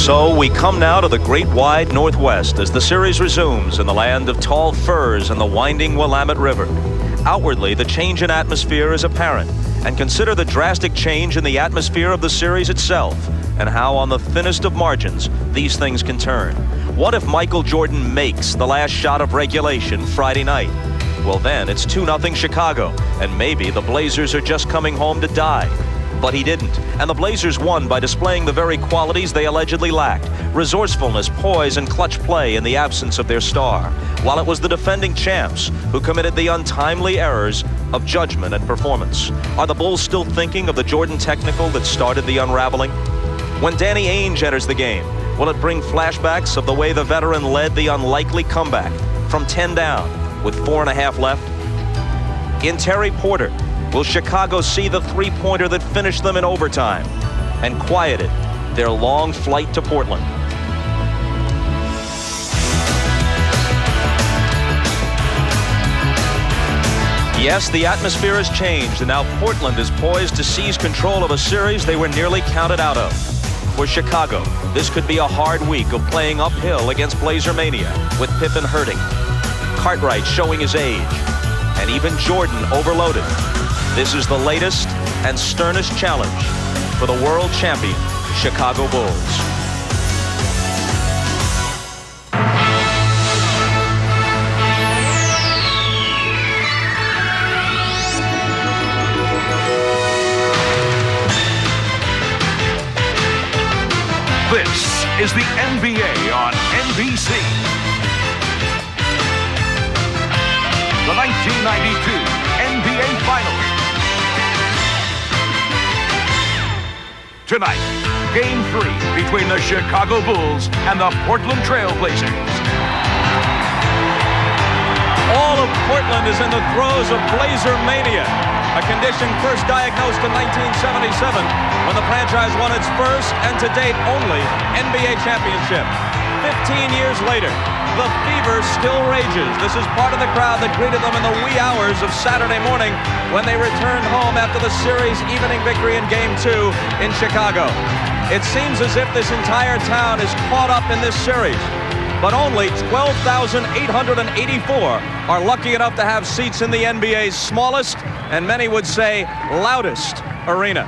So we come now to the great wide Northwest as the series resumes in the land of tall firs and the winding Willamette River. Outwardly, the change in atmosphere is apparent, and consider the drastic change in the atmosphere of the series itself and how on the thinnest of margins these things can turn. What if Michael Jordan makes the last shot of regulation Friday night? Well, then it's 2-0 Chicago, and maybe the Blazers are just coming home to die. But he didn't, and the Blazers won by displaying the very qualities they allegedly lacked: resourcefulness, poise, and clutch play in the absence of their star, while it was the defending champs who committed the untimely errors of judgment and performance. Are the Bulls still thinking of the Jordan technical that started the unraveling? When Danny Ainge enters the game, will it bring flashbacks of the way the veteran led the unlikely comeback from 10 down with 4.5 left? In Terry Porter, will Chicago see the three-pointer that finished them in overtime and quieted their long flight to Portland? Yes, the atmosphere has changed, and now Portland is poised to seize control of a series they were nearly counted out of. For Chicago, this could be a hard week of playing uphill against Blazer Mania, with Pippen hurting, Cartwright showing his age, and even Jordan overloaded. This is the latest and sternest challenge for the world champion Chicago Bulls. This is the NBA on NBC. The 1992 NBA Finals. Tonight, Game 3 between the Chicago Bulls and the Portland Trail Blazers. All of Portland is in the throes of Blazer Mania, a condition first diagnosed in 1977 when the franchise won its first and to date only NBA championship. 15 years later, the fever still rages. This is part of the crowd that greeted them in the wee hours of Saturday morning when they returned home after the series evening victory in Game 2 in Chicago. It seems as if this entire town is caught up in this series, but only 12,884 are lucky enough to have seats in the NBA's smallest, and many would say loudest, arena.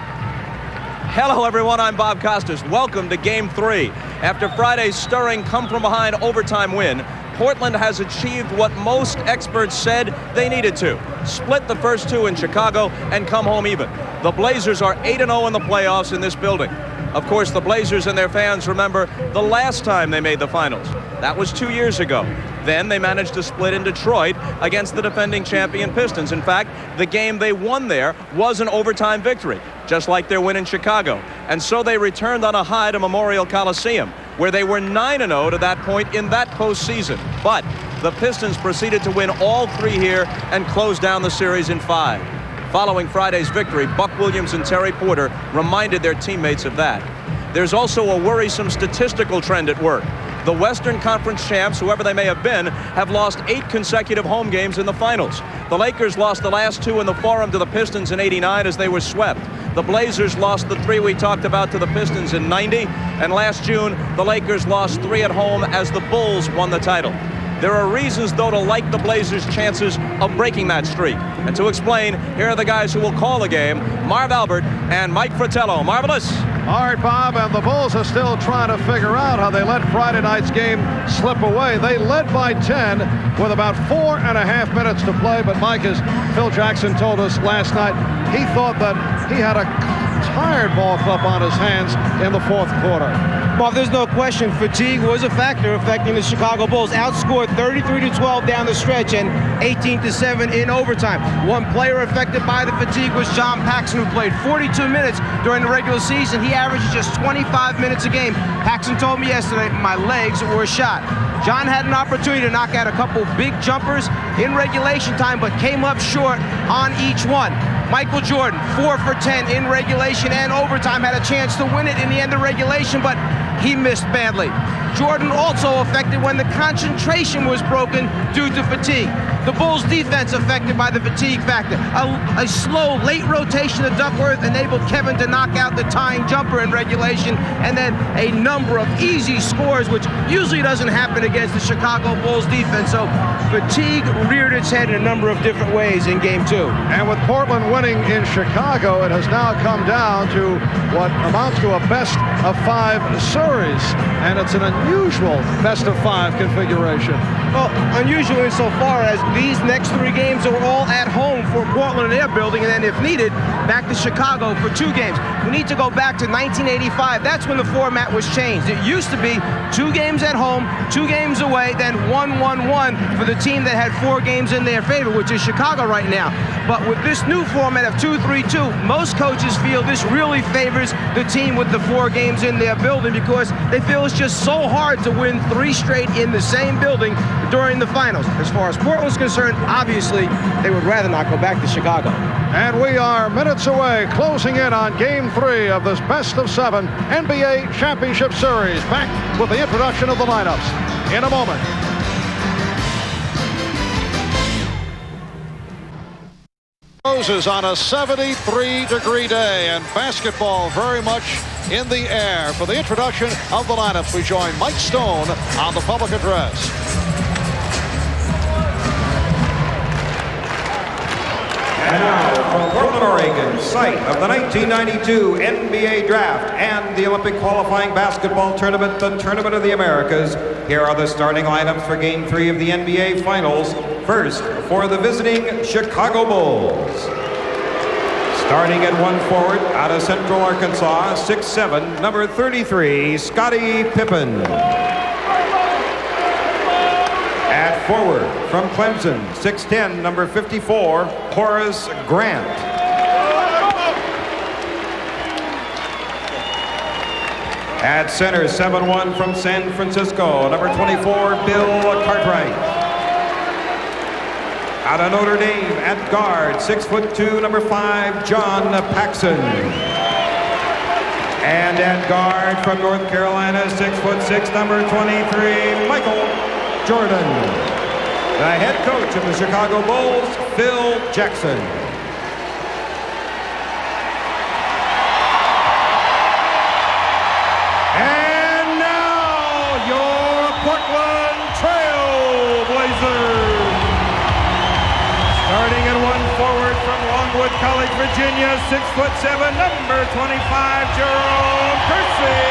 Hello everyone, I'm Bob Costas. Welcome to Game 3. After Friday's stirring come-from-behind overtime win, Portland has achieved what most experts said they needed to: split the first two in Chicago and come home even. The Blazers are 8-0 in the playoffs in this building. Of course, the Blazers and their fans remember the last time they made the finals. That was 2 years ago. Then they managed to split in Detroit against the defending champion Pistons. In fact, the game they won there was an overtime victory, just like their win in Chicago. And so they returned on a high to Memorial Coliseum, where they were 9-0 to that point in that postseason. But the Pistons proceeded to win all three here and close down the series in 5. Following Friday's victory, Buck Williams and Terry Porter reminded their teammates of that. There's also a worrisome statistical trend at work. The Western Conference champs, whoever they may have been, have lost 8 consecutive home games in the finals. The Lakers lost the last 2 in the Forum to the Pistons in '89 as they were swept. The Blazers lost the 3 we talked about to the Pistons in '90. And last June, the Lakers lost 3 at home as the Bulls won the title. There are reasons, though, to like the Blazers' chances of breaking that streak. And to explain, here are the guys who will call the game: Marv Albert and Mike Fratello. Marvelous. All right, Bob, and the Bulls are still trying to figure out how they let Friday night's game slip away. They led by 10 with about 4.5 minutes to play, but Mike, as Phil Jackson told us last night, he thought that he had a tired ball club on his hands in the fourth quarter. Well, there's no question fatigue was a factor affecting the Chicago Bulls. Outscored 33-12 down the stretch and 18-7 in overtime. One player affected by the fatigue was John Paxson, who played 42 minutes during the regular season. He averages just 25 minutes a game. Paxson told me yesterday, my legs were shot. John had an opportunity to knock out a couple big jumpers in regulation time, but came up short on each one. Michael Jordan, 4 for 10 in regulation and overtime, had a chance to win it in the end of regulation, but he missed badly. Jordan also affected when the concentration was broken due to fatigue. The Bulls' defense affected by the fatigue factor. A slow, late rotation of Duckworth enabled Kevin to knock out the tying jumper in regulation, and then a number of easy scores, which usually doesn't happen against the Chicago Bulls defense. So fatigue reared its head in a number of different ways in Game 2. And with Portland winning in Chicago, it has now come down to what amounts to a best-of-5 series, and it's an unusual best-of-5 configuration. Well, unusual insofar as these next 3 games are all at home for Portland in their building, and then if needed, back to Chicago for 2 games. We need to go back to 1985. That's when the format was changed. It used to be 2 games at home, 2 games away, then 1-1-1 for the team that had 4 games in their favor, which is Chicago right now. But with this new format of 2-3-2, most coaches feel this really favors the team with the 4 games in their building, because they feel it's just so hard to win 3 straight in the same building during the finals. As far as Portland's concerned, obviously, they would rather not go back to Chicago. And we are minutes away, closing in on Game 3 of this best-of-7 NBA Championship Series. Back with the introduction of the lineups in a moment. Closes on a 73-degree day, and basketball very much in the air. For the introduction of the lineups, we join Mike Stone on the public address. And now, from Portland, Oregon, site of the 1992 NBA Draft and the Olympic qualifying basketball tournament, the Tournament of the Americas, here are the starting lineups for Game 3 of the NBA Finals. First, for the visiting Chicago Bulls. Starting at 1 forward, out of Central Arkansas, 6'7", number 33, Scottie Pippen. At forward, from Clemson, 6'10", number 54, Horace Grant. At center, 7'1", from San Francisco, number 24, Bill Cartwright. Out of Notre Dame, at guard, 6'2", number 5, John Paxson. And at guard from North Carolina, 6'6", number 23, Michael Jordan. The head coach of the Chicago Bulls, Phil Jackson. And now, your Portland Trail Blazers. Starting at 1 forward from Longwood College, Virginia, 6'7", number 25, Jerome Kersey.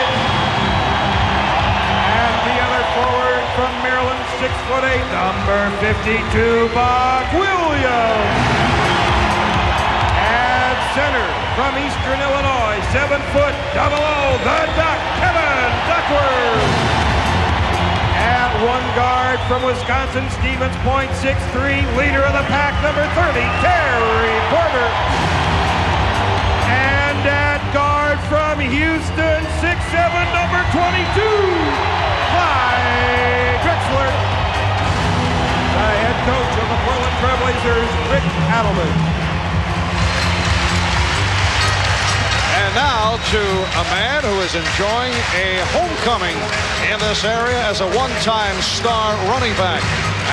And the other forward from Maryland, 6'8", number 52, Bob Williams. At center from Eastern Illinois, 7'00", the Duck, Kevin Duckworth. At 1 guard from Wisconsin, Stevens Point, 6'3", leader of the pack, number 30, Terry Porter. And at guard from Houston, 6'7", number 22, Clyde Drexler. The head coach of the Portland Trail Blazers, Rick Adelman. And now to a man who is enjoying a homecoming in this area as a one-time star running back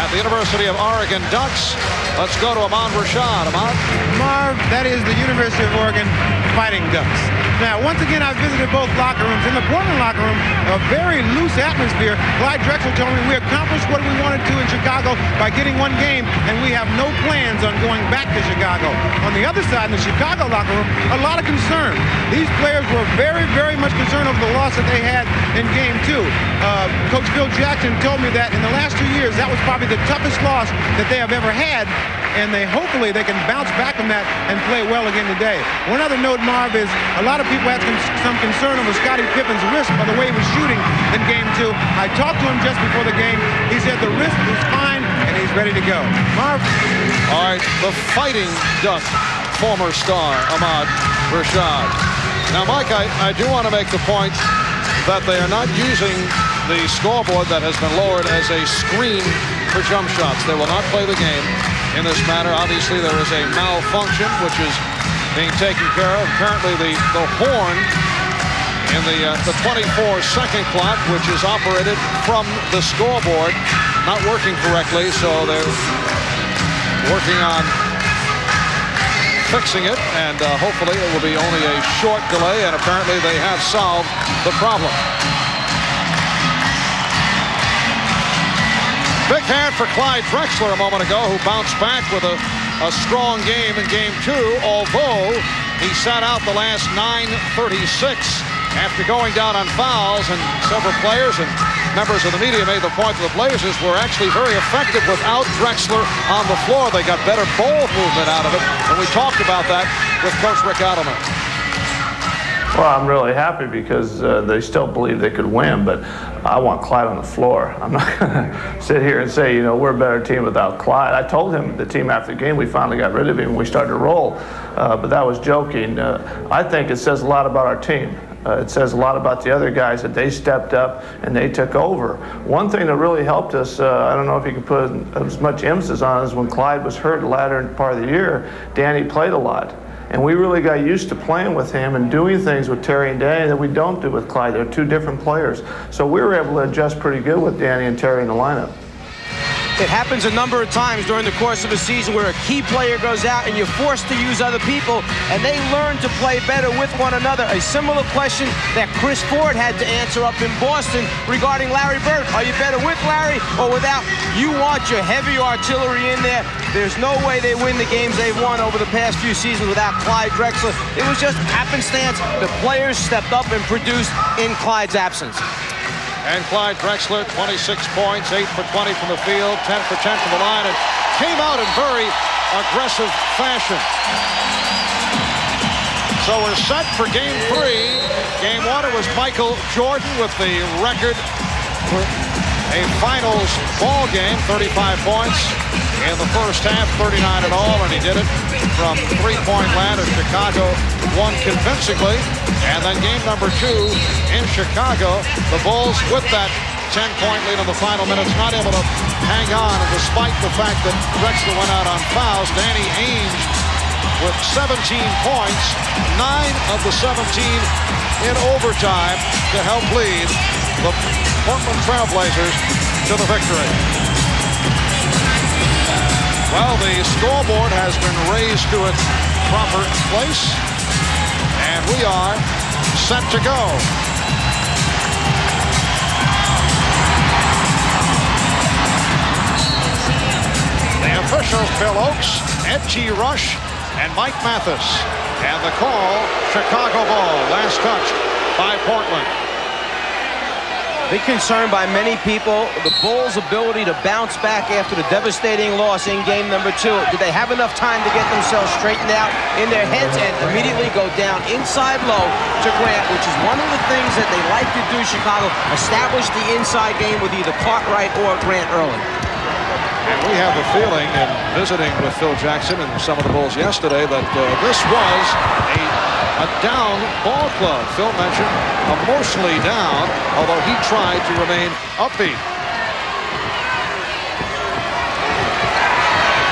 at the University of Oregon Ducks. Let's go to Ahmad Rashad. Ahmad? Marv, that is the University of Oregon Fighting Ducks. Now, once again, I visited both locker rooms. In the Portland locker room, a very loose atmosphere. Clyde Drexler told me we accomplished what we wanted to in Chicago by getting 1 game, and we have no plans on going back to Chicago. On the other side, in the Chicago locker room, a lot of concern. These players were very, very much concerned over the loss that they had in Game 2. Coach Phil Jackson told me that in the last 2 years, that was probably the toughest loss that they have ever had, and hopefully they can bounce back from that and play well again today. One other note, Marv, is a lot of people had some concern over Scottie Pippen's wrist by the way he was shooting in Game 2. I talked to him just before the game. He said the wrist is fine and he's ready to go. Marv? All right, the Fighting Duck, former star, Ahmad Rashad. Now, Mike, I do want to make the point that they are not using the scoreboard that has been lowered as a screen for jump shots. They will not play the game in this manner. Obviously, there is a malfunction, which is being taken care of. Apparently, the horn in in the 24-second clock, which is operated from the scoreboard, not working correctly, so they're working on fixing it, and hopefully it will be only a short delay, and apparently they have solved the problem. Big hand for Clyde Drexler a moment ago, who bounced back with a strong game in Game 2, although he sat out the last 9:36 after going down on fouls, and several players and members of the media made the point that the Blazers were actually very effective without Drexler on the floor. They got better ball movement out of it, and we talked about that with Coach Rick Adelman. Well, I'm really happy because they still believe they could win, but I want Clyde on the floor. I'm not going to sit here and say, you know, we're a better team without Clyde. I told him, the team after the game, we finally got rid of him when we started to roll, but that was joking. I think it says a lot about our team. It says a lot about the other guys that they stepped up and they took over. One thing that really helped us, I don't know if you can put as much emphasis on, is when Clyde was hurt the latter part of the year, Danny played a lot. And we really got used to playing with him and doing things with Terry and Danny that we don't do with Clyde. They're two different players. So we were able to adjust pretty good with Danny and Terry in the lineup. It happens a number of times during the course of a season where a key player goes out and you're forced to use other people, and they learn to play better with one another. A similar question that Chris Ford had to answer up in Boston regarding Larry Bird. Are you better with Larry or without? You want your heavy artillery in there. There's no way they win the games they've won over the past few seasons without Clyde Drexler. It was just happenstance. The players stepped up and produced in Clyde's absence. And Clyde Drexler, 26 points, 8 for 20 from the field, 10 for 10 from the line, and came out in very aggressive fashion. So we're set for Game 3. Game 1, it was Michael Jordan with the record for a finals ball game, 35 points in the first half, 39 in all, and he did it from three-point land as Chicago won convincingly. And then game number 2 in Chicago, the Bulls with that 10-point lead in the final minutes, not able to hang on, and despite the fact that Drexler went out on fouls, Danny Ainge with 17 points, 9 of the 17 in overtime to help lead the Portland Trailblazers to the victory. Well, the scoreboard has been raised to its proper place, and we are set to go. The officials, Bill Oakes, Ed T. Rush, and Mike Mathis. And the call, Chicago ball, last touched by Portland. Big concern by many people, the Bulls' ability to bounce back after the devastating loss in game number 2. Did they have enough time to get themselves straightened out in their heads and immediately go down inside low to Grant, which is one of the things that they like to do, Chicago, establish the inside game with either Cartwright or Grant early. And we have the feeling, in visiting with Phil Jackson and some of the Bulls yesterday, that this was a down ball club. Phil mentioned emotionally down, although he tried to remain upbeat.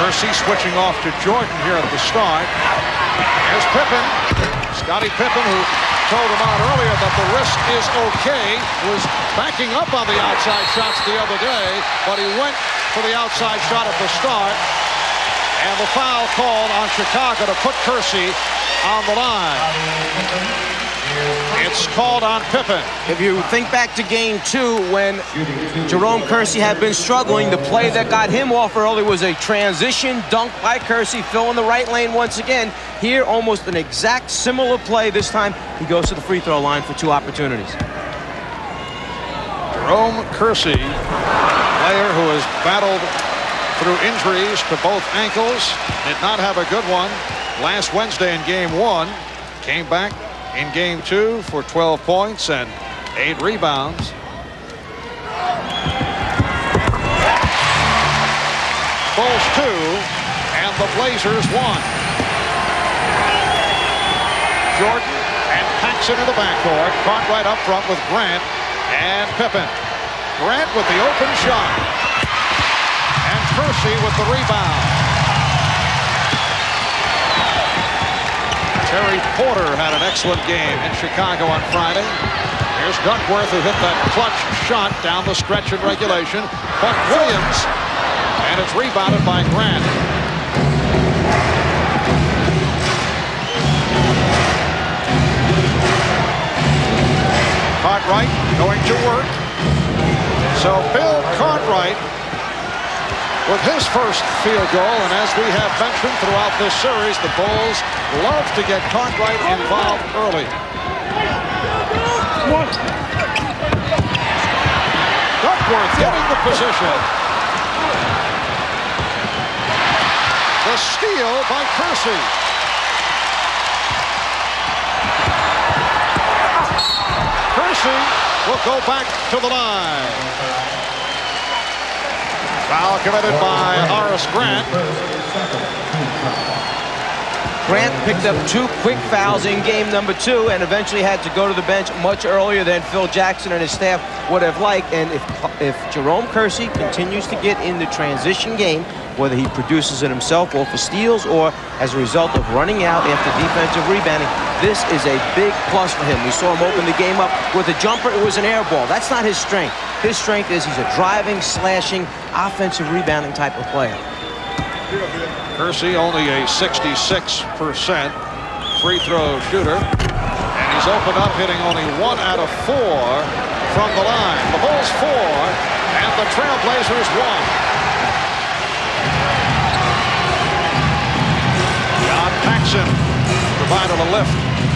Kersey switching off to Jordan here at the start. There's Pippen. Scottie Pippen, who told him out earlier that the wrist is okay, was backing up on the outside shots the other day, but he went for the outside shot at the start. And the foul called on Chicago to put Kersey on the line. It's called on Pippen. If you think back to game 2 when Jerome Kersey had been struggling, the play that got him off early was a transition dunk by Kersey, filling the right lane once again. Here, almost an exact similar play. This time, he goes to the free throw line for 2 opportunities. Jerome Kersey, player who has battled through injuries to both ankles, did not have a good one last Wednesday in game 1. Came back in game 2 for 12 points and 8 rebounds. Bulls 2 and the Blazers 1. Jordan and Paxson in the backcourt. Cartwright up front with Grant and Pippen. Grant with the open shot. And Kersey with the rebound. Terry Porter had an excellent game in Chicago on Friday. Here's Duckworth, who hit that clutch shot down the stretch in regulation. Buck Williams, and it's rebounded by Grant. Cartwright going to work. So Bill Cartwright with his first field goal, and as we have mentioned throughout this series, the Bulls love to get Cartwright involved early. Duckworth getting the position. The steal by Kersey. Kersey will go back to the line. Foul committed by Horace Grant. Grant picked up 2 quick fouls in game number 2 and eventually had to go to the bench much earlier than Phil Jackson and his staff would have liked. And if Jerome Kersey continues to get in the transition game, whether he produces it himself or for steals or as a result of running out after defensive rebounding, this is a big plus for him. We saw him open the game up with a jumper. It was an air ball. That's not his strength. His strength is he's a driving, slashing, offensive rebounding type of player. Kersey only a 66% free throw shooter, and he's opened up hitting only 1 out of 4 from the line. The Bulls 4 and the Trailblazers 1. John Paxson provided a lift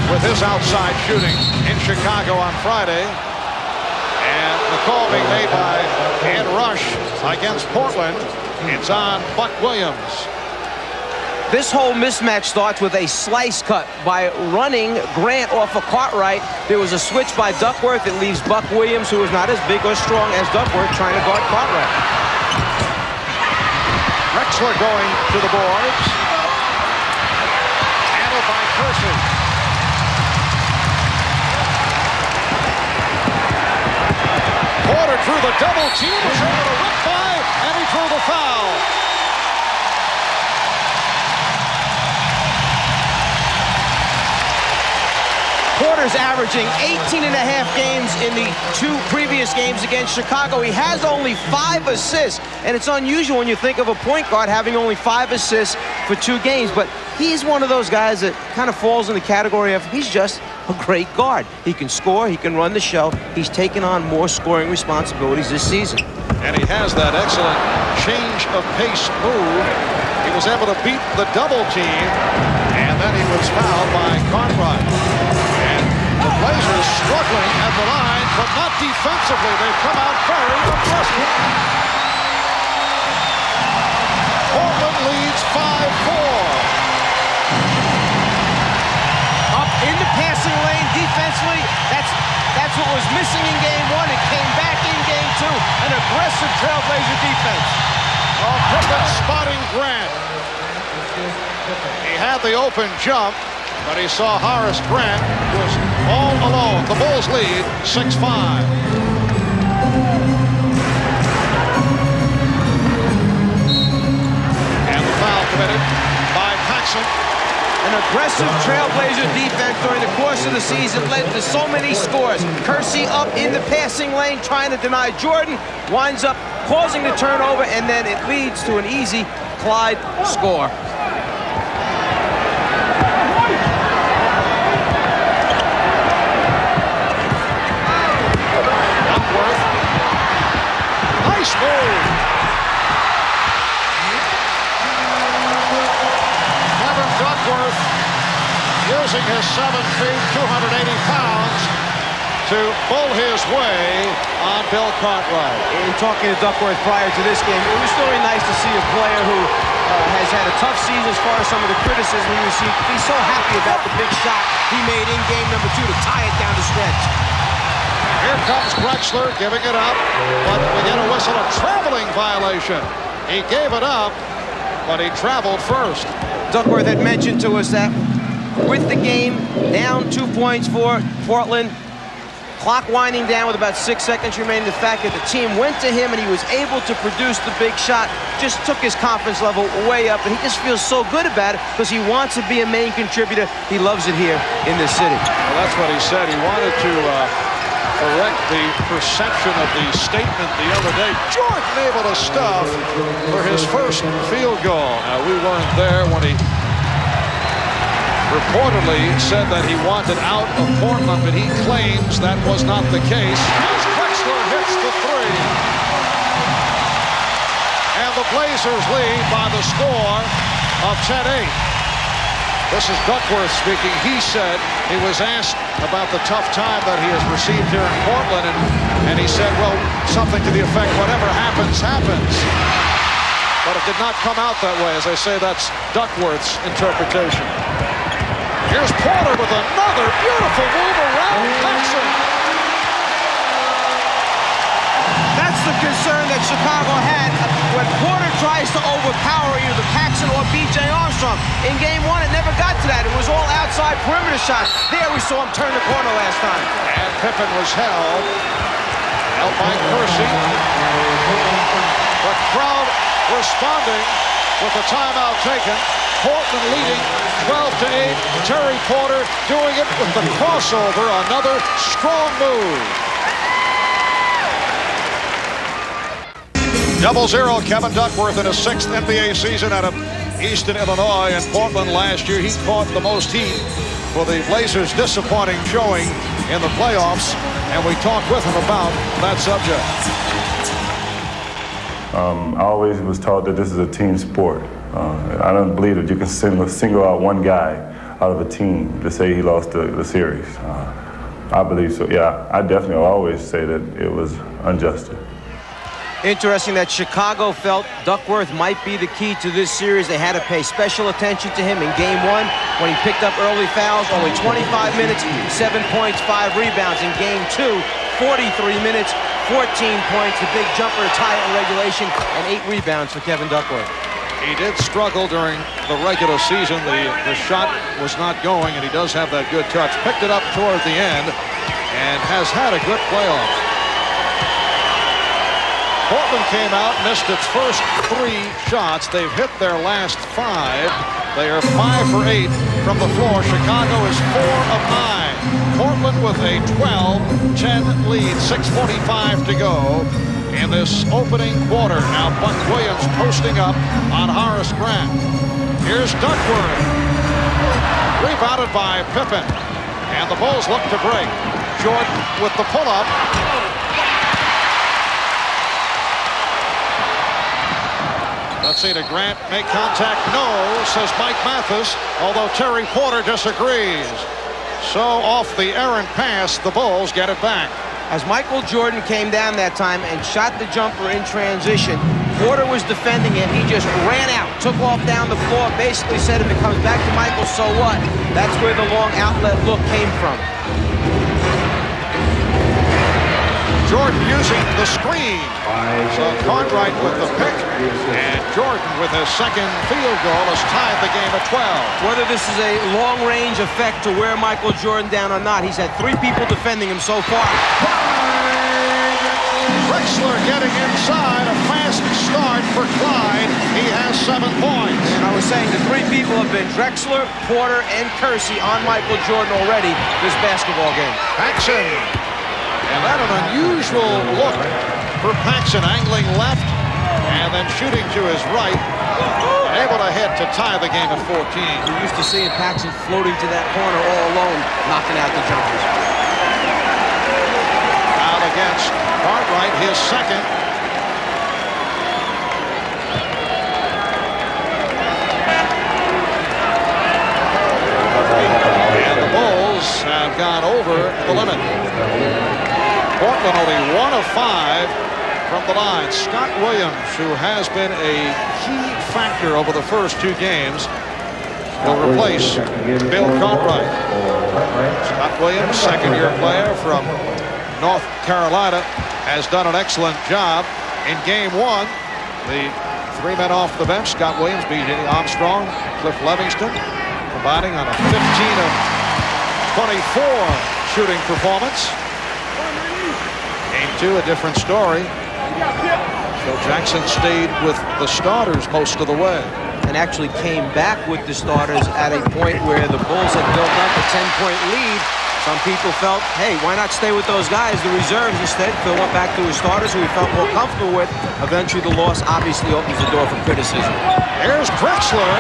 with his outside shooting in Chicago on Friday. And the call being made by Ed Rush against Portland. It's on Buck Williams. This whole mismatch starts with a slice cut by running Grant off of Cartwright. There was a switch by Duckworth. It leaves Buck Williams, who is not as big or strong as Duckworth, trying to guard Cartwright. Drexler going to the boards. Handled by Kersey. Porter drew the double team, was able to whip by, and he drew the foul. Porter's averaging 18.5 games in the 2 previous games against Chicago. He has only 5 assists, and it's unusual when you think of a point guard having only 5 assists for 2 games, but he's one of those guys that kind of falls in the category of he's just a great guard. He can score, he can run the show. He's taken on more scoring responsibilities this season. And he has that excellent change of pace move. He was able to beat the double team, and then he was fouled by Cartwright. And the Blazers struggling at the line, but not defensively. They've come out very aggressive. Portland leads 5-4. Up in the passing lane defensively, that's what was missing in game 1. It came back in game 2. An aggressive Trailblazer defense. Oh, Pippen spotting Grant. He had the open jump, but he saw Horace Grant was all alone. The Bulls lead 6-5. And the foul committed by Paxson. An aggressive Trailblazer defense during the course of the season led to so many scores. Kersey up in the passing lane trying to deny Jordan, winds up causing the turnover, and then it leads to an easy Clyde score. Duckworth. Nice move. Duckworth using his 7 feet, 280 pounds to bull his way on Bill Cartwright. In talking to Duckworth prior to this game, it was really nice to see a player who has had a tough season as far as some of the criticism he received. He's so happy about the big shot he made in game number 2 to tie it down the stretch. Here comes Drexler giving it up, but we get a whistle, a traveling violation. He gave it up, but he traveled first. Duckworth had mentioned to us that with the game down 2 points for Portland, Clock winding down with about 6 seconds remaining. The fact that the team went to him and he was able to produce the big shot just took his confidence level way up, and he just feels so good about it because he wants to be a main contributor. He loves it here in this city. Well, that's what he said. He wanted to correct the perception of the statement the other day. Jordan able to stuff for his first field goal. Now, we weren't there when he reportedly said that he wanted out of Portland, but he claims that was not the case. As Drexler hits the three. And the Blazers lead by the score of 10-8. This is Duckworth speaking. He said he was asked about the tough time that he has received here in Portland, and he said, well, something to the effect, whatever happens, happens. But it did not come out that way. As I say, that's Duckworth's interpretation. Here's Porter with another beautiful move around Paxson. That's the concern that Chicago had when Porter tries to overpower either Paxson or B.J. Armstrong. In game one, it never got to that. It was all outside perimeter shots. There we saw him turn the corner last time. And Pippen was held by Kersey. The crowd responding with the timeout taken. Portland leading 12-8. Terry Porter doing it with the crossover. Another strong move. 0-0. Kevin Duckworth in his 6th NBA season out of Easton, Illinois. In Portland last year, he caught the most heat for the Blazers' disappointing showing in the playoffs, and we talked with him about that subject. I always was taught that this is a team sport. I don't believe that you can single out one guy out of a team to say he lost the series. I believe so. Yeah, I definitely always say that it was unjust. Interesting that Chicago felt Duckworth might be the key to this series. They had to pay special attention to him in game one when he picked up early fouls. Only 25 minutes, 7 points, 5 rebounds. In game two, 43 minutes, 14 points, the big jumper to tie it in regulation, and 8 rebounds for Kevin Duckworth. He did struggle during the regular season. The shot was not going, and he does have that good touch. Picked it up toward the end and has had a good playoff. Portland came out, missed its first 3 shots. They've hit their last 5. They are 5 for 8 from the floor. Chicago is 4 of 9. Portland with a 12-10 lead, 6:45 to go in this opening quarter. Now Buck Williams posting up on Horace Grant. Here's Duckworth. Rebounded by Pippen. And the Bulls look to break. Jordan with the pull-up. Let's see, did Grant make contact? No, says Mike Mathis, although Terry Porter disagrees. So off the errant pass, the Bulls get it back. As Michael Jordan came down that time and shot the jumper in transition, Porter was defending him. He just ran out, took off down the floor, basically said if it comes back to Michael, so what? That's where the long outlet look came from. Jordan using the screen. So Cartwright with the pick, and Jordan with his second field goal has tied the game at 12. Whether this is a long-range effect to wear Michael Jordan down or not, he's had 3 people defending him so far. Drexler getting inside, a fast start for Clyde. He has 7 points. And I was saying the 3 people have been Drexler, Porter, and Kersey on Michael Jordan already this basketball game. Paxson. And that an unusual look for Paxson, angling left and then shooting to his right. And able to hit to tie the game at 14. We're used to seeing Paxson floating to that corner all alone, knocking out the jumpers. Out against Cartwright, his second. And the Bulls have gone over the limit. Portland only 1 of 5 from the line. Scott Williams, who has been a key factor over the first 2 games, will replace Bill Cartwright. Scott Williams, second-year player from North Carolina, has done an excellent job. In game 1, the 3 men off the bench, Scott Williams, B.J. Armstrong, Cliff Levingston, combining on a 15 of 24 shooting performance. 1992, a different story. Phil Jackson stayed with the starters most of the way. And actually came back with the starters at a point where the Bulls had built up a 10-point lead. Some people felt, hey, why not stay with those guys, the reserves? Instead, Phil went back to his starters, who he felt more comfortable with. Eventually, the loss obviously opens the door for criticism. Here's Drexler.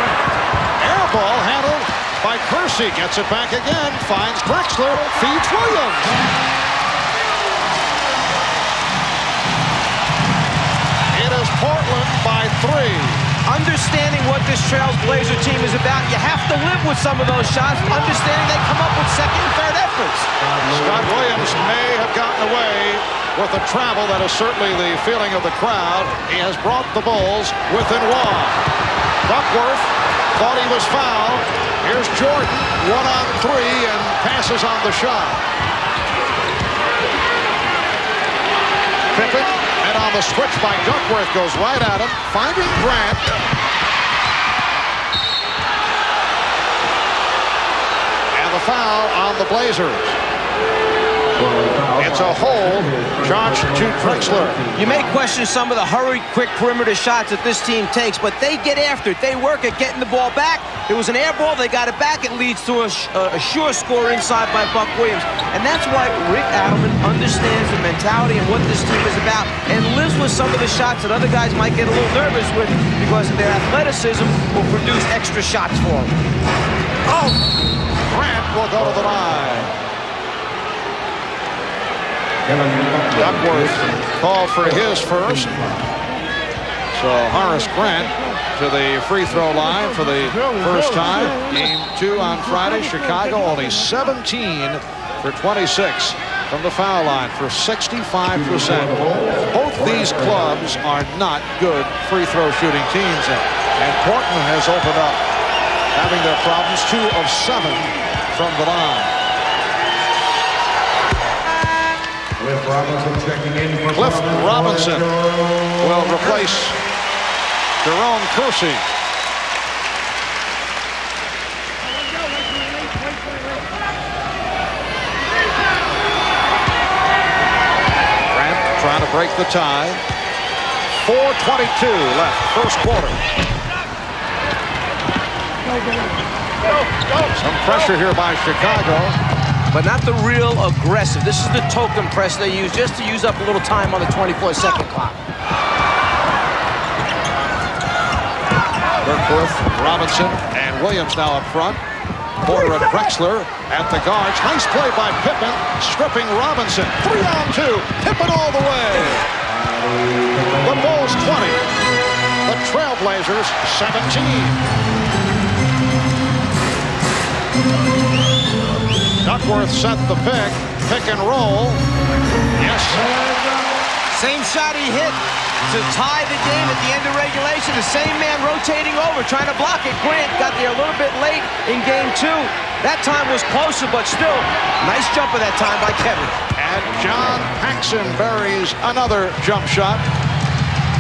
Air ball handled by Kersey. Gets it back again. Finds Drexler. Feeds Williams. It is Portland by 3. Understanding what this Trailblazer team is about, you have to live with some of those shots, understanding they come up with second and third efforts. Scott Williams may have gotten away with a travel. That is certainly the feeling of the crowd. He has brought the Bulls within one. Duckworth thought he was fouled. Here's Jordan, 1-on-3, and passes on the shot. Pippen, and on the switch by Duckworth, goes right at him, finding Grant. And the foul on the Blazers. It's a hold charged to Drexler. You may question some of the hurried, quick perimeter shots that this team takes, but they get after it. They work at getting the ball back. It was an air ball. They got it back. It leads to a sure score inside by Buck Williams. And that's why Rick Adelman understands the mentality and what this team is about and lives with some of the shots that other guys might get a little nervous with because their athleticism will produce extra shots for them. Oh! Grant will go to the line. Duckworth called for his first. So Horace Grant to the free throw line for the first time. Game 2 on Friday. Chicago only 17 for 26 from the foul line for 65%. Both these clubs are not good free throw shooting teams. And Portland has opened up, having their problems. 2 of 7 from the line. Cliff Robinson will replace Jerome Kersey. Grant trying to break the tie. 4:22 left, first quarter. Some pressure here by Chicago. But not the real aggressive. This is the token press they use just to use up a little time on the 24-second clock. Duckworth, Robinson, and Williams now up front. Porter and Drexler at the guards. Nice play by Pippen, stripping Robinson. 3-on-2. Pippen all the way. The Bulls 20. The Trailblazers 17. Duckworth sent the pick and roll. Yes. Same shot he hit to tie the game at the end of regulation. The same man rotating over, trying to block it. Grant got there a little bit late in game 2. That time was closer, but still, nice jumper that time by Kevin. And John Paxson buries another jump shot.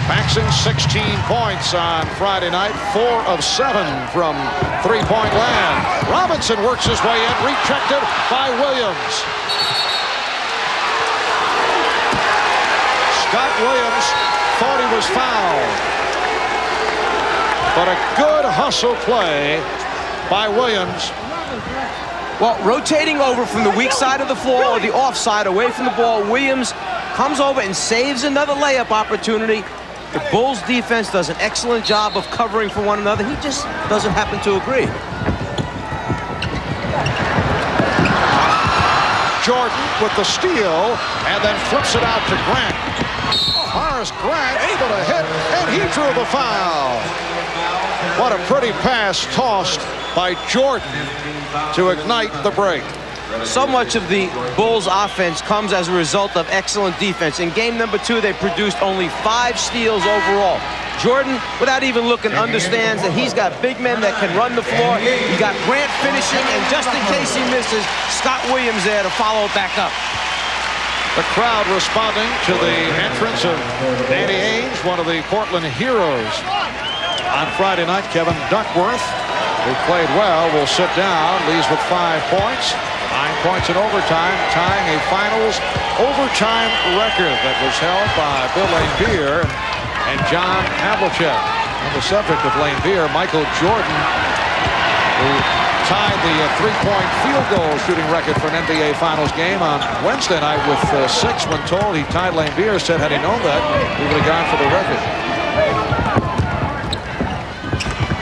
Paxson 16 points on Friday night, 4 of 7 from three-point land. Robinson works his way in, rejected by Williams. Scott Williams thought he was fouled. But a good hustle play by Williams. Well, rotating over from the weak side of the floor or the offside away from the ball, Williams comes over and saves another layup opportunity. The Bulls defense does an excellent job of covering for one another. He just doesn't happen to agree. Jordan with the steal and then flips it out to Grant. Horace Grant able to hit, and he drew the foul. What a pretty pass tossed by Jordan to ignite the break. So much of the Bulls offense comes as a result of excellent defense. In game number 2, they produced only 5 steals overall. Jordan, without even looking, understands that he's got big men that can run the floor. You got Grant finishing, and just in case he misses, Scott Williams there to follow it back up. The crowd responding to the entrance of Danny Ainge, one of the Portland heroes. On Friday night, Kevin Duckworth, who played well, will sit down, leaves with 5 points. 9 points in overtime, tying a finals overtime record that was held by Bill Laimbeer and John Havlicek. On the subject of Laimbeer, Michael Jordan, who tied the three-point field goal shooting record for an NBA Finals game on Wednesday night with 6 when told he tied Laimbeer, said had he known that, he would have gone for the record.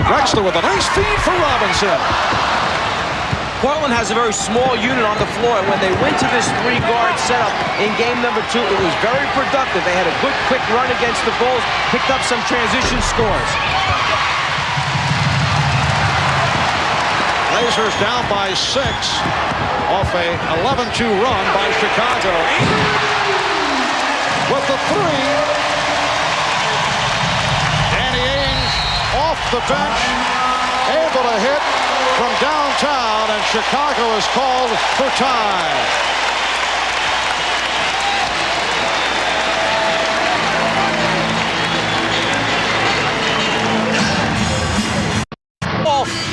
Drexler with a nice feed for Robinson. Portland has a very small unit on the floor, and when they went to this 3-guard setup in game number 2, it was very productive. They had a good quick run against the Bulls, picked up some transition scores. Blazers down by 6 off a 11-2 run by Chicago. With the 3. Danny Ainge off the bench, able to hit from downtown, and Chicago is called for time.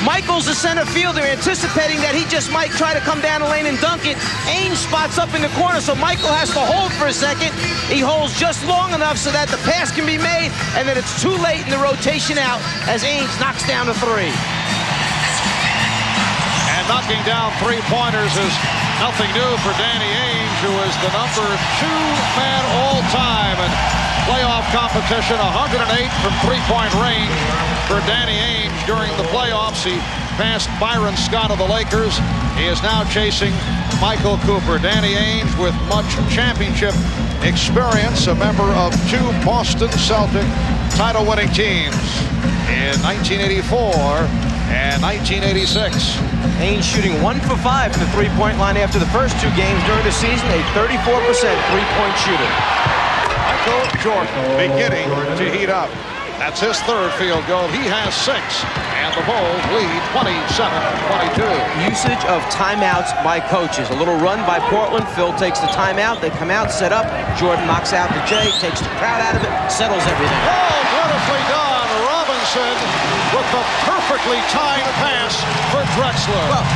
Michael's the center fielder, anticipating that he just might try to come down the lane and dunk it. Ainge spots up in the corner, so Michael has to hold for a second. He holds just long enough so that the pass can be made, and then it's too late in the rotation out as Ainge knocks down the 3. And knocking down 3-pointers is nothing new for Danny Ainge, who is the number 2 man all-time in playoff competition. 108 from 3-point range for Danny Ainge during the playoffs. He passed Byron Scott of the Lakers. He is now chasing Michael Cooper. Danny Ainge with much championship experience, a member of 2 Boston Celtic title-winning teams in 1984 and 1986. Ainge shooting 1 for 5 from the 3-point line after the first 2 games during the season, a 34% 3-point shooter. Michael Jordan beginning to heat up. That's his 3rd field goal. He has 6, and the Bulls lead 27-22. Usage of timeouts by coaches. A little run by Portland. Phil takes the timeout. They come out, set up. Jordan knocks out the J, takes the crowd out of it, settles everything. Oh, beautifully done. Robinson with the perfectly timed pass for Drexler. Well,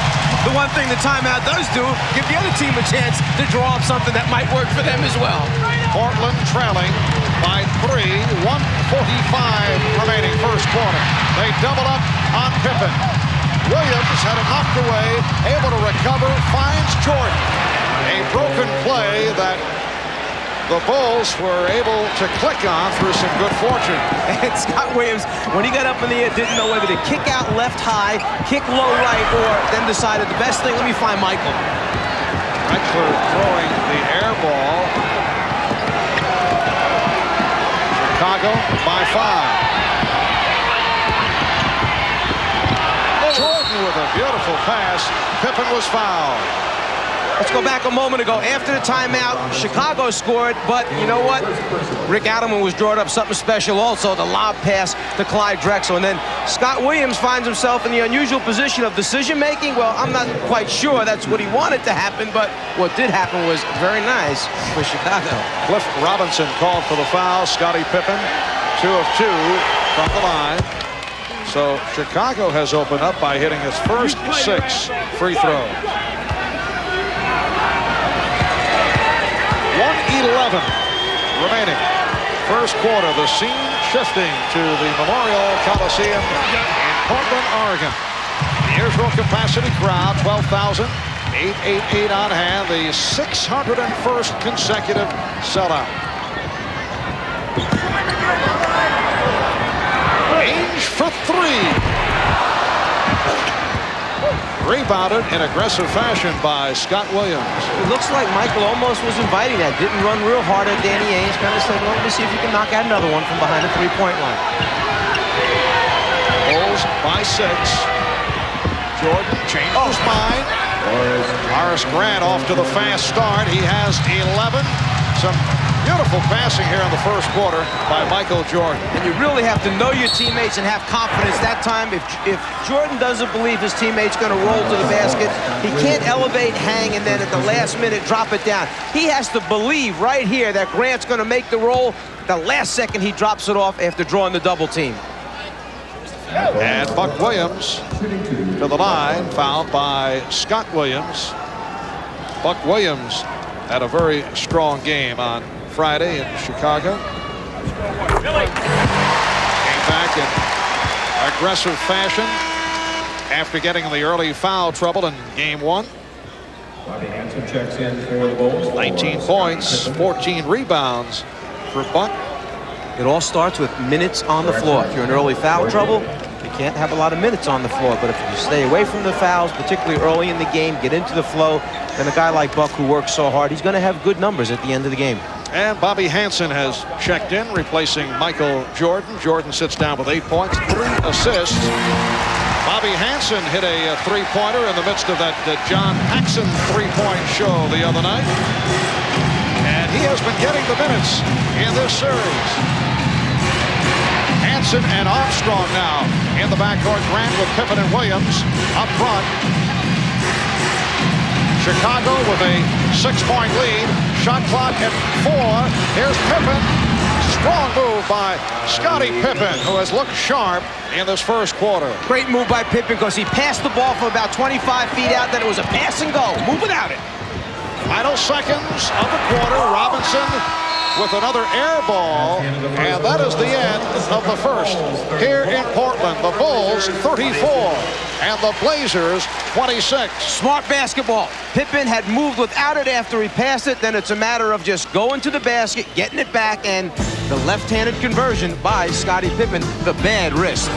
the one thing the timeout does do, give the other team a chance to draw up something that might work for them as well. Portland trailing by 3, 1:45 remaining first quarter. They double up on Pippen. Williams had it knocked away, able to recover, finds Jordan. A broken play that the Bulls were able to click on through some good fortune. And Scott Williams, when he got up in the air, didn't know whether to kick out left high, kick low right, or then decided the best thing, let me find Michael. Drexler throwing the air ball. Chicago by 5. Jordan with a beautiful pass. Pippen was fouled. Let's go back a moment ago. After the timeout, Chicago scored, but you know what? Rick Adelman was drawing up something special also, the lob pass to Clyde Drexler. And then Scott Williams finds himself in the unusual position of decision-making. Well, I'm not quite sure that's what he wanted to happen, but what did happen was very nice for Chicago. Cliff Robinson called for the foul. Scottie Pippen, 2 of 2 from the line. So Chicago has opened up by hitting his first 6 free throws. 1:11 remaining. First quarter, the scene shifting to the Memorial Coliseum in Portland, Oregon. The usual capacity crowd, 12,888 on hand. The 601st consecutive sellout. Ainge for 3. Rebounded in aggressive fashion by Scott Williams. It looks like Michael almost was inviting that. Didn't run real hard at Danny Ainge. Kind of said, well, let me see if you can knock out another one from behind the 3-point line. Bulls by 6. Jordan changed his mind. Horace Grant off to the fast start. He has 11. Some beautiful passing here in the first quarter by Michael Jordan. And you really have to know your teammates and have confidence that time. If Jordan doesn't believe his teammate's going to roll to the basket, he can't elevate, hang, and then at the last minute drop it down. He has to believe right here that Grant's going to make the roll. The last second he drops it off after drawing the double team. And Buck Williams to the line, fouled by Scott Williams. Buck Williams had a very strong game on Friday in Chicago. Came back in aggressive fashion after getting in the early foul trouble in game 1. Bobby Hansen checks in for the Bulls. 19 points, 14 rebounds for Buck. It all starts with minutes on the floor. If you're in early foul trouble, you can't have a lot of minutes on the floor. But if you stay away from the fouls, particularly early in the game, get into the flow, then a guy like Buck who works so hard, he's going to have good numbers at the end of the game. And Bobby Hansen has checked in, replacing Michael Jordan. Jordan sits down with 8 points, 3 assists. Bobby Hansen hit a three-pointer in the midst of that John Paxson three-point show the other night. And he has been getting the minutes in this series. Hansen and Armstrong now in the backcourt. Grant with Pippen and Williams up front. Chicago with a 6-point lead. Shot clock at 4. Here's Pippen. Strong move by Scottie Pippen, who has looked sharp in this first quarter. Great move by Pippen because he passed the ball from about 25 feet out. Then it was a pass and go. Move without it. Final seconds of the quarter. Robinson with another air ball, and that is the end of the first. Here in Portland, the Bulls 34 and the Blazers 26. Smart basketball. Pippen had moved without it after he passed it. Then it's a matter of just going to the basket, getting it back, and the left-handed conversion by Scottie Pippen, the bad wrist.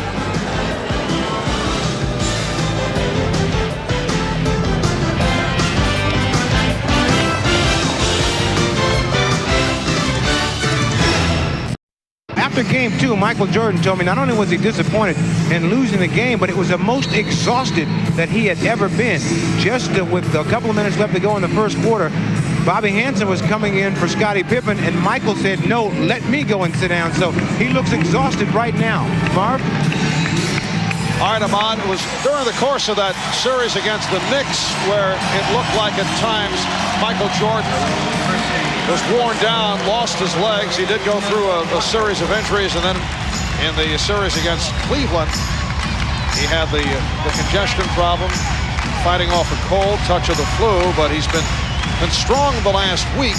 After game 2, Michael Jordan told me not only was he disappointed in losing the game, but it was the most exhausted that he had ever been. Just with a couple of minutes left to go in the first quarter, Bobby Hansen was coming in for Scottie Pippen, and Michael said, no, let me go and sit down. So he looks exhausted right now. Marv? All right, Ahmad, it was during the course of that series against the Knicks where it looked like at times Michael Jordan was worn down, lost his legs. He did go through a series of injuries, and then in the series against Cleveland, he had the congestion problem, fighting off a cold, touch of the flu, but he's been strong the last week,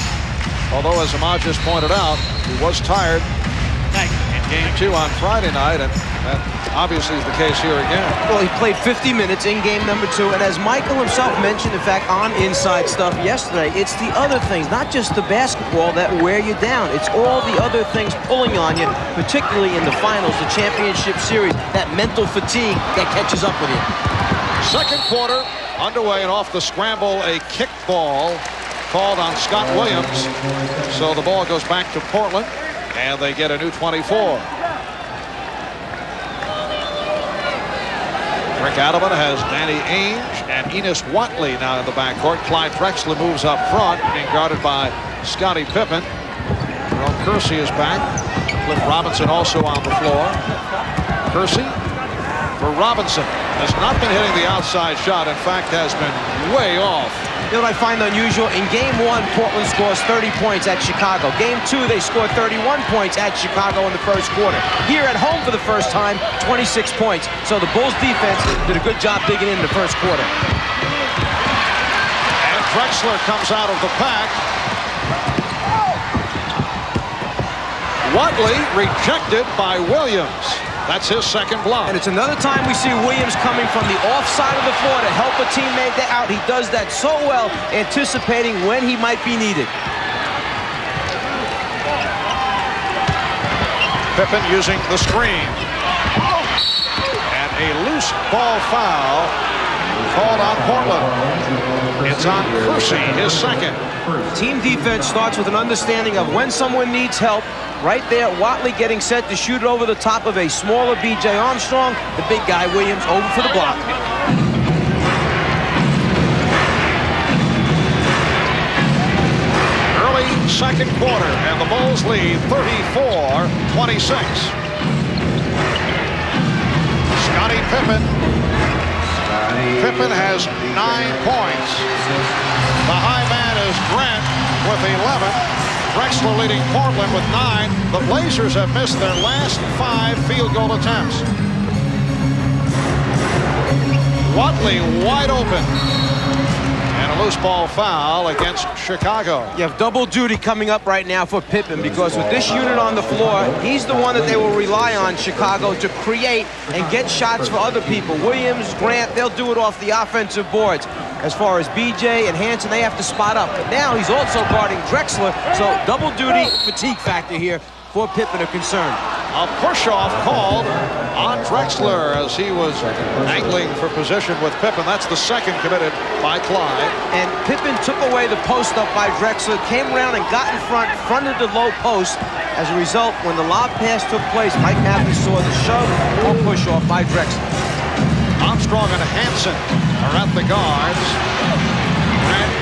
although, as Ahmad just pointed out, he was tired in game 2 on Friday night, and that obviously is the case here again. Well, he played 50 minutes in game number 2, and as Michael himself mentioned, in fact, on Inside Stuff yesterday, it's the other things, not just the basketball, that wear you down. It's all the other things pulling on you, particularly in the finals, the championship series, that mental fatigue that catches up with you. Second quarter underway, and off the scramble, a kick ball called on Scott Williams. So the ball goes back to Portland, and they get a new 24. Rick Adelman has Danny Ainge and Enos Watley now in the backcourt. Clyde Drexler moves up front, being guarded by Scottie Pippen. Jerome Kersey is back. Cliff Robinson also on the floor. Kersey for Robinson. Has not been hitting the outside shot. In fact, has been way off. You know what I find unusual? In game 1, Portland scores 30 points at Chicago. Game 2, they scored 31 points at Chicago in the first quarter. Here at home for the first time, 26 points. So the Bulls defense did a good job digging in the first quarter. And Drexler comes out of the pack. Watley rejected by Williams. That's his second block. And it's another time we see Williams coming from the off side of the floor to help a teammate out. He does that so well, anticipating when he might be needed. Pippen using the screen. And a loose ball foul called on Portland. It's on Kersey, his second. Team defense starts with an understanding of when someone needs help. Right there, Watley getting set to shoot it over the top of a smaller B.J. Armstrong. The big guy, Williams, over for the block. Early second quarter, and the Bulls lead 34-26. Scottie Pippen. Pippen has 9 points. The high man is Grant with 11. Drexler leading Portland with 9. The Blazers have missed their last 5 field goal attempts. Watley wide open. And a loose ball foul against Chicago. You have double duty coming up right now for Pippen, because with this unit on the floor, he's the one that they will rely on, Chicago, to create and get shots for other people. Williams, Grant, they'll do it off the offensive boards. As far as BJ and Hanson, they have to spot up. But now he's also guarding Drexler, so double duty fatigue factor here for Pippen are concerned. A push-off called on Drexler as he was angling for position with Pippen. That's the second committed by Clyde. And Pippen took away the post up by Drexler, came around and got in front, fronted the low post. As a result, when the lob pass took place, Mike Matthews saw the shove or push-off by Drexler. Armstrong and Hanson are at the guards. Grant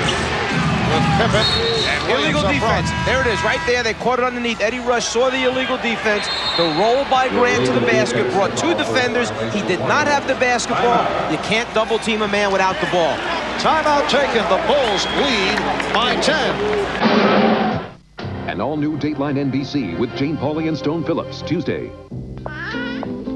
with Pippen and Williams illegal defense. Front. There it is, right there. They caught it underneath. Eddie Rush saw the illegal defense. The roll by Grant to the basket brought two defenders. He did not have the basketball. You can't double team a man without the ball. Timeout taken. The Bulls lead by 10. An all-new Dateline NBC with Jane Pauley and Stone Phillips, Tuesday.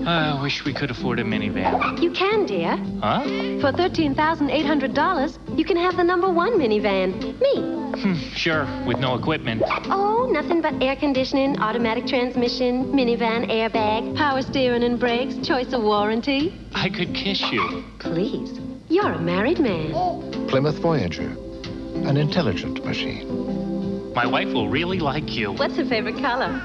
I wish we could afford a minivan. You can, dear. Huh? For $13,800, you can have the #1 minivan. Me. Sure, with no equipment. Oh, nothing but air conditioning, automatic transmission, minivan airbag, power steering and brakes, choice of warranty. I could kiss you. Please. You're a married man. Plymouth Voyager. An intelligent machine. My wife will really like you. What's her favorite color?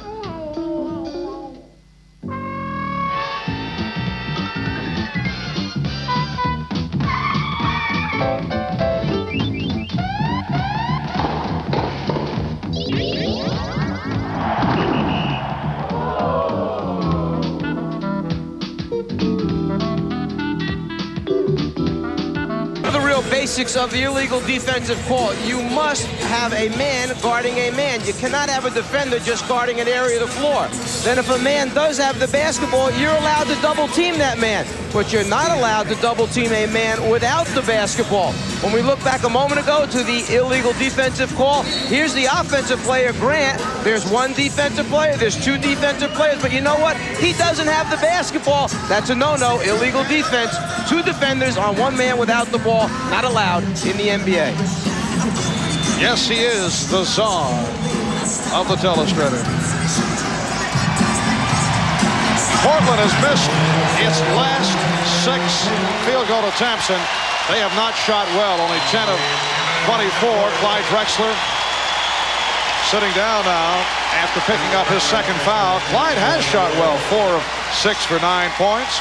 Basics of the illegal defensive call. You must have a man guarding a man. You cannot have a defender just guarding an area of the floor. Then if a man does have the basketball, you're allowed to double team that man. But you're not allowed to double team a man without the basketball. When we look back a moment ago to the illegal defensive call, here's the offensive player, Grant. There's one defensive player, there's two defensive players, but you know what? He doesn't have the basketball. That's a no-no, illegal defense. Two defenders on one man without the ball, not allowed in the NBA. Yes, he is the czar of the telestrator. Portland has missed its last 6 field goal attempts, and they have not shot well. Only 10 of 24. Clyde Drexler sitting down now after picking up his second foul. Clyde has shot well, 4 of 6 for 9 points.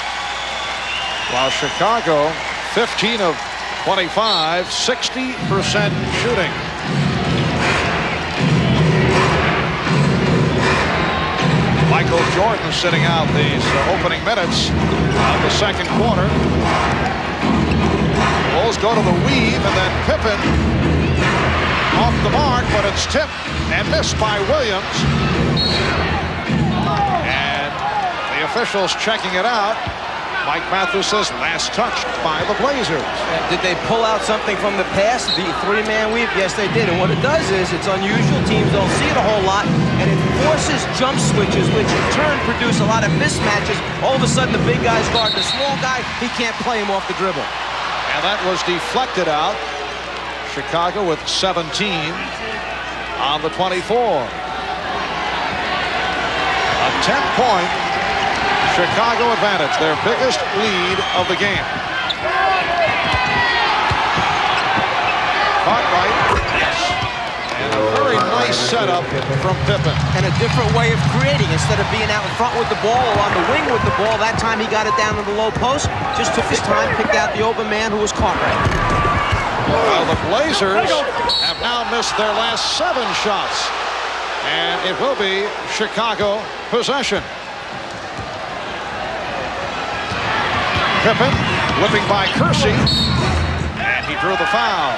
While Chicago, 15 of 25, 60% shooting. Michael Jordan sitting out these opening minutes of the second quarter. Bulls go to the weave, and then Pippen off the mark, but it's tipped and missed by Williams. And the officials checking it out. Mike Matthews says last touched by the Blazers. Did they pull out something from the past, the three-man weave? Yes, they did. And what it does is, it's unusual. Teams don't see it a whole lot, and it forces jump switches, which in turn produce a lot of mismatches. All of a sudden, the big guy's guarding the small guy. He can't play him off the dribble. And that was deflected out. Chicago with 17 on the 24. A 10-point Chicago advantage, their biggest lead of the game. Cartwright, yes. And a very nice setup from Pippen. And a different way of creating. Instead of being out in front with the ball or on the wing with the ball, that time he got it down to the low post. Just took his time, picked out the open man who was Cartwright. Well, the Blazers have now missed their last 7 shots. And it will be Chicago possession. Pippen whipping by Kersey, and he drew the foul.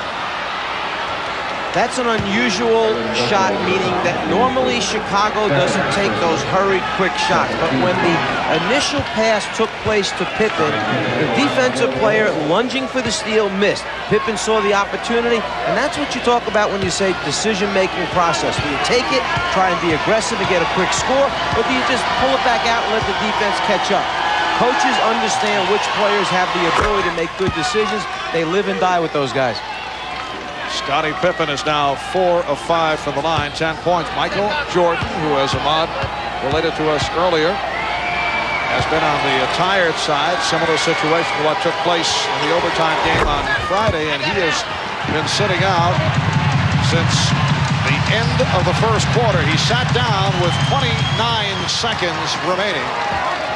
That's an unusual shot, meaning that normally Chicago doesn't take those hurried, quick shots. But when the initial pass took place to Pippen, the defensive player lunging for the steal missed. Pippen saw the opportunity, and that's what you talk about when you say decision-making process. Do you take it, try and be aggressive and get a quick score, or do you just pull it back out and let the defense catch up? Coaches understand which players have the ability to make good decisions. They live and die with those guys. Scottie Pippen is now 4 of 5 from the line, 10 points. Michael Jordan, who, as Ahmad related to us earlier, has been on the tired side. Similar situation to what took place in the overtime game on Friday, and he has been sitting out since the end of the first quarter. He sat down with 29 seconds remaining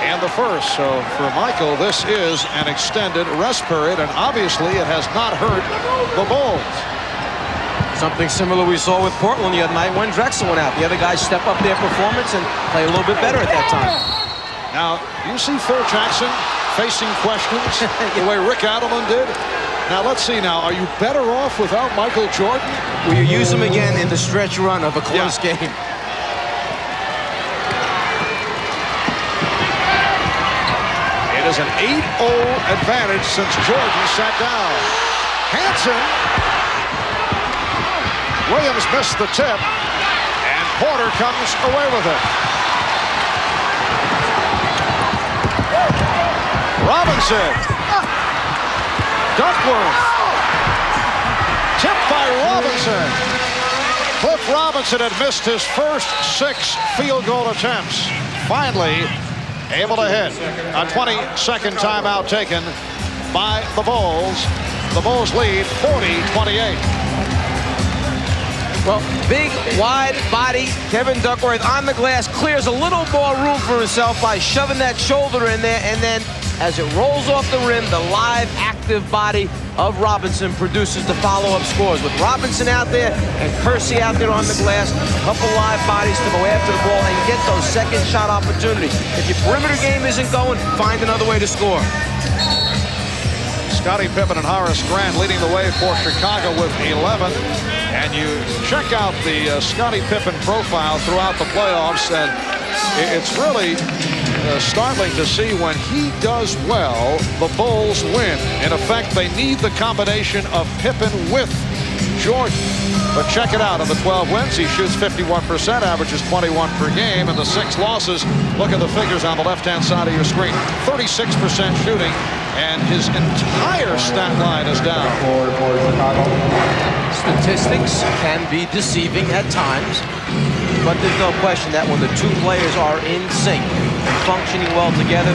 in the first. So for Michael, this is an extended rest period, and obviously it has not hurt the Bulls. Something similar we saw with Portland the other night when Drexler went out. The other guys step up their performance and play a little bit better at that time. Now, you see Phil Jackson facing questions the way Rick Adelman did. Now, let's see now. Are you better off without Michael Jordan? Will you use him again in the stretch run of a close game? It is an 8-0 advantage since Jordan sat down. Hanson. Williams missed the tip, and Porter comes away with it. Robinson. Duckworth. Tipped by Robinson. Cliff Robinson had missed his first 6 field goal attempts. Finally able to hit. A 20-second timeout taken by the Bulls. The Bulls lead 40-28. Well, big, wide body Kevin Duckworth on the glass clears a little more room for himself by shoving that shoulder in there, and then as it rolls off the rim, the live, active body of Robinson produces the follow-up scores. With Robinson out there and Kersey out there on the glass, a couple live bodies to go after the ball and get those second shot opportunities. If your perimeter game isn't going, find another way to score. Scottie Pippen and Horace Grant leading the way for Chicago with 11. And you check out the Scottie Pippen profile throughout the playoffs, and it's really startling to see when he does well, the Bulls win. In effect, they need the combination of Pippen with Jordan. But check it out. In the 12 wins, he shoots 51%, averages 21 per game. And the 6 losses, look at the figures on the left-hand side of your screen. 36% shooting, and his entire stat line is down. Statistics can be deceiving at times, but there's no question that when the two players are in sync and functioning well together,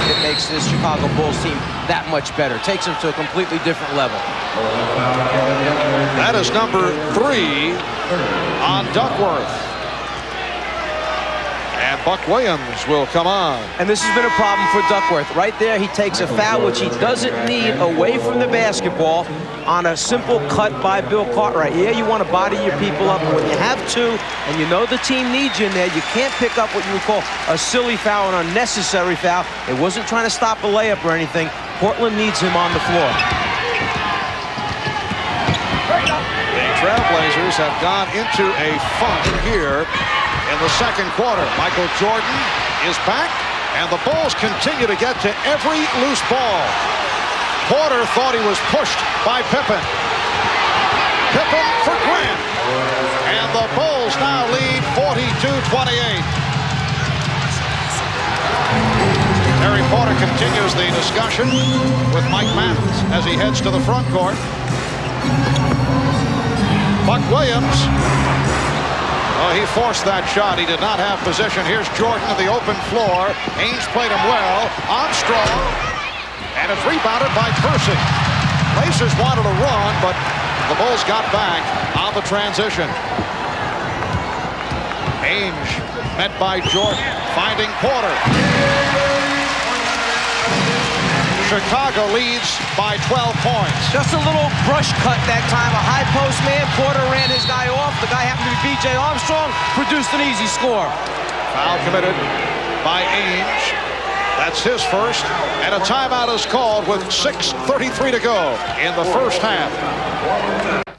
it makes this Chicago Bulls team that much better. Takes them to a completely different level. That is number 3 on Duckworth. And Buck Williams will come on. And this has been a problem for Duckworth. Right there, he takes a foul, which he doesn't need, away from the basketball on a simple cut by Bill Cartwright. Yeah, you want to body your people up, but when you have 2 and you know the team needs you in there, you can't pick up what you would call a silly foul, an unnecessary foul. It wasn't trying to stop a layup or anything. Portland needs him on the floor. The Trailblazers have gone into a funk here in the second quarter. Michael Jordan is back, and the Bulls continue to get to every loose ball. Porter thought he was pushed by Pippen. Pippen for Grant. And the Bulls now lead 42-28. Terry Porter continues the discussion with Mike Mathens as he heads to the front court. Buck Williams. Oh, he forced that shot. He did not have position. Here's Jordan to the open floor. Ainge played him well. Armstrong. And it's rebounded by Kersey. Blazers wanted to run, but the Bulls got back on the transition. Ainge met by Jordan, finding Porter. Chicago leads by 12 points. Just a little brush cut that time. A high post man. Porter ran his guy off. The guy happened to be B.J. Armstrong. Produced an easy score. Foul committed by Ainge. That's his first. And a timeout is called with 6:33 to go in the first half.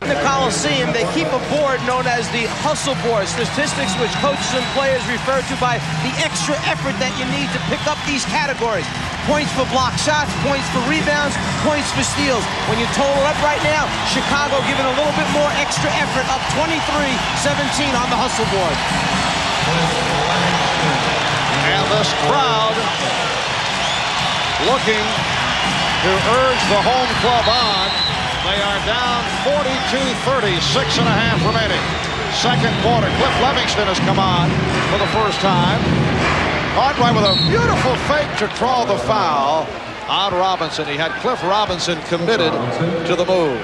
In the Coliseum, they keep a board known as the hustle board. Statistics which coaches and players refer to by the extra effort that you need to pick up these categories. Points for block shots, points for rebounds, points for steals. When you total up right now, Chicago giving a little bit more extra effort, up 23-17 on the hustle board. And this crowd looking to urge the home club on. They are down 42-30, 6.5 remaining. Second quarter. Cliff Livingston has come on for the first time. Cartwright with a beautiful fake to draw the foul on Robinson. He had Cliff Robinson committed to the move.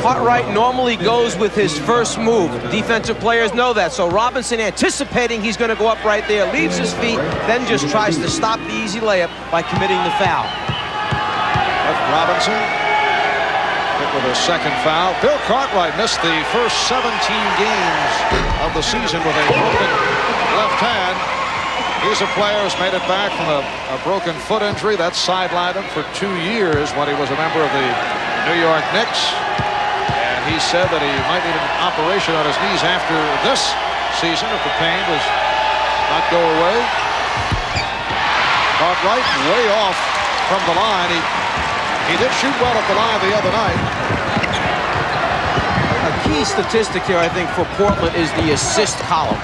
Cartwright normally goes with his first move. Defensive players know that. So Robinson, anticipating he's going to go up right there, leaves his feet, then just tries to stop the easy layup by committing the foul. Cliff Robinson hit with his second foul. Bill Cartwright missed the first 17 games of the season with a broken left hand. He's a player who's made it back from a broken foot injury that sidelined him for 2 years when he was a member of the New York Knicks. And he said that he might need an operation on his knees after this season if the pain does not go away. Cartwright way off from the line. He did shoot well at the line the other night. A key statistic here, I think, for Portland is the assist column.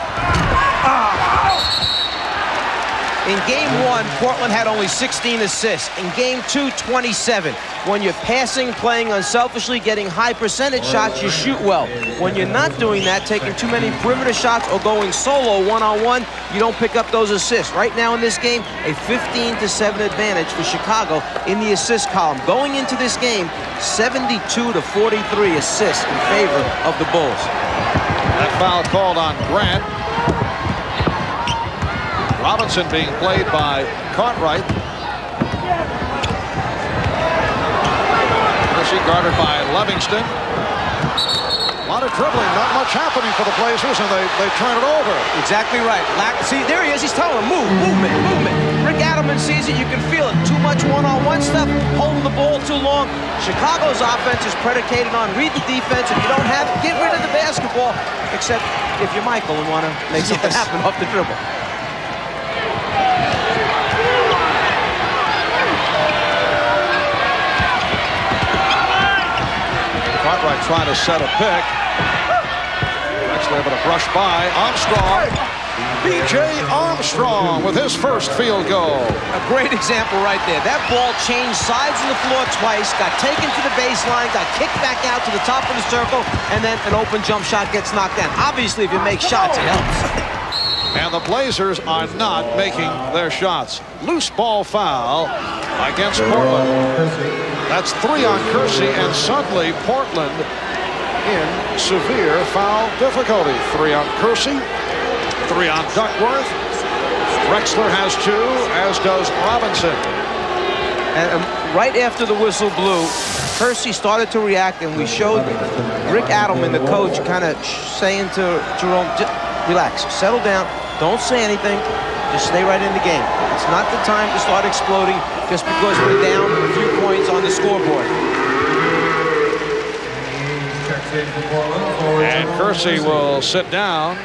In game 1, Portland had only 16 assists. In game 2, 27. When you're passing, playing unselfishly, getting high percentage shots, you shoot well. When you're not doing that, taking too many perimeter shots or going solo one-on-one, you don't pick up those assists. Right now in this game, a 15-7 advantage for Chicago in the assist column. Going into this game, 72-43 assists in favor of the Bulls. That foul called on Grant. Robinson being played by Cartwright. Mercy guarded by Livingston. A lot of dribbling, not much happening for the Blazers, and they turn it over. Exactly right. See, there he is. He's telling them, movement. Rick Adelman sees it. You can feel it. Too much one-on-one stuff, holding the ball too long. Chicago's offense is predicated on read the defense. If you don't have it, get rid of the basketball, except if you're Michael and want to make something happen off the dribble. Cartwright trying to set a pick. Drexler able to brush by Armstrong. B.J. Armstrong with his first field goal. A great example right there. That ball changed sides of the floor twice, got taken to the baseline, got kicked back out to the top of the circle, and then an open jump shot gets knocked down. Obviously, if you make shots, it helps. And the Blazers are not making their shots. Loose ball foul against Portland. That's 3 on Kersey, and suddenly Portland in severe foul difficulty. 3 on Kersey, 3 on Duckworth. Drexler has 2, as does Robinson. And right after the whistle blew, Kersey started to react, and we showed Rick Adelman, the coach, kind of saying to Jerome, relax, settle down, don't say anything, just stay right in the game. It's not the time to start exploding just because we're down a few points on the scoreboard. And Kersey will sit down.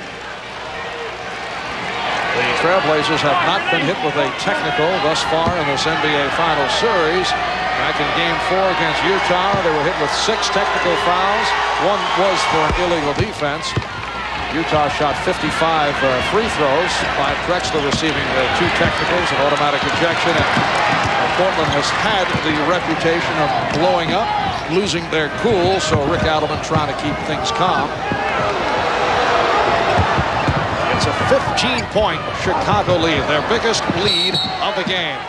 The Trailblazers have not been hit with a technical thus far in this NBA Finals series. Back in Game 4 against Utah, they were hit with 6 technical fouls. 1 was for an illegal defense. Utah shot 55 free throws. Clyde Drexler receiving 2 technicals, an automatic ejection. And Portland has had the reputation of blowing up, losing their cool, so Rick Adelman trying to keep things calm. It's a 15-point Chicago lead, their biggest lead of the game.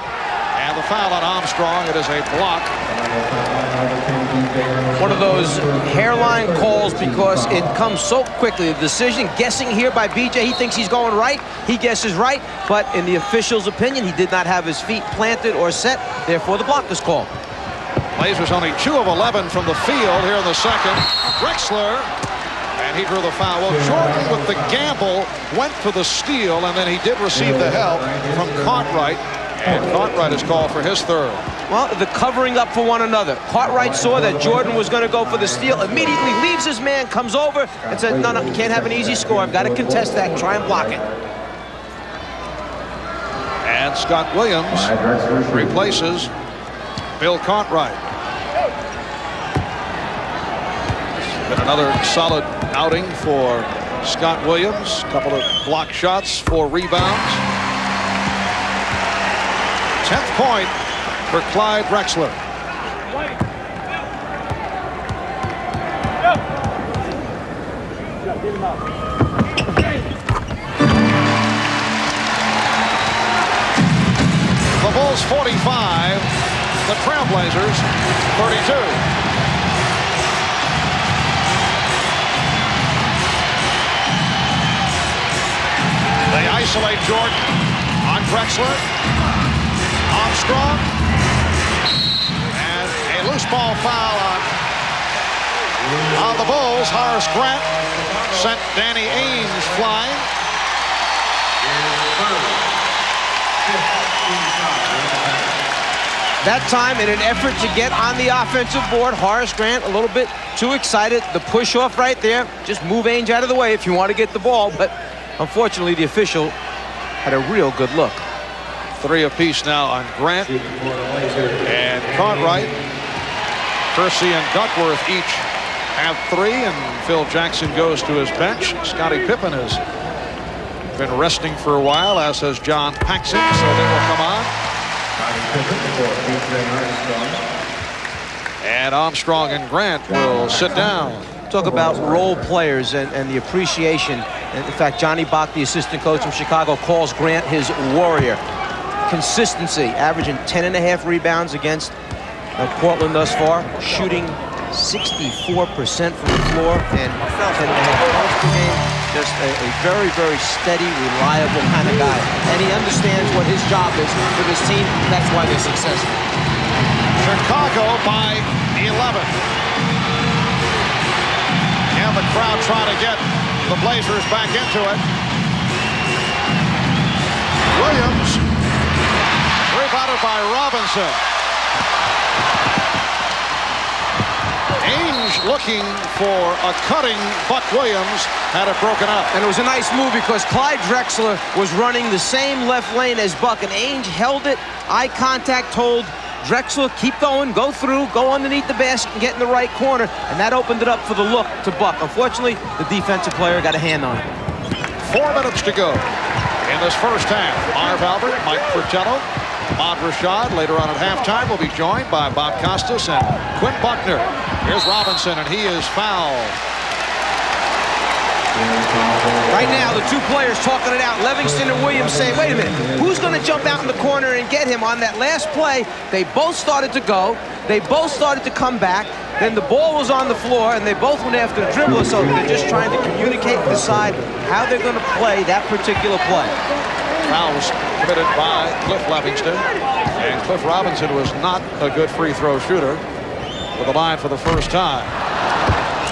And the foul on Armstrong, it is a block. One of those hairline calls because it comes so quickly. The decision, guessing here by BJ, he thinks he's going right. He guesses right, but in the official's opinion, he did not have his feet planted or set. Therefore, the block is called. Blazers only 2 of 11 from the field here in the second. Drexler, and he drew the foul. Well, Jordan with the gamble went for the steal, and then he did receive the help from Cartwright. And Cartwright is called for his 3rd. Well, the covering up for one another. Cartwright saw that Jordan was going to go for the steal, immediately leaves his man, comes over, and said, no, you can't have an easy score. I've got to contest that and try and block it. And Scott Williams replaces Bill Cartwright. It's been another solid outing for Scott Williams. A couple of block shots, 4 rebounds. 10th point for Clyde Drexler. The Bulls 45, the Trailblazers 32. They isolate Jordan on Drexler. Armstrong. And a loose ball foul on the Bulls. Horace Grant sent Danny Ainge flying. That time, in an effort to get on the offensive board, Horace Grant a little bit too excited. The push off right there. Just move Ainge out of the way if you want to get the ball. But unfortunately, the official had a real good look. 3 apiece now on Grant and Cartwright. Kersey and Duckworth each have 3, and Phil Jackson goes to his bench. Scottie Pippen has been resting for a while, as has John Paxson, so they will come on. And Armstrong and Grant will sit down. Talk about role players and the appreciation. And in fact, Johnny Bach, the assistant coach from Chicago, calls Grant his warrior. Consistency, averaging 10.5 rebounds against Portland thus far, shooting 64% from the floor and 10.5 points per game. Just a very, very steady, reliable kind of guy. And he understands what his job is for this team. That's why they're successful. Chicago by 11. And the crowd trying to get the Blazers back into it. Williams, rebounded by Robinson. Ainge looking for a cutting Buck Williams, had it broken up. And it was a nice move because Clyde Drexler was running the same left lane as Buck, and Ainge held it, eye contact, told Drexler, keep going, go through, go underneath the basket and get in the right corner, and that opened it up for the look to Buck. Unfortunately, the defensive player got a hand on it. 4 minutes to go in this first half. Marv Albert, Mike Fratello, Ahmad Rashad later on at halftime will be joined by Bob Costas and Quinn Buckner. Here's Robinson, and he is fouled. Right now, the 2 players talking it out. Livingston and Williams saying, wait a minute, who's going to jump out in the corner and get him on that last play? They both started to go. They both started to come back. Then the ball was on the floor, and they both went after the dribbler, so they're just trying to communicate and decide how they're going to play that particular play. Foul was committed by Cliff Livingston, and Cliff Robinson was not a good free throw shooter with the line for the first time.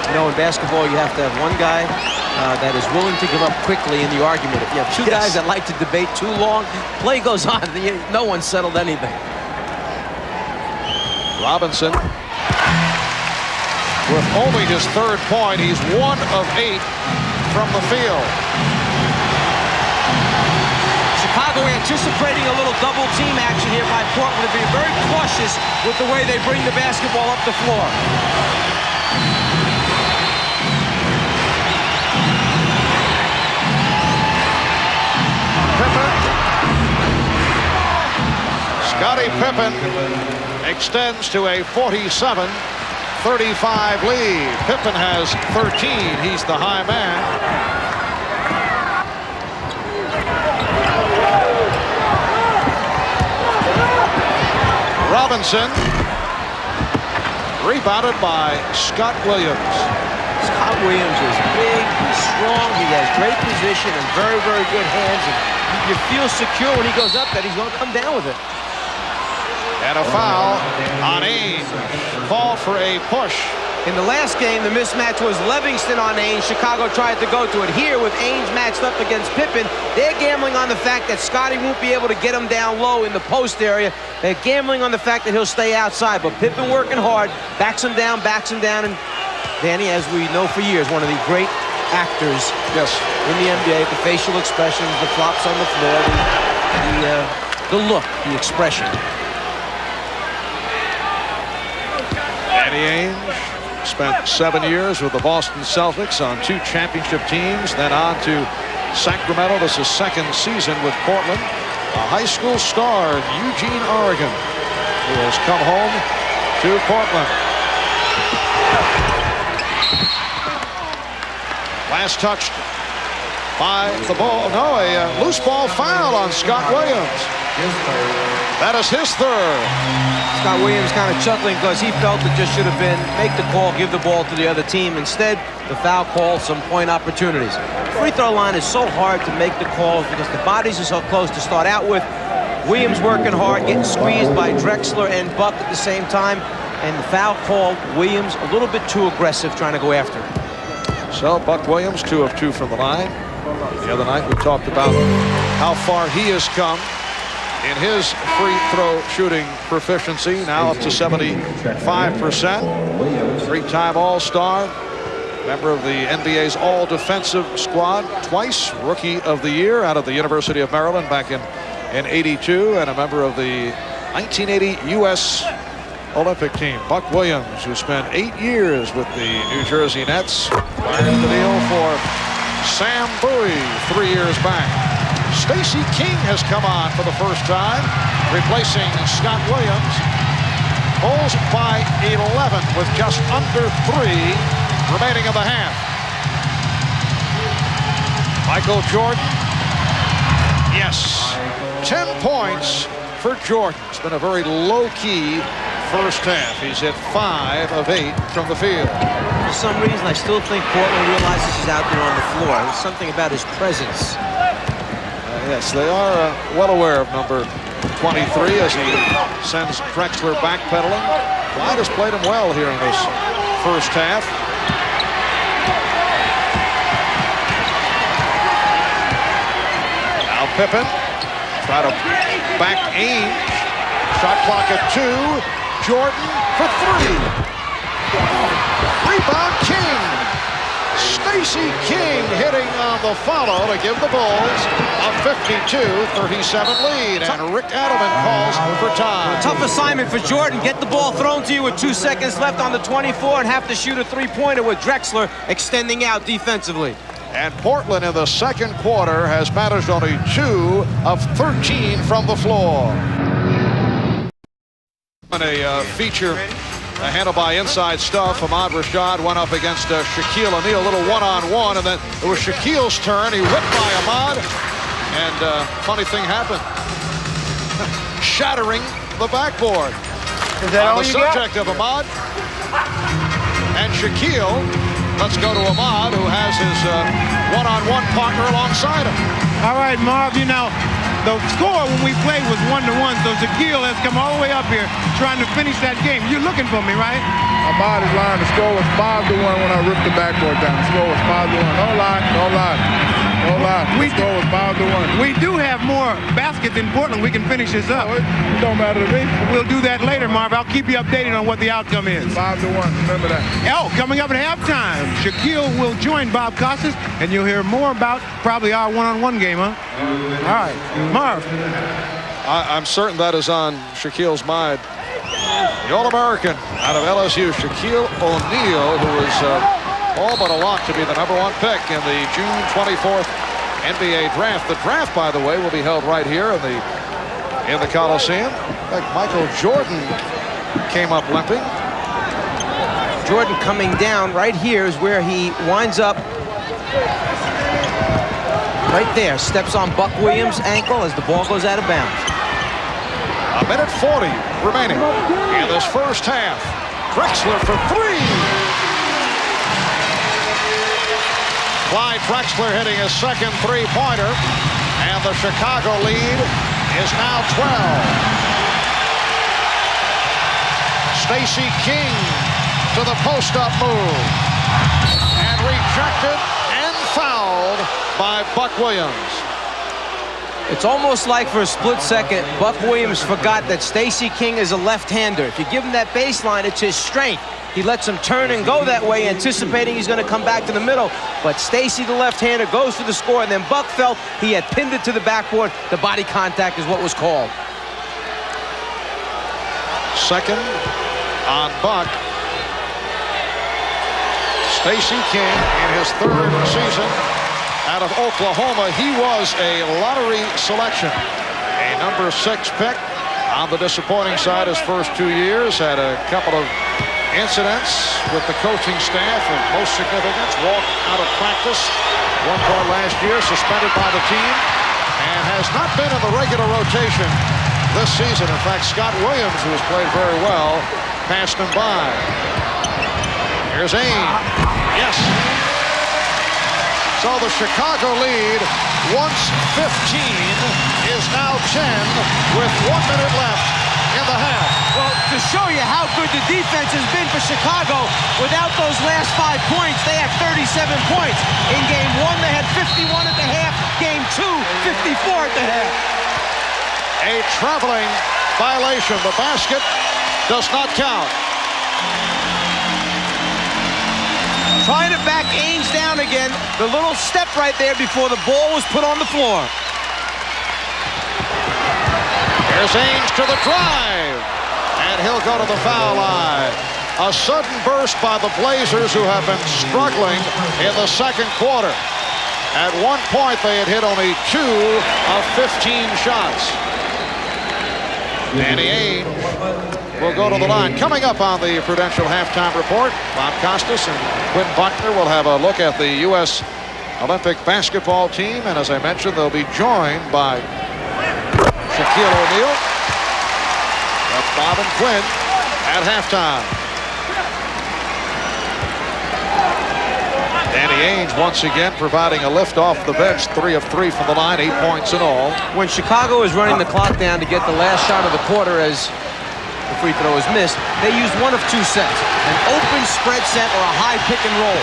You know, in basketball, you have to have one guy that is willing to give up quickly in the argument. If you have 2 guys that like to debate too long, play goes on. No one settled anything. Robinson, with only his 3rd point, he's 1 of 8 from the field. Chicago anticipating a little double team action here by Portland, to be very cautious with the way they bring the basketball up the floor. Scottie Pippen extends to a 47-35 lead. Pippen has 13. He's the high man. Robinson, rebounded by Scott Williams. Scott Williams is big, he's strong, he has great position and very, very good hands. And you feel secure when he goes up that he's going to come down with it. And a foul on Ainge. Call for a push. In the last game, the mismatch was Livingston on Ainge. Chicago tried to go to it. Here, with Ainge matched up against Pippen, they're gambling on the fact that Scottie won't be able to get him down low in the post area. They're gambling on the fact that he'll stay outside. But Pippen working hard, backs him down, and Danny, as we know for years, one of the great actors in the NBA. The facial expressions, the flops on the floor, the look, the expression. Danny Ainge spent 7 years with the Boston Celtics on 2 championship teams, then on to Sacramento. This is 2nd season with Portland. A high school star in Eugene, Oregon, who has come home to Portland. Last touched by the ball. No, a loose ball foul on Scott Williams. That is his third. Scott Williams kind of chuckling because he felt it just should have been make the call, give the ball to the other team. Instead, the foul call, some point opportunities. Free throw line is so hard to make the calls because the bodies are so close to start out with. Williams working hard, getting squeezed by Drexler and Buck at the same time. And the foul call, Williams a little bit too aggressive trying to go after it. So Buck Williams, 2 of 2 from the line. The other night we talked about how far he has come in his free throw shooting proficiency, now up to 75%. 3-time All-Star, member of the NBA's All-Defensive Squad, twice Rookie of the Year out of the University of Maryland back in '82, and a member of the 1980 U.S. Olympic team. Buck Williams, who spent 8 years with the New Jersey Nets, wired the deal for Sam Bowie 3 years back. Stacey King has come on for the first time, replacing Scott Williams. Bulls by 11 with just under 3 remaining in the half. Michael Jordan. Yes. 10 points for Jordan. It's been a very low-key first half. He's hit 5 of 8 from the field. For some reason, I still think Portland realizes he's out there on the floor. There's something about his presence. Yes, they are well aware of number 23 as he sends Drexler backpedaling. Clyde has played him well here in this first half. Now Pippen try to back aim. Shot clock at 2. Jordan for 3. Rebound King. Stacey King hitting on the follow to give the Bulls a 52-37 lead. And Rick Adelman calls for time. A tough assignment for Jordan. Get the ball thrown to you with 2 seconds left on the 24 and have to shoot a 3-pointer with Drexler extending out defensively. And Portland in the second quarter has managed only 2 of 13 from the floor. And a feature handled by Inside Stuff. Ahmad Rashad went up against Shaquille O'Neal, a little one-on-one, and then it was Shaquille's turn. He whipped by Ahmad, and funny thing happened. Shattering the backboard. Is that all the you subject got? of Ahmad and Shaquille. Let's go to Ahmad, who has his one-on-one partner alongside him. All right, Marv, you know, the score when we played was 1-1, so Shaquille has come all the way up here trying to finish that game. You're looking for me, right? Ahmad is lying. The score was 5-1 when I ripped the backboard down. The score was 5-1. Don't lie. Don't lie. Don't lie. The score was 5-1. We do have more baskets in Portland. We can finish this up. It don't matter to me. We'll do that later, Marv. I'll keep you updated on what the outcome is. 5-1. Remember that. Oh, coming up at halftime, Shaquille will join Bob Costas, and you'll hear more about probably our one-on-one game, huh? All right. Marv. I'm certain that is on Shaquille's mind. The All-American out of LSU, Shaquille O'Neal, who was all but a lock to be the #1 pick in the June 24th NBA draft. The draft, by the way, will be held right here in the Coliseum. In fact, Michael Jordan came up limping. Jordan coming down right here is where he winds up. Right there, steps on Buck Williams' ankle as the ball goes out of bounds. A minute 40 remaining in this first half. Drexler for 3. Clyde Drexler hitting his second 3-pointer, and the Chicago lead is now 12. Stacey King to the post-up move, and rejected and fouled by Buck Williams. It's almost like for a split second, Buck Williams forgot that Stacey King is a left-hander. If you give him that baseline, it's his strength. He lets him turn and go that way, anticipating he's going to come back to the middle. But Stacey, the left-hander, goes for the score, and then Buck felt he had pinned it to the backboard. The body contact is what was called. Second on Buck. Stacey King in his 3rd season out of Oklahoma. He was a lottery selection, a #6 pick. On the disappointing side his first 2 years, had a couple of incidents with the coaching staff of most significance. Walked out of practice 1 point last year, suspended by the team, and has not been in the regular rotation this season. In fact, Scott Williams, who has played very well, passed him by. Here's Ames. Yes. So the Chicago lead, once 15, is now 10 with 1 minute left in the half. Well, to show you how good the defense has been for Chicago, without those last 5 points, they have 37 points. In game 1, they had 51 at the half. Game 2, 54 at the half. A traveling violation. The basket does not count. Trying to back Ainge down again. The little step right there before the ball was put on the floor. Here's Ainge to the drive. And he'll go to the foul line. A sudden burst by the Blazers, who have been struggling in the second quarter. At one point, they had hit only 2 of 15 shots. Danny Ainge will go to the line. Coming up on the Prudential Halftime Report, Bob Costas and Quinn Buckner will have a look at the U.S. Olympic basketball team. And as I mentioned, they'll be joined by Shaquille O'Neal. That's Bob and Quinn at halftime. Danny Ainge once again providing a lift off the bench. 3 of 3 from the line, 8 points in all. When Chicago is running the clock down to get the last shot of the quarter as the free throw is missed, they use 1 of 2 sets. An open spread set or a high pick and roll.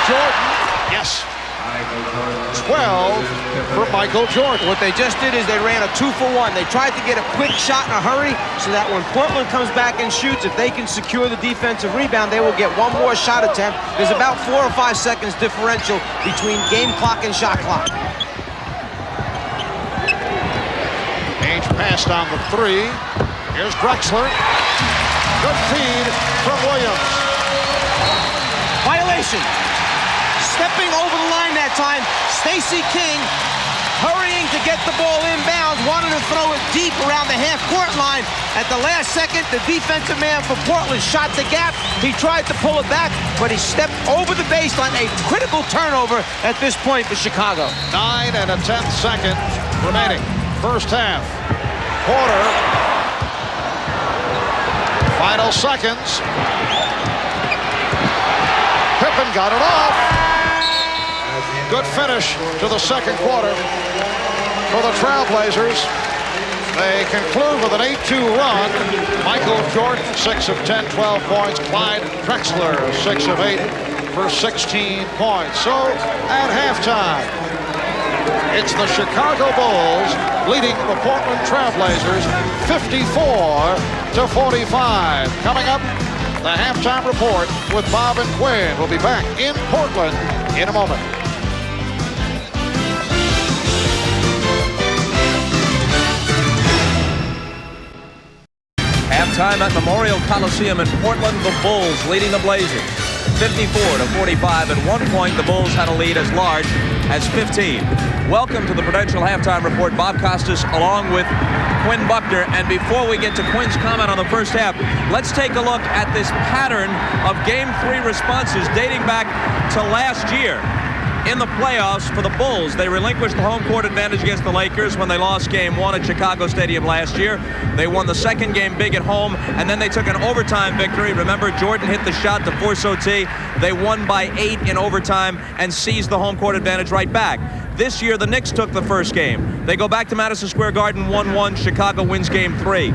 Jordan. Yes. 12 for Michael Jordan. What they just did is they ran a 2-for-1. They tried to get a quick shot in a hurry so that when Portland comes back and shoots, if they can secure the defensive rebound, they will get 1 more shot attempt. There's about 4 or 5 seconds differential between game clock and shot clock. Ainge passed on the 3. Here's Drexler. Good feed from Williams. Violation. Stepping over the line that time, Stacey King hurrying to get the ball inbounds, wanted to throw it deep around the half-court line. At the last second, the defensive man for Portland shot the gap. He tried to pull it back, but he stepped over the baseline. A critical turnover at this point for Chicago. 9 and a 10th second remaining. First half. Quarter. Final seconds. Pippen got it off. Good finish to the second quarter for the Trailblazers. They conclude with an 8-2 run. Michael Jordan, 6 of 10, 12 points. Clyde Drexler, 6 of 8 for 16 points. So at halftime, it's the Chicago Bulls leading the Portland Trailblazers 54-45. Coming up, the halftime report with Bob and Quinn. We'll be back in Portland in a moment. Halftime at Memorial Coliseum in Portland, the Bulls leading the Blazers 54-45. At one point, the Bulls had a lead as large as 15. Welcome to the Prudential Halftime Report. Bob Costas along with Quinn Buckner. And before we get to Quinn's comment on the first half, let's take a look at this pattern of Game 3 responses dating back to last year. In the playoffs for the Bulls, they relinquished the home court advantage against the Lakers when they lost Game 1 at Chicago Stadium last year. They won the second game big at home, and then they took an overtime victory. Remember, Jordan hit the shot to force OT. They won by 8 in overtime and seized the home court advantage right back. This year, the Knicks took the first game. They go back to Madison Square Garden 1-1. Chicago wins Game 3.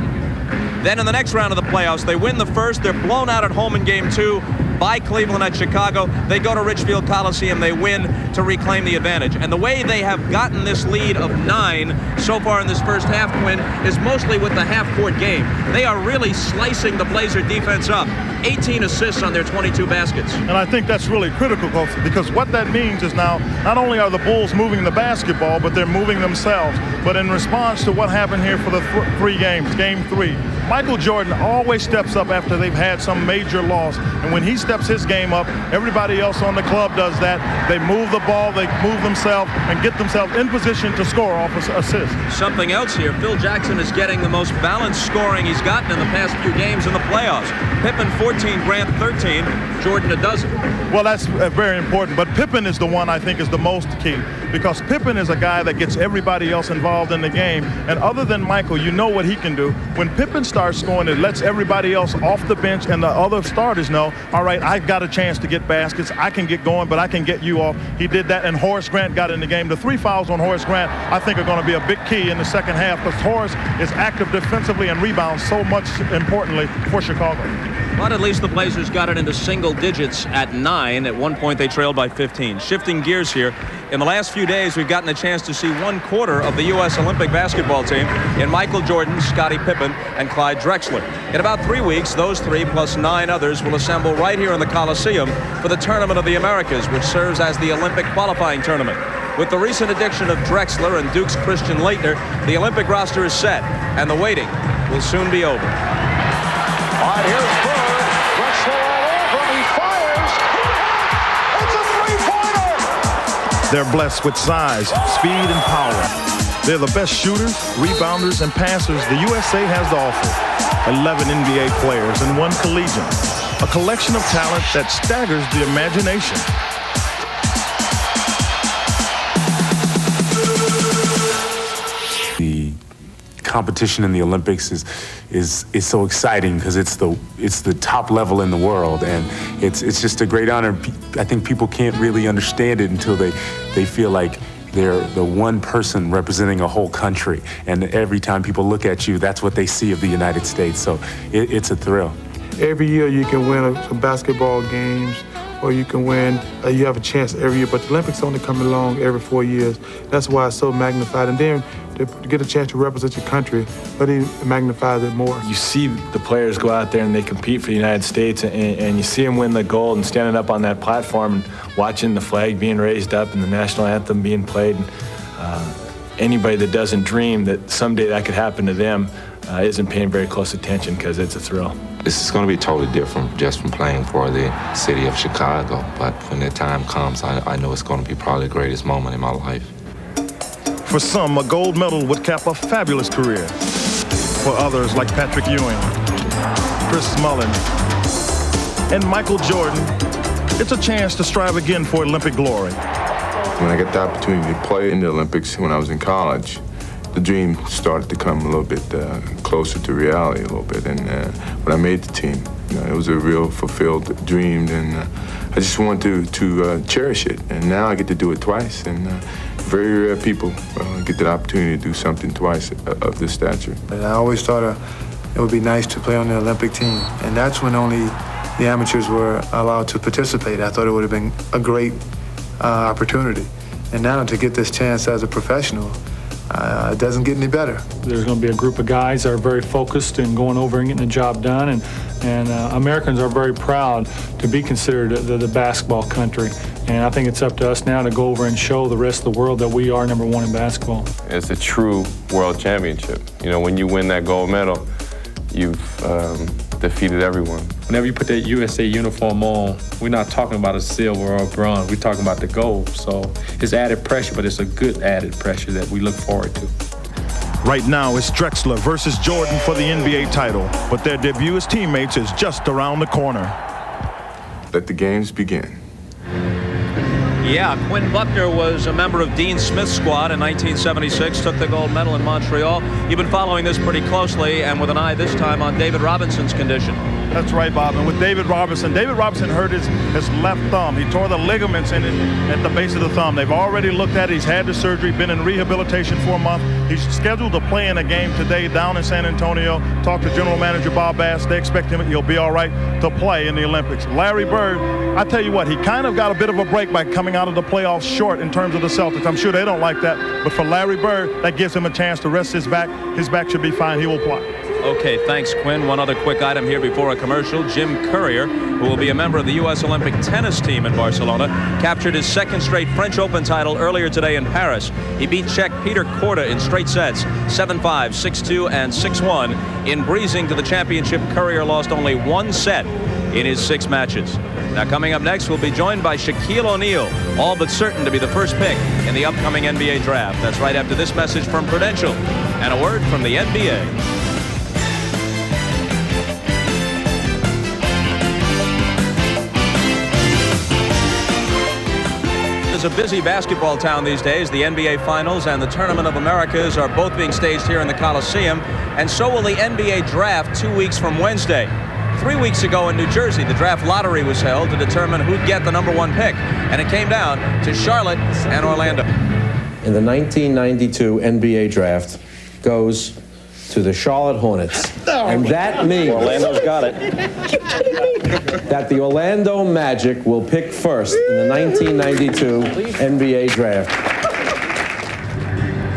Then in the next round of the playoffs, they win the first. They're blown out at home in Game 2 by Cleveland at Chicago. They go to Richfield Coliseum. They win to reclaim the advantage. And the way they have gotten this lead of 9 so far in this first half, Quinn, is mostly with the half-court game. They are really slicing the Blazer defense up. 18 assists on their 22 baskets. And I think that's really critical because what that means is now not only are the Bulls moving the basketball, but they're moving themselves. But in response to what happened here for the 3 games, Game 3, Michael Jordan always steps up after they've had some major loss. And when he steps his game up, everybody else on the club does that. They move the ball, they move themselves, and get themselves in position to score off assists. Something else here, Phil Jackson is getting the most balanced scoring he's gotten in the past few games in the playoffs. Pippen 14, Grant 13, Jordan a dozen. Well, that's very important, but Pippen is the one I think is the most key, because Pippen is a guy that gets everybody else involved in the game, and other than Michael, you know what he can do. When Pippen starts scoring, it lets everybody else off the bench and the other starters know, all right, I've got a chance to get baskets, I can get going, but I can get you off. He did that, and Horace Grant got in the game. The 3 fouls on Horace Grant, I think, are going to be a big key in the second half, because Horace is active defensively and rebounds so much importantly for Chicago. But at least the Blazers got it into single digits at 9. At one point, they trailed by 15. Shifting gears here, in the last few days, we've gotten a chance to see 1/4 of the U.S. Olympic basketball team in Michael Jordan, Scottie Pippen, and Clyde Drexler. In about 3 weeks, those 3 plus 9 others will assemble right here in the Coliseum for the Tournament of the Americas, which serves as the Olympic qualifying tournament. With the recent addition of Drexler and Duke's Christian Laettner, the Olympic roster is set, and the waiting will soon be over. All right, here's Bird. Drexler all over him. He fires. It's a three-pointer. They're blessed with size, speed, and power. They're the best shooters, rebounders, and passers the USA has to offer. 11 NBA players and 1 collegian. A collection of talent that staggers the imagination. The competition in the Olympics is so exciting because it's the top level in the world, and it's just a great honor. I think people can't really understand it until they feel like they're the one person representing a whole country, and every time people look at you, that's what they see of the United States. So it's a thrill. Every year you can win some basketball games, or you can win, you have a chance every year, but the Olympics only come along every 4 years. That's why it's so magnified. And then to get a chance to represent your country, but it magnifies it more. You see the players go out there and they compete for the United States, and you see them win the gold and standing up on that platform and watching the flag being raised up and the national anthem being played. Anybody that doesn't dream that someday that could happen to them isn't paying very close attention, because it's a thrill. This is going to be totally different just from playing for the city of Chicago, but when that time comes, I know it's going to be probably the greatest moment in my life. For some, a gold medal would cap a fabulous career. For others, like Patrick Ewing, Chris Mullin, and Michael Jordan, it's a chance to strive again for Olympic glory. When I got the opportunity to play in the Olympics when I was in college, the dream started to come a little bit closer to reality a little bit. And when I made the team, it was a real fulfilled dream, and I just wanted to cherish it. And now I get to do it twice, and very rare people get the opportunity to do something twice of this stature. I always thought it would be nice to play on the Olympic team, and that's when only the amateurs were allowed to participate. I thought it would have been a great opportunity. And now to get this chance as a professional, it doesn't get any better. There's going to be a group of guys that are very focused and going over and getting the job done, and Americans are very proud to be considered the basketball country. And I think it's up to us now to go over and show the rest of the world that we are number one in basketball. It's a true world championship. You know, when you win that gold medal, you've defeated everyone. Whenever you put that USA uniform on, we're not talking about a silver or a bronze, we're talking about the gold. So it's added pressure, but it's a good added pressure that we look forward to. Right now, it's Drexler versus Jordan for the NBA title, but their debut as teammates is just around the corner. Let the games begin. Yeah, Quinn Buckner was a member of Dean Smith's squad in 1976, took the gold medal in Montreal. You've been following this pretty closely, and with an eye this time on David Robinson's condition. That's right, Bob. And with David Robinson hurt his left thumb. He tore the ligaments in it at the base of the thumb. They've already looked at it. He's had the surgery, been in rehabilitation for a month. He's scheduled to play in a game today down in San Antonio. Talked to General Manager Bob Bass. They expect he'll be all right to play in the Olympics. Larry Bird, I tell you what, he kind of got a bit of a break by coming out of the playoffs short in terms of the Celtics. I'm sure they don't like that. But for Larry Bird, that gives him a chance to rest his back. His back should be fine. He will play. Okay, thanks, Quinn. One other quick item here before a commercial. Jim Courier, who will be a member of the U.S. Olympic tennis team in Barcelona, captured his second straight French Open title earlier today in Paris. He beat Czech Peter Korda in straight sets, 7-5, 6-2, and 6-1. In breezing to the championship, Courier lost only one set in his 6 matches. Now, coming up next, we'll be joined by Shaquille O'Neal, all but certain to be the first pick in the upcoming NBA draft. That's right after this message from Prudential and a word from the NBA. It's a busy basketball town these days. The NBA Finals and the Tournament of Americas are both being staged here in the Coliseum, and so will the NBA Draft 2 weeks from Wednesday. 3 weeks ago in New Jersey, the draft lottery was held to determine who'd get the #1 pick, and it came down to Charlotte and Orlando. In the 1992 NBA Draft goes to the Charlotte Hornets, and that means Orlando's got it. that the Orlando Magic will pick first in the 1992 NBA Draft.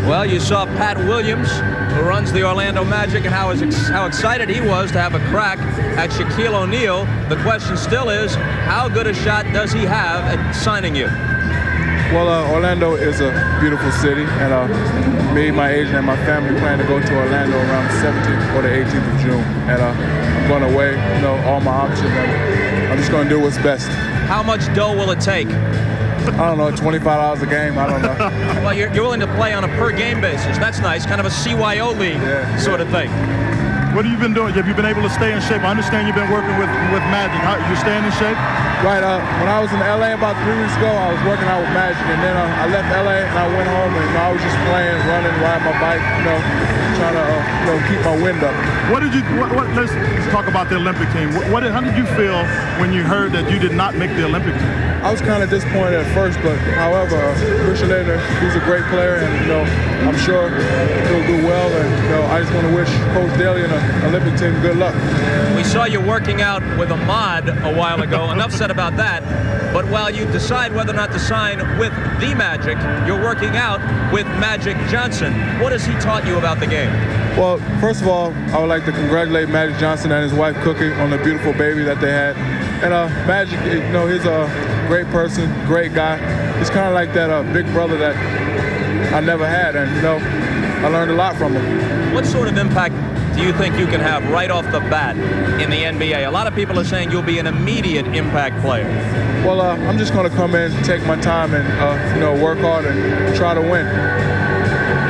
Well, you saw Pat Williams, who runs the Orlando Magic, and how excited he was to have a crack at Shaquille O'Neal. The question still is, how good a shot does he have at signing you? Well, Orlando is a beautiful city, and me, my agent, and my family plan to go to Orlando around the 17th or the 18th of June. And I'm going to weigh, all my options, and I'm just going to do what's best. How much dough will it take? I don't know, $25 a game, I don't know. Well, you're willing to play on a per-game basis. That's nice, kind of a CYO league sort of thing. What have you been doing? Have you been able to stay in shape? I understand you've been working with Magic. You staying in shape? Right. When I was in LA about 3 weeks ago, I was working out with Magic, and then I left LA and I went home, and I was just playing, running, riding my bike, trying to keep my wind up. Let's talk about the Olympic team. How did you feel when you heard that you did not make the Olympic team? I was kind of disappointed at first, but however, Christian Laettner, he's a great player, and I'm sure he'll do well. And I just want to wish Coach Daly and the Olympic team good luck. We saw you working out with Ahmad a while ago. Enough said about that. But while you decide whether or not to sign with the Magic, you're working out with Magic Johnson. What has he taught you about the game? Well, first of all, I would like to congratulate Magic Johnson and his wife Cookie on the beautiful baby that they had. And Magic, he's a great person, great guy. He's kind of like that big brother that I never had, and I learned a lot from him. What sort of impact do you think you can have right off the bat in the NBA? A lot of people are saying you'll be an immediate impact player. Well, I'm just going to come in, take my time, and work hard and try to win.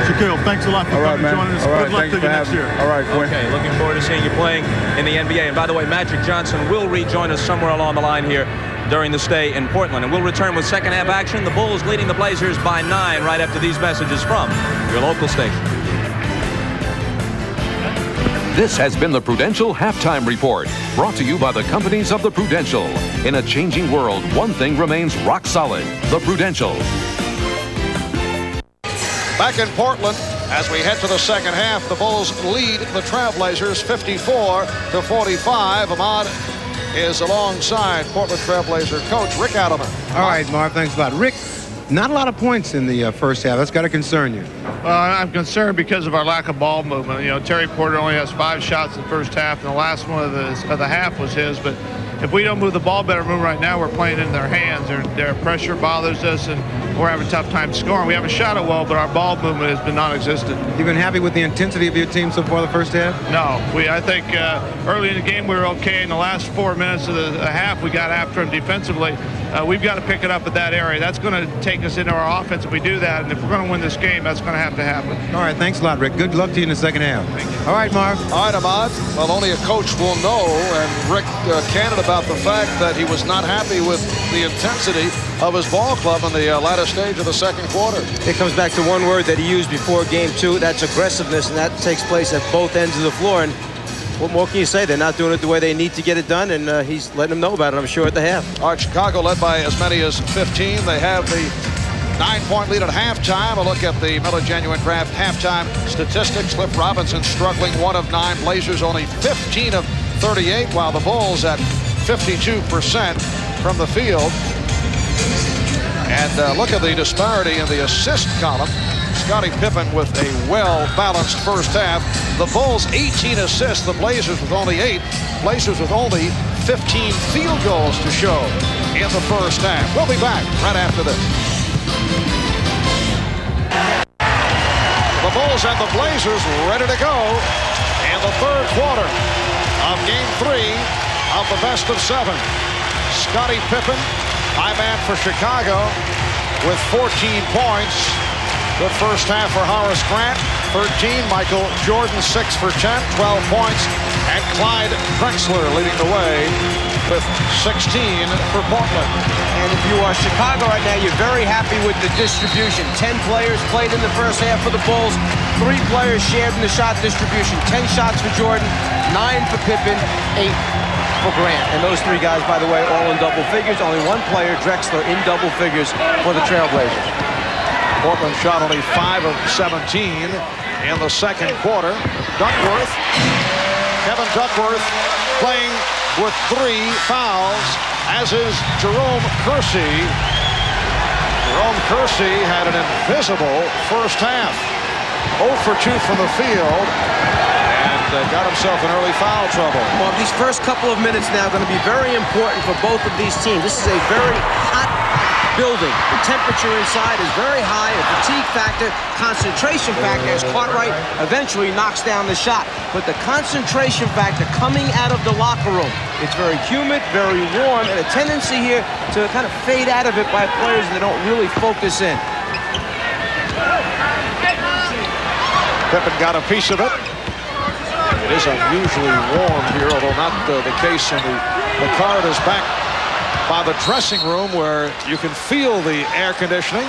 Shaquille, thanks a lot for coming and joining us. Good luck to you next year. All right, Quinn. Okay, looking forward to seeing you playing in the NBA. And by the way, Magic Johnson will rejoin us somewhere along the line here during the stay in Portland. And we'll return with second half action. The Bulls leading the Blazers by 9 right after these messages from your local station. This has been the Prudential Halftime Report, brought to you by the companies of the Prudential. In a changing world, one thing remains rock solid: the Prudential. Back in Portland, as we head to the second half, the Bulls lead the Trailblazers 54-45. Ahmad is alongside Portland Trailblazer coach Rick Adelman. All right, Marv, thanks a lot. Rick, not a lot of points in the first half. That's got to concern you. I'm concerned because of our lack of ball movement. Terry Porter only has 5 shots in the first half, and the last one of the half was his. But if we don't move the ball better, right now we're playing in their hands. Their pressure bothers us, and we're having a tough time scoring. We haven't shot it well, but our ball movement has been non-existent. You've been happy with the intensity of your team so far the first half? No. I think early in the game we were okay. In the last 4 minutes of the half, we got after them defensively. We've got to pick it up at that area. That's going to take us into our offense if we do that. And if we're going to win this game, that's going to have to happen. All right, thanks a lot, Rick. Good luck to you in the second half. All right, Marv. All right, Ahmad. Well, only a coach will know. And Rick candid about the fact that he was not happy with the intensity of his ball club in the latter stage of the second quarter. It comes back to one word that he used before game 2. That's aggressiveness, and that takes place at both ends of the floor. And what more can you say? They're not doing it the way they need to get it done, and he's letting them know about it, I'm sure, at the half. All right, Chicago led by as many as 15. They have the 9-point lead at halftime. A look at the Miller Genuine Draft halftime statistics. Cliff Robinson struggling, 1 of 9. Blazers only 15 of 38, while the Bulls at 52% from the field. And look at the disparity in the assist column. Scottie Pippen with a well-balanced first half. The Bulls 18 assists, the Blazers with only 8. Blazers with only 15 field goals to show in the first half. We'll be back right after this. The Bulls and the Blazers ready to go in the third quarter of Game 3 of the best of 7. Scottie Pippen, high man for Chicago, with 14 points. Good first half for Horace Grant, 13. Michael Jordan, 6 for 10, 12 points. And Clyde Drexler leading the way with 16 for Portland. And if you are Chicago right now, you're very happy with the distribution. 10 players played in the first half for the Bulls. 3 players shared in the shot distribution. 10 shots for Jordan, 9 for Pippen, 8 for Grant. And those 3 guys, by the way, all in double figures. Only 1 player, Drexler, in double figures for the Trailblazers. Portland shot only 5 of 17 in the second quarter. Kevin Duckworth playing with 3 fouls, as is Jerome Kersey. Jerome Kersey had an invisible first half. 0 for 2 from the field, and got himself in early foul trouble. Well, these first couple of minutes now are going to be very important for both of these teams. This is a very hot building. The temperature inside is very high. A fatigue factor, concentration factor, as Cartwright eventually knocks down the shot. But the concentration factor coming out of the locker room, it's very humid, very warm, and a tendency here to kind of fade out of it by players that don't really focus in. Pippen got a piece of it. It is unusually warm here, although not the case in the card is back by the dressing room where you can feel the air conditioning.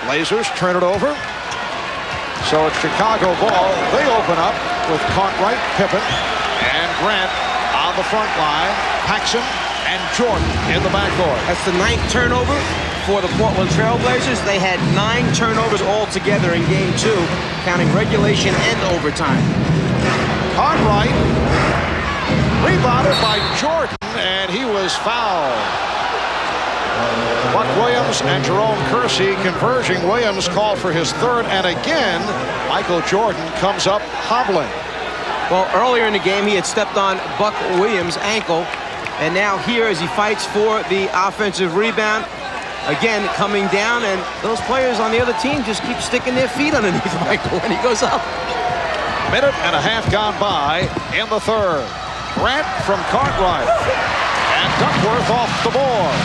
Blazers turn it over. So it's Chicago ball. They open up with Cartwright, Pippen, and Grant on the front line. Paxson and Jordan in the backcourt. That's the 9th turnover for the Portland Trailblazers. They had 9 turnovers altogether in Game 2, counting regulation and overtime. Cartwright rebounded by Jordan, and he was fouled. Buck Williams and Jerome Kersey converging. Williams called for his 3rd, and again, Michael Jordan comes up hobbling. Well, earlier in the game, he had stepped on Buck Williams' ankle, and now here as he fights for the offensive rebound, again coming down, and those players on the other team just keep sticking their feet underneath Michael when he goes up. Minute and a half gone by in the 3rd. Grant from Cartwright, and Duckworth off the board.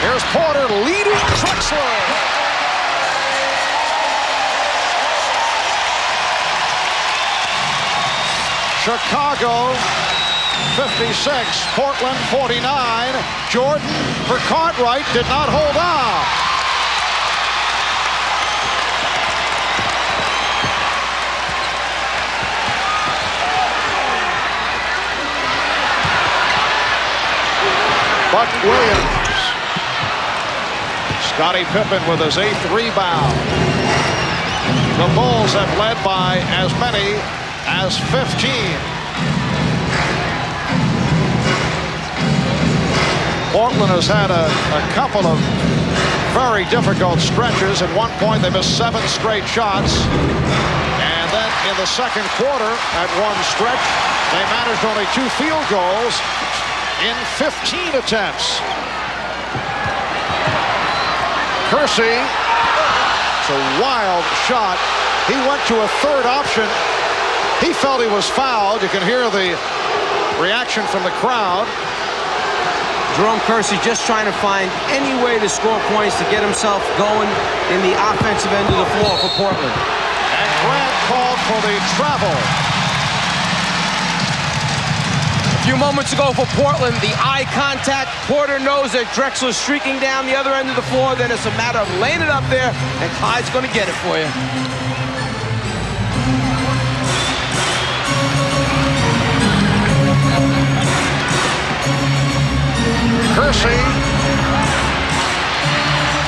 Here's Porter leading Drexler. Chicago 56, Portland 49. Jordan for Cartwright did not hold on. Buck Williams. Scottie Pippen with his 8th rebound. The Bulls have led by as many as 15. Portland has had a couple of very difficult stretches. At one point, they missed 7 straight shots. And then in the second quarter, at one stretch, they managed only 2 field goals in 15 attempts. Kersey, it's a wild shot. He went to a 3rd option. He felt he was fouled. You can hear the reaction from the crowd. Jerome Kersey just trying to find any way to score points to get himself going in the offensive end of the floor for Portland. And Grant called for the travel. A few moments ago for Portland, the eye contact. Porter knows that Drexler's streaking down the other end of the floor. Then it's a matter of laying it up there, and Clyde's going to get it for you. Kersey.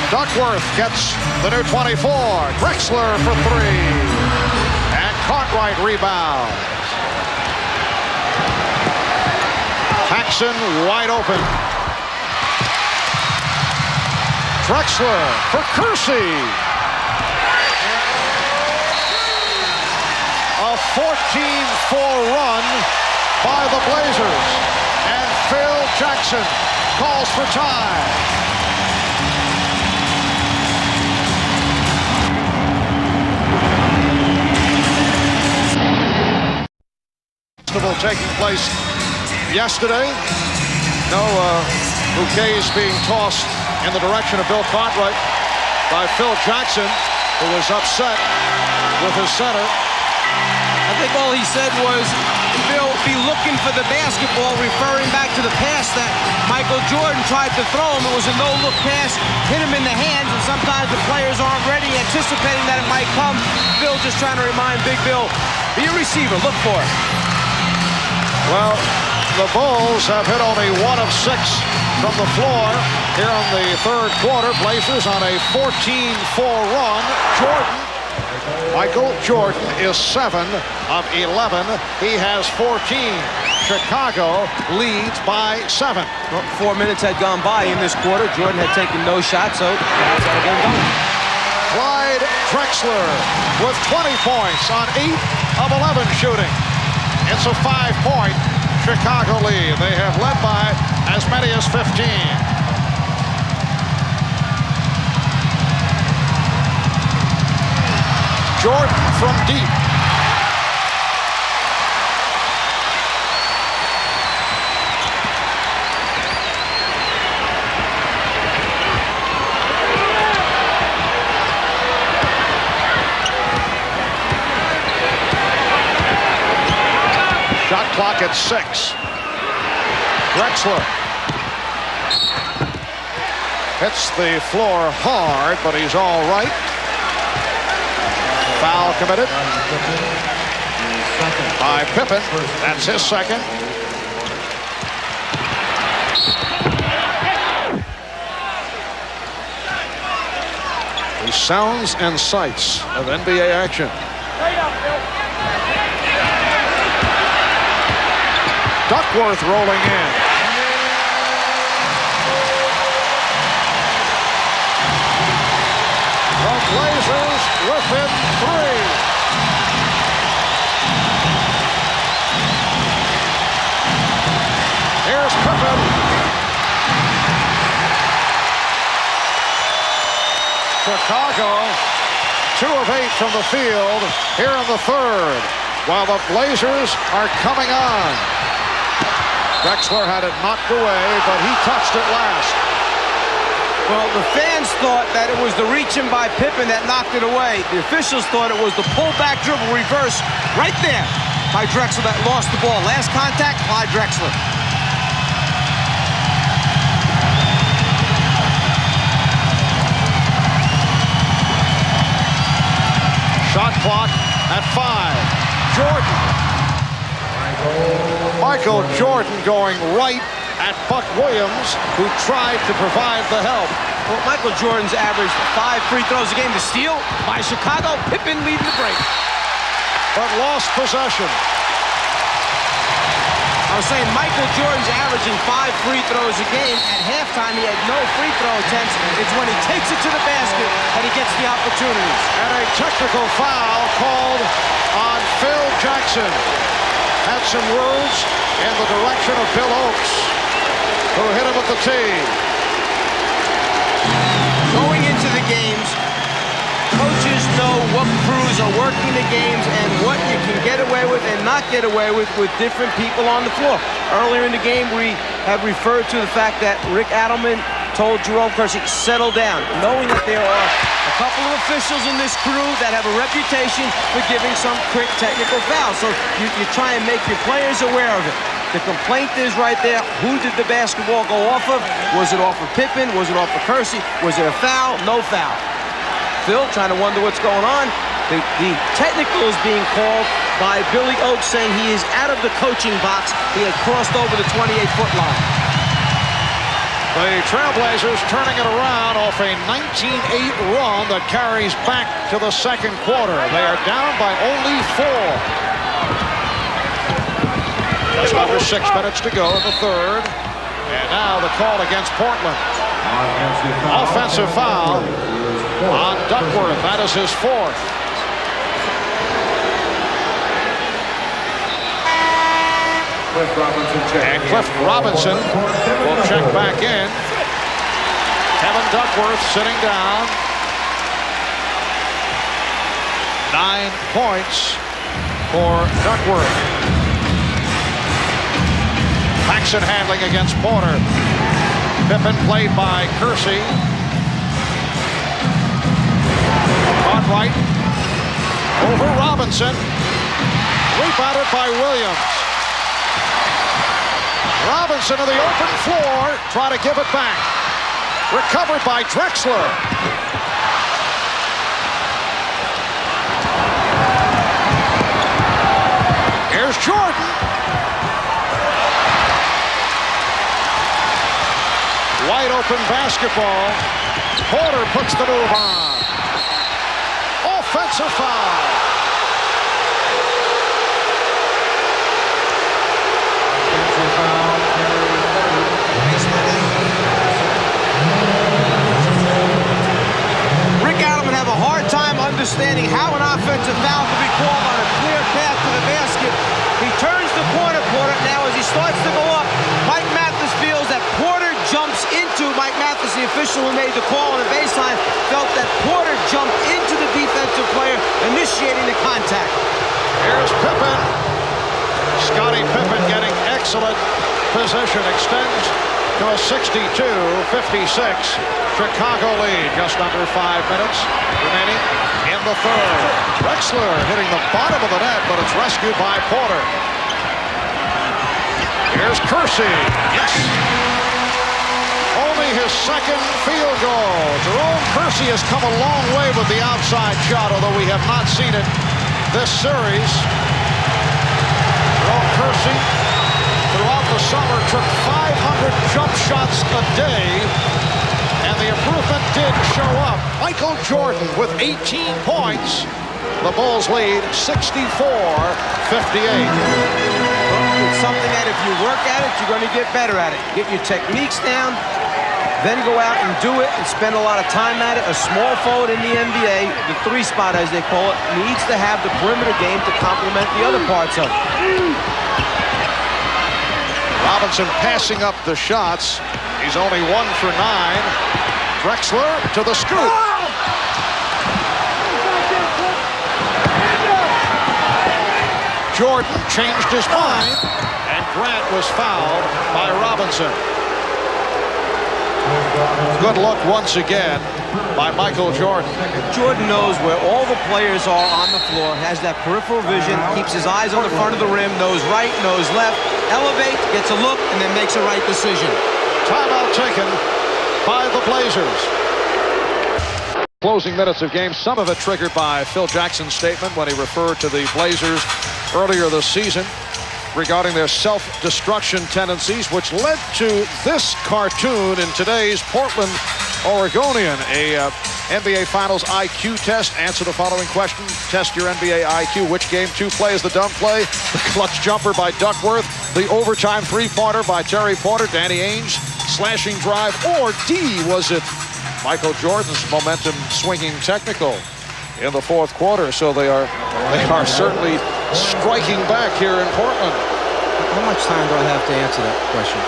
Duckworth gets the new 24. Drexler for 3. And Cartwright rebound. Paxson wide open. Drexler for Kersey. 14-4 run by the Blazers. And Phil Jackson calls for time. Taking place yesterday. No bouquets being tossed in the direction of Bill Cartwright by Phil Jackson, who was upset with his center. I think all he said was, Bill, be looking for the basketball, referring back to the pass that Michael Jordan tried to throw him. It was a no-look pass, hit him in the hands, and sometimes the players aren't ready, anticipating that it might come. Bill just trying to remind Big Bill, be a receiver, look for it. Well, the Bulls have hit only 1 of 6 from the floor here in the third quarter. Blazers on a 14-4 run. Michael Jordan is 7 of 11. He has 14. Chicago leads by 7. Well, 4 minutes had gone by in this quarter. Jordan had taken no shots, so that's got to get going. Clyde Drexler with 20 points on 8 of 11 shooting. It's a 5-point Chicago lead. They have led by as many as 15. Jordan from deep. Shot clock at 6. Drexler hits the floor hard, but he's all right. Foul committed by Pippen. That's his second. The sounds and sights of NBA action. Duckworth rolling in. The Blazers within 3. Here's Pippen. Chicago, 2 of 8 from the field here in the third, while the Blazers are coming on. Drexler had it knocked away, but he touched it last. Well, the fans thought that it was the reaching by Pippen that knocked it away. The officials thought it was the pullback dribble reverse right there by Drexler that lost the ball. Last contact, Clyde Drexler. Shot clock at 5. Jordan. Michael Jordan going right at Buck Williams, who tried to provide the help. Well, Michael Jordan's averaged 5 free throws a game to steal by Chicago. Pippen leading the break. But lost possession. I was saying Michael Jordan's averaging 5 free throws a game. At halftime, he had no free throw attempts. It's when he takes it to the basket that he gets the opportunities. And a technical foul called on Phil Jackson. Had some words in the direction of Bill Oakes, who hit him at the tee. Going into the games, coaches know what crews are working the games and what you can get away with and not get away with different people on the floor. Earlier in the game, we have referred to the fact that Rick Adelman told Jerome Kersey, settle down, knowing that there are a couple of officials in this crew that have a reputation for giving some quick technical fouls. So you try and make your players aware of it. The complaint is right there. Who did the basketball go off of? Was it off of Pippen? Was it off of Kersey? Was it a foul? No foul. Phil trying to wonder what's going on. The technical is being called by Billy Oakes, saying he is out of the coaching box. He had crossed over the 28-foot line. The Trailblazers turning it around off a 19-8 run that carries back to the second quarter. They are down by only 4. Just under 6 minutes to go in the third. And now the call against Portland. Offensive foul on Duckworth. That is his 4th. And Cliff Robinson will check back in. Kevin Duckworth sitting down. 9 points for Duckworth. Paxson handling against Porter. Pippen played by Kersey. Cartwright over Robinson. Rebounded by Williams. Robinson to the open floor. Try to give it back. Recovered by Drexler. Here's Jordan. Wide open basketball. Porter puts the move on. Offensive foul. Rick Allen would have a hard time understanding how an offensive foul could be called on a clear path to the basket. He turns the corner, Porter. Now as he starts to go up, Mike Mathis feels that Porter jumps into Mike Mathis, the official who made the call on the baseline, felt that Porter jumped into the defensive player, initiating the contact. Here's Pippen. Scottie Pippen getting excellent position. Extends to a 62-56 Chicago lead. Just under 5 minutes remaining in the third. Drexler hitting the bottom of the net, but it's rescued by Porter. Here's Kersey. Yes. Only his second field goal. Jerome Kersey has come a long way with the outside shot, although we have not seen it this series. Jerome Kersey, throughout the summer, took 500 jump shots a day, and the improvement did show up. Michael Jordan with 18 points. The Bulls lead 64-58. It's something that if you work at it, you're going to get better at it. Get your techniques down, then go out and do it and spend a lot of time at it. A small forward in the NBA, the 3 spot as they call it, needs to have the perimeter game to complement the other parts of it. Robinson passing up the shots. He's only 1 for 9. Drexler to the scoop. Jordan changed his mind, and Grant was fouled by Robinson. Good look once again by Michael Jordan. Jordan knows where all the players are on the floor, has that peripheral vision, keeps his eyes on the front of the rim, knows right, knows left, elevates, gets a look, and then makes a right decision. Timeout taken by the Blazers. Closing minutes of game, some of it triggered by Phil Jackson's statement when he referred to the Blazers earlier this season regarding their self-destruction tendencies, which led to this cartoon in today's Portland Oregonian, a NBA Finals IQ test. Answer the following question. Test your NBA IQ. Which game 2 play is the dumb play? The clutch jumper by Duckworth. The overtime 3-pointer by Terry Porter, Danny Ainge, slashing drive, or D, was it Michael Jordan's momentum swinging technical in the 4th quarter? So they are certainly striking back here in Portland. How much time do I have to answer that question?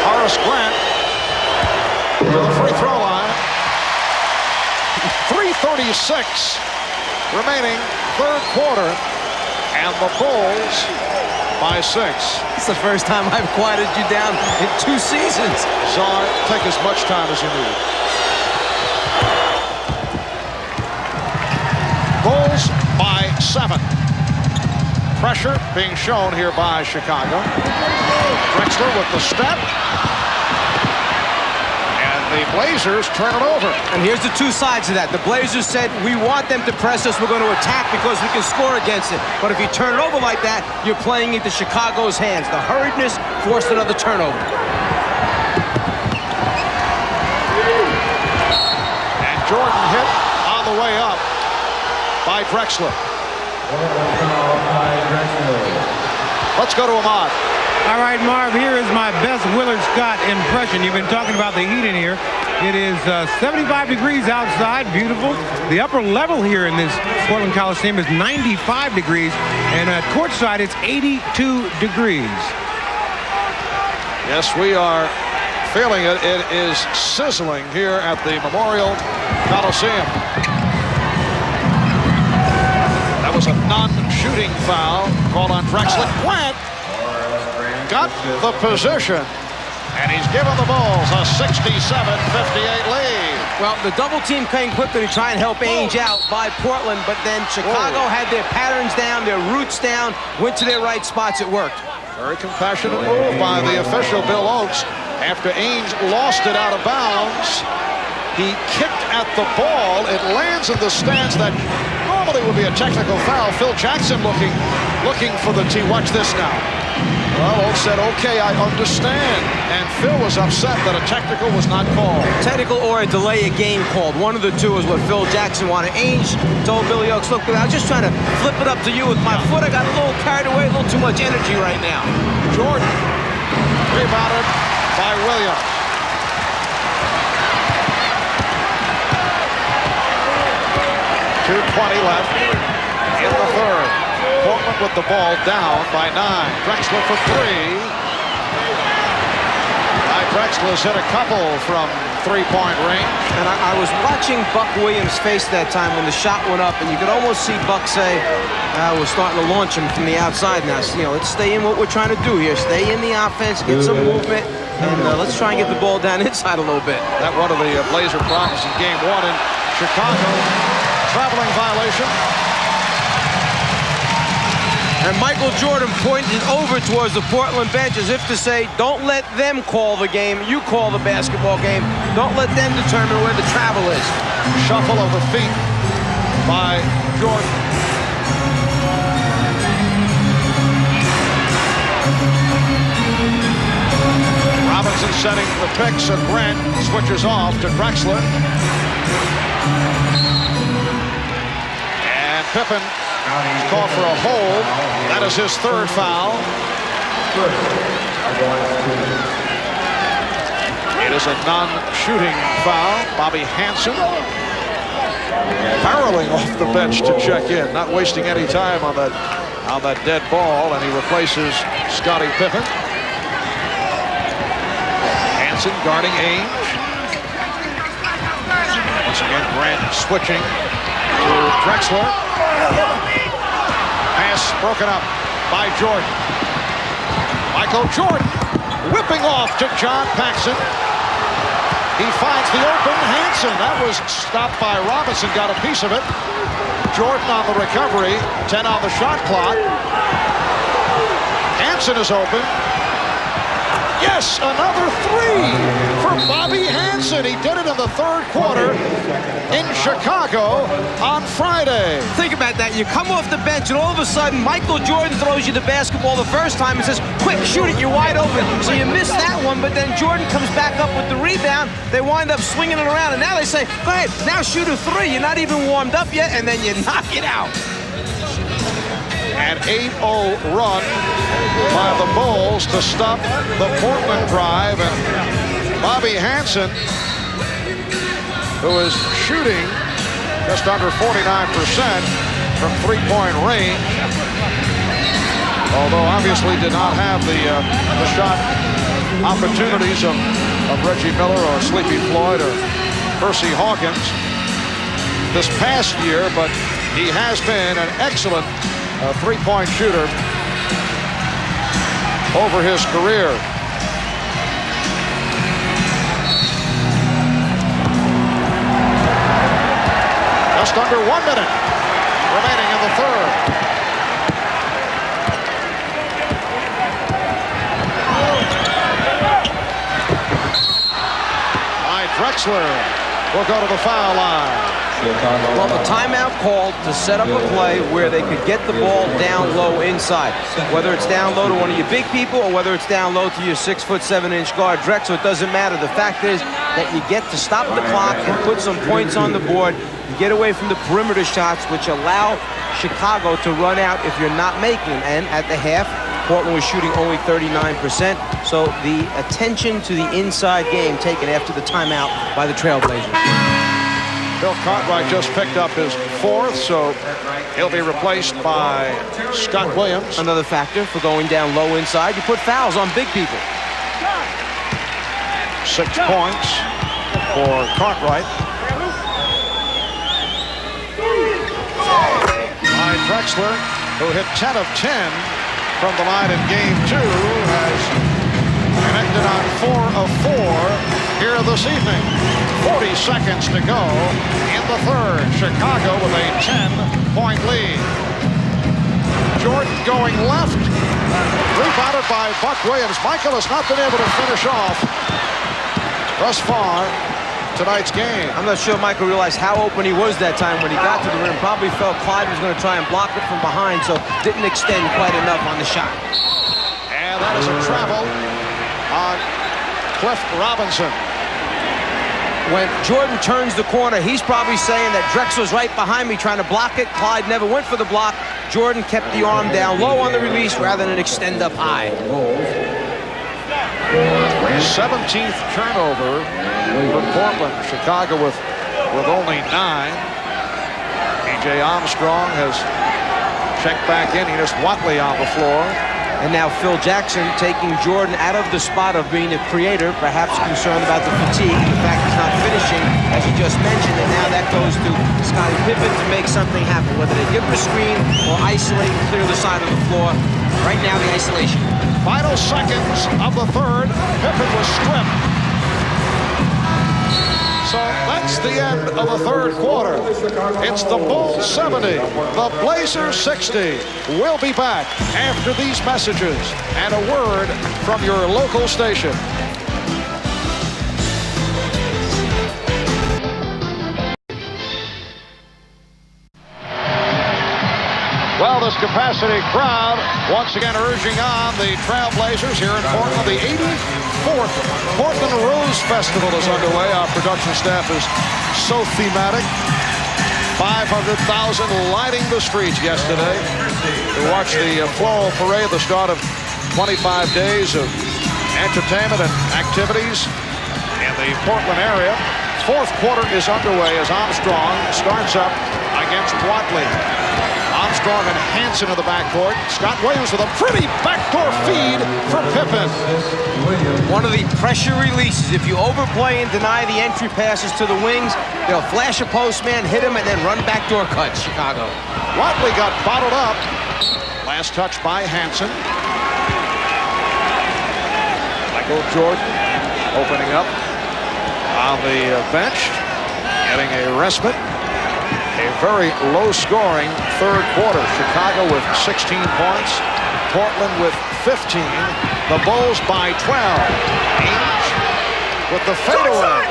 Horace Grant to the free throw line. 3:36 remaining 3rd quarter, and the Bulls by 6. It's the first time I've quieted you down in 2 seasons. Czar, take as much time as you need. Bulls by 7. Pressure being shown here by Chicago. Drexler with the step. And the Blazers turn it over. And here's the 2 sides of that. The Blazers said, we want them to press us. We're going to attack because we can score against it. But if you turn it over like that, you're playing into Chicago's hands. The hurriedness forced another turnover. And Jordan hit on the way up by Drexler. Let's go to Ahmad. All right, Marv, here is my best Willard Scott impression. You've been talking about the Heat in here. It is 75 degrees outside, beautiful. The upper level here in this Portland Coliseum is 95 degrees, and at courtside it's 82 degrees. Yes, we are feeling it. It is sizzling here at the Memorial Coliseum. That was a non-shooting foul called on Drexler. Grant got the position. And he's given the Bulls a 67-58 lead. Well, the double team came quickly to try and help Ainge out by Portland, but then Chicago had their patterns down, their roots down, went to their right spots. It worked. Very compassionate move by the official, Bill Oakes. After Ainge lost it out of bounds, he kicked at the ball. It lands in the stands. That normally would be a technical foul. Phil Jackson looking for the tee. Watch this now. Well, Oakes said, okay, I understand. And Phil was upset that a technical was not called. Technical or a delay of game called. One of the two is what Phil Jackson wanted. Ainge told Billy Oakes, look, I was just trying to flip it up to you with my foot. I got a little carried away, a little too much energy right now. Jordan rebounded by Williams. .2:20 left in the third. Portland with the ball down by 9. Drexler for 3. Drexler's hit a couple from three-point range. And I was watching Buck Williams' face that time when the shot went up, and you could almost see Buck say, we're starting to launch him from the outside now. So, let's stay in what we're trying to do here. Stay in the offense, get some movement, and let's try and get the ball down inside a little bit. That one of the Blazer problems in Game 1 in Chicago. Traveling violation. And Michael Jordan pointed over towards the Portland bench as if to say, don't let them call the game. You call the basketball game. Don't let them determine where the travel is. Shuffle of the feet by Jordan. Robinson setting the picks, and Grant switches off to Drexler. And Pippen called for a hold. That is his third foul. It is a non-shooting foul. Bobby Hansen barreling off the bench to check in, not wasting any time on that dead ball, and he replaces Scottie Pippen. Hansen guarding Ainge. Once again, Grant switching to Drexler. Pass broken up by Jordan. Michael Jordan whipping off to John Paxson. He finds the open Hansen. That was stopped by Robinson, got a piece of it. Jordan on the recovery, 10 on the shot clock. Hansen is open. Yes, another 3 for Bobby Hansen. He did it in the third quarter in Chicago on Friday. Think about that. You come off the bench, and all of a sudden, Michael Jordan throws you the basketball the first time and says, quick, shoot it, you're wide open. So you miss that one, but then Jordan comes back up with the rebound. They wind up swinging it around, and now they say, go ahead, now shoot a 3. You're not even warmed up yet, and then you knock it out. An 8-0 run by the Bulls to stop the Portland drive. And Bobby Hansen, who is shooting just under 49% from three-point range, although obviously did not have the shot opportunities of Reggie Miller or Sleepy Floyd or Percy Hawkins this past year, but he has been an excellent three-point shooter over his career. Just under 1 minute remaining in the third. Drexler will go to the foul line. Well, the timeout called to set up a play where they could get the ball down low inside. Whether it's down low to one of your big people or whether it's down low to your 6'7" guard Drexler, it doesn't matter. The fact is that you get to stop the clock and put some points on the board and get away from the perimeter shots, which allow Chicago to run out if you're not making them. And at the half, Portland was shooting only 39%. So the attention to the inside game taken after the timeout by the Trailblazers. Bill Cartwright just picked up his 4th, so he'll be replaced by Scott Williams. Another factor for going down low inside. You put fouls on big people. 6 points for Cartwright. Clyde Drexler, who hit 10 of 10 from the line in game 2, has connected on 4 of 4 here this evening. 40 seconds to go in the 3rd. Chicago with a 10-point lead. Jordan going left. Rebounded by Buck Williams. Michael has not been able to finish off thus far tonight's game. I'm not sure Michael realized how open he was that time when he got to the rim. Probably felt Clyde was going to try and block it from behind, so didn't extend quite enough on the shot. And that is a travel on Cliff Robinson. When Jordan turns the corner, he's probably saying that Drexler's right behind me trying to block it. Clyde never went for the block. Jordan kept the arm down low on the release rather than extend up high. 17th turnover for Portland. Chicago with only 9. P.J. Armstrong has checked back in. Enos Watley on the floor. And now Phil Jackson taking Jordan out of the spot of being a creator, perhaps concerned about the fatigue, the fact he's not finishing, as you just mentioned, and now that goes to Scottie Pippen to make something happen, whether they give him a screen or isolate and clear the side of the floor. Right now, the isolation. Final seconds of the 3rd. Pippen was stripped. So that's the end of the 3rd quarter. It's the Bulls 70, the Blazers 60. We'll be back after these messages and a word from your local station. Well, this capacity crowd once again urging on the Trailblazers here in Portland. The 84th Portland Rose Festival is underway. Our production staff is so thematic. 500,000 lighting the streets yesterday to watch the floral parade, the start of 25 days of entertainment and activities in the Portland area. 4th quarter is underway as Armstrong starts up against Watley. Armstrong and Hansen in the backcourt. Scott Williams with a pretty backdoor feed for Pippen. One of the pressure releases. If you overplay and deny the entry passes to the wings, they'll flash a post man, hit him, and then run backdoor cuts, Chicago. Watley got bottled up. Last touch by Hansen. Michael Jordan opening up on the bench, getting a respite. A very low-scoring 3rd quarter. Chicago with 16 points. Portland with 15. The Bulls by 12. Ainge with the fadeaway.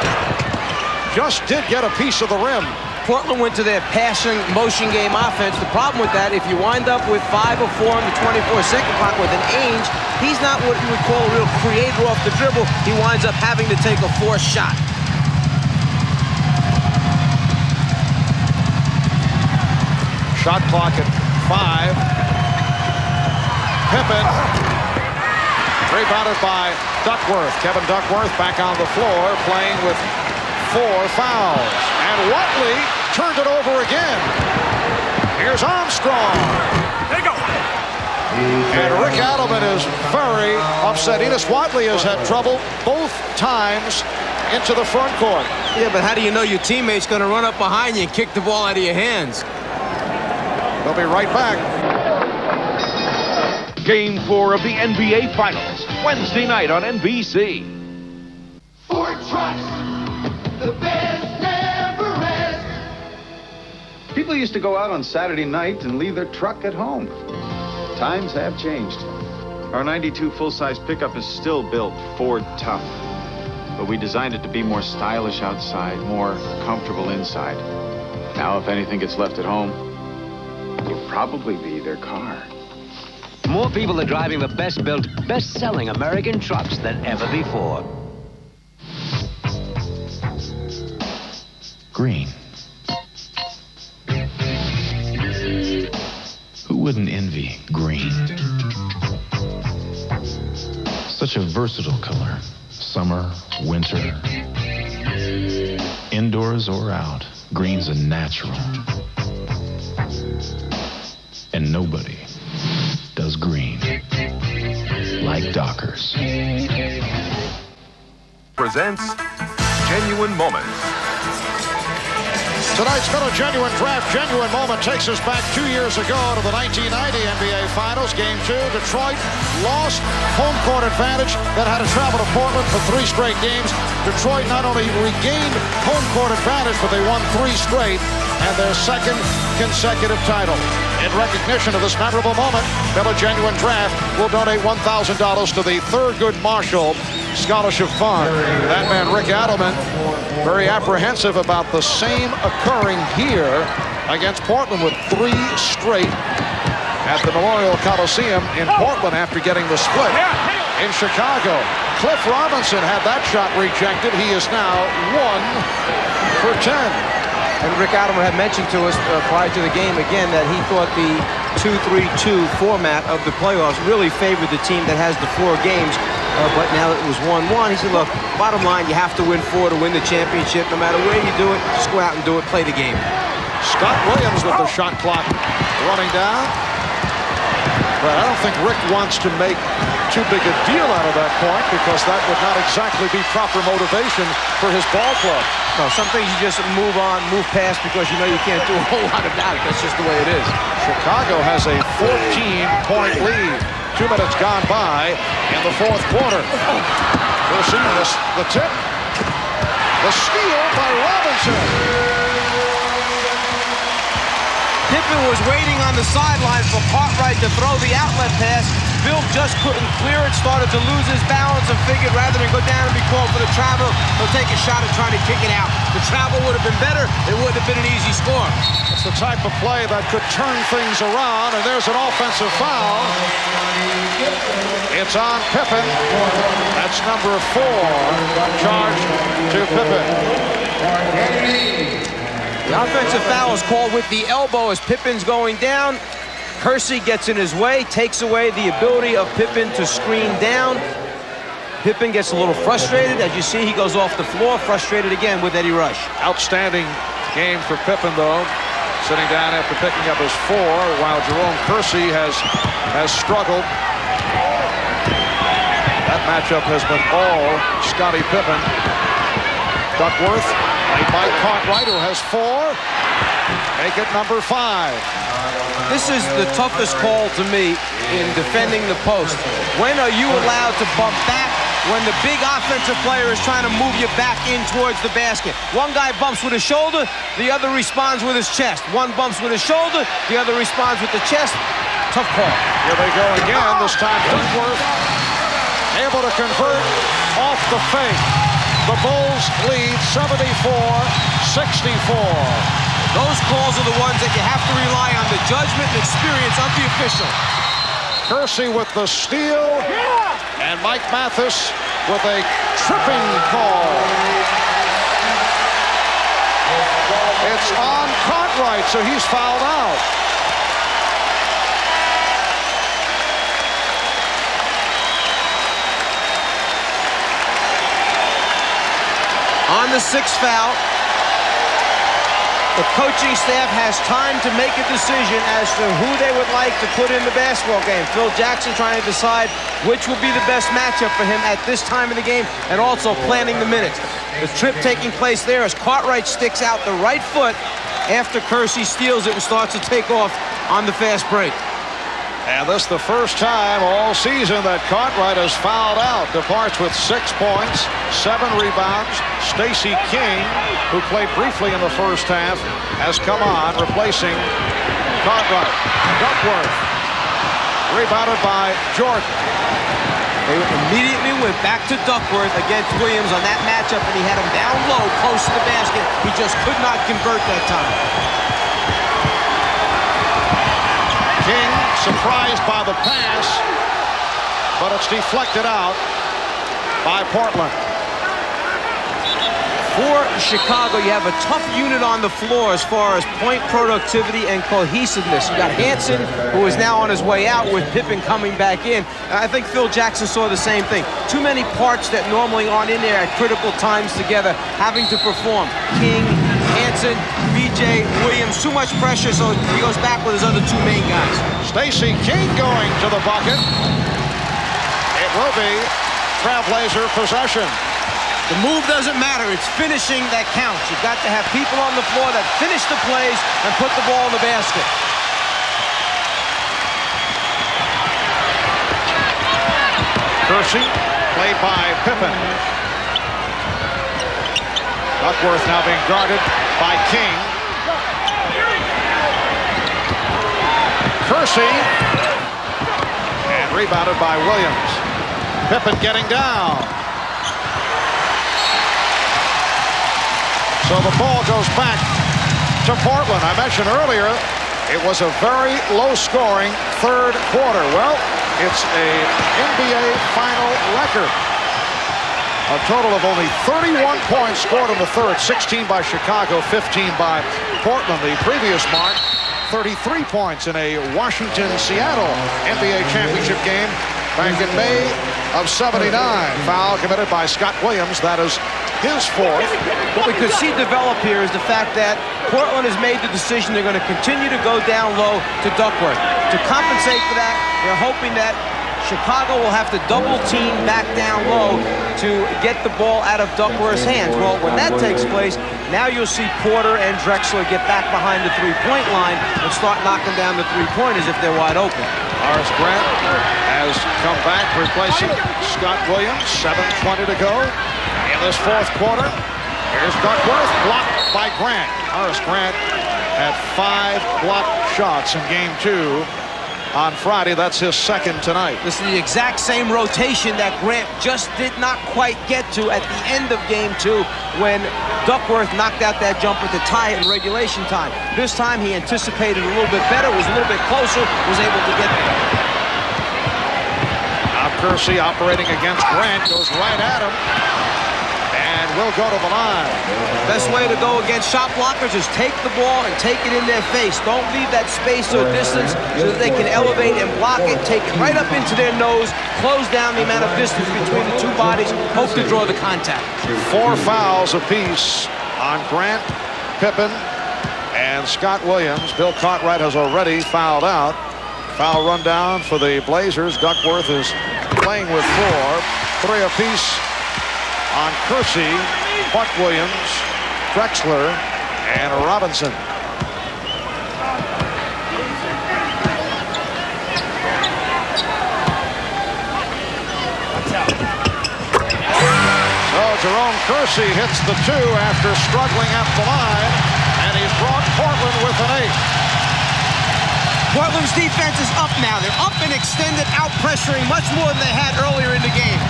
Just did get a piece of the rim. Portland went to their passing motion game offense. The problem with that, if you wind up with 5 or 4 on the 24-second clock with an Ainge, he's not what you would call a real creator off the dribble. He winds up having to take a forced shot. Shot clock at 5. Pippen rebounded by Duckworth. Kevin Duckworth back on the floor playing with 4 fouls. And Watley turned it over again. Here's Armstrong. There you go. And Rick Adelman is very upset. Enos Watley has had trouble both times into the front court. Yeah, but how do you know your teammate's going to run up behind you and kick the ball out of your hands? We'll be right back. Game 4 of the NBA Finals, Wednesday night on NBC. Ford Trucks, the best never rests. People used to go out on Saturday night and leave their truck at home. Times have changed. Our 92 full-size pickup is still built Ford tough, but we designed it to be more stylish outside, more comfortable inside. Now, if anything gets left at home, it'll probably be their car. More people are driving the best-built, best-selling American trucks than ever before. Green. Who wouldn't envy green? Such a versatile color. Summer, winter, indoors or out, green's a natural. And nobody does green like Dockers. Presents Genuine Moments. Tonight's Miller Genuine Draft Genuine Moment takes us back 2 years ago to the 1990 NBA Finals. Game 2, Detroit lost home court advantage, then had to travel to Portland for 3 straight games. Detroit not only regained home court advantage, but they won 3 straight and their second consecutive title. In recognition of this memorable moment, Miller Genuine Draft will donate $1,000 to the Thurgood Marshall Scholarship Fund. That man, Rick Adelman, very apprehensive about the same occurring here against Portland with 3 straight at the Memorial Coliseum in Portland after getting the split in Chicago. Cliff Robinson had that shot rejected. He is now 1 for 10. And Rick Adelman had mentioned to us prior to the game again that he thought the 2-3-2 format of the playoffs really favored the team that has the 4 games. But now it was 1-1. He said, look, bottom line, you have to win 4 to win the championship. No matter where you do it, just go out and do it. Play the game. Scott Williams with the shot clock running down. But I don't think Rick wants to make too big a deal out of that point because that would not exactly be proper motivation for his ball club. No, some things you just move on, move past because you know you can't do a whole lot about it. That's just the way it is. Chicago has a 14-point lead. 2 minutes gone by in the 4th quarter. We'll see this, the tip. The steal by Robinson. Pippen was waiting on the sideline for Cartwright to throw the outlet pass. Bill just couldn't clear it, started to lose his balance and figured rather than go down and be called for the travel, he'll take a shot at trying to kick it out. The travel would have been better. It wouldn't have been an easy score. It's the type of play that could turn things around, and there's an offensive foul. It's on Pippen. That's number 4, charged to Pippen. The offensive foul is called with the elbow as Pippen's going down. Kersey gets in his way, takes away the ability of Pippen to screen down. Pippen gets a little frustrated. As you see, he goes off the floor, frustrated again with Eddie Rush. Outstanding game for Pippen, though. Sitting down after picking up his 4, while Jerome Kersey has struggled. That matchup has been all Scottie Pippen. Duckworth, played by Cartwright, who has 4. Make it number 5. This is the toughest call to me in defending the post. When are you allowed to bump back when the big offensive player is trying to move you back in towards the basket? One guy bumps with his shoulder, the other responds with his chest. One bumps with his shoulder, the other responds with the chest. Tough call. Here they go again. This time Duckworth able to convert off the fake. The Bulls lead 74-64. Those calls are the ones that you have to rely on the judgment and experience of the official. Kersey with the steal, and Mike Mathis with a tripping call. It's on Cartwright, so he's fouled out. On the 6th foul, the coaching staff has time to make a decision as to who they would like to put in the basketball game. Phil Jackson trying to decide which will be the best matchup for him at this time of the game and also planning the minutes. The trip taking place there as Cartwright sticks out the right foot after Kersey steals it and starts to take off on the fast break. And this is the first time all season that Cartwright has fouled out. Departs with 6 points, 7 rebounds. Stacey King, who played briefly in the first half, has come on, replacing Cartwright. Duckworth, rebounded by Jordan. They immediately went back to Duckworth against Williams on that matchup, and he had him down low, close to the basket. He just could not convert that time. King surprised by the pass, but it's deflected out by Portland. For Chicago, you have a tough unit on the floor as far as point productivity and cohesiveness. You got Hansen, who is now on his way out with Pippen coming back in. I think Phil Jackson saw the same thing. Too many parts that normally aren't in there at critical times together, having to perform. King, Hansen, B.J. Williams, too much pressure, so he goes back with his other two main guys. Stacey King going to the bucket. It will be Trailblazer possession. The move doesn't matter. It's finishing that counts. You've got to have people on the floor that finish the plays and put the ball in the basket. Kersey, played by Pippen. Duckworth now being guarded by King. Kersey. And rebounded by Williams. Pippen getting down. So the ball goes back to Portland. I mentioned earlier it was a very low-scoring third quarter. Well, it's a NBA final record. A total of only 31 points scored in the third, 16 by Chicago, 15 by Portland. The previous mark, 33 points in a Washington-Seattle NBA championship game back in May of '79. Foul committed by Scott Williams. That is his fourth. What we could see develop here is the fact that Portland has made the decision they're going to continue to go down low to Duckworth. To compensate for that, they're hoping that Chicago will have to double team back down low to get the ball out of Duckworth's hands. Well, when that takes place, now you'll see Porter and Drexler get back behind the three-point line and start knocking down the three-pointers if they're wide open. Horace Grant has come back, replacing Scott Williams. 7:20 to go in this fourth quarter. Here's Duckworth, blocked by Grant. Horace Grant had 5 blocked shots in game 2 on Friday. That's his second tonight. This is the exact same rotation that Grant just did not quite get to at the end of game 2 when Duckworth knocked out that jumper to tie it in regulation time. This time he anticipated a little bit better, was a little bit closer, was able to get there. Now Kersey operating against Grant, goes right at him. And will go to the line. Best way to go against shot blockers is take the ball and take it in their face. Don't leave that space or distance so that they can elevate and block it. Take it right up into their nose. Close down the amount of distance between the two bodies. Hope to draw the contact. 4 fouls apiece on Grant, Pippen, and Scott Williams. Bill Cartwright has already fouled out. Foul rundown for the Blazers. Duckworth is playing with 4. 3 apiece on Kersey, Buck Williams, Drexler, and Robinson. So Jerome Kersey hits the 2 after struggling at the line, and he's brought Portland with an 8. Portland's defense is up now. They're up and extended, out pressuring much more than they had earlier in the game.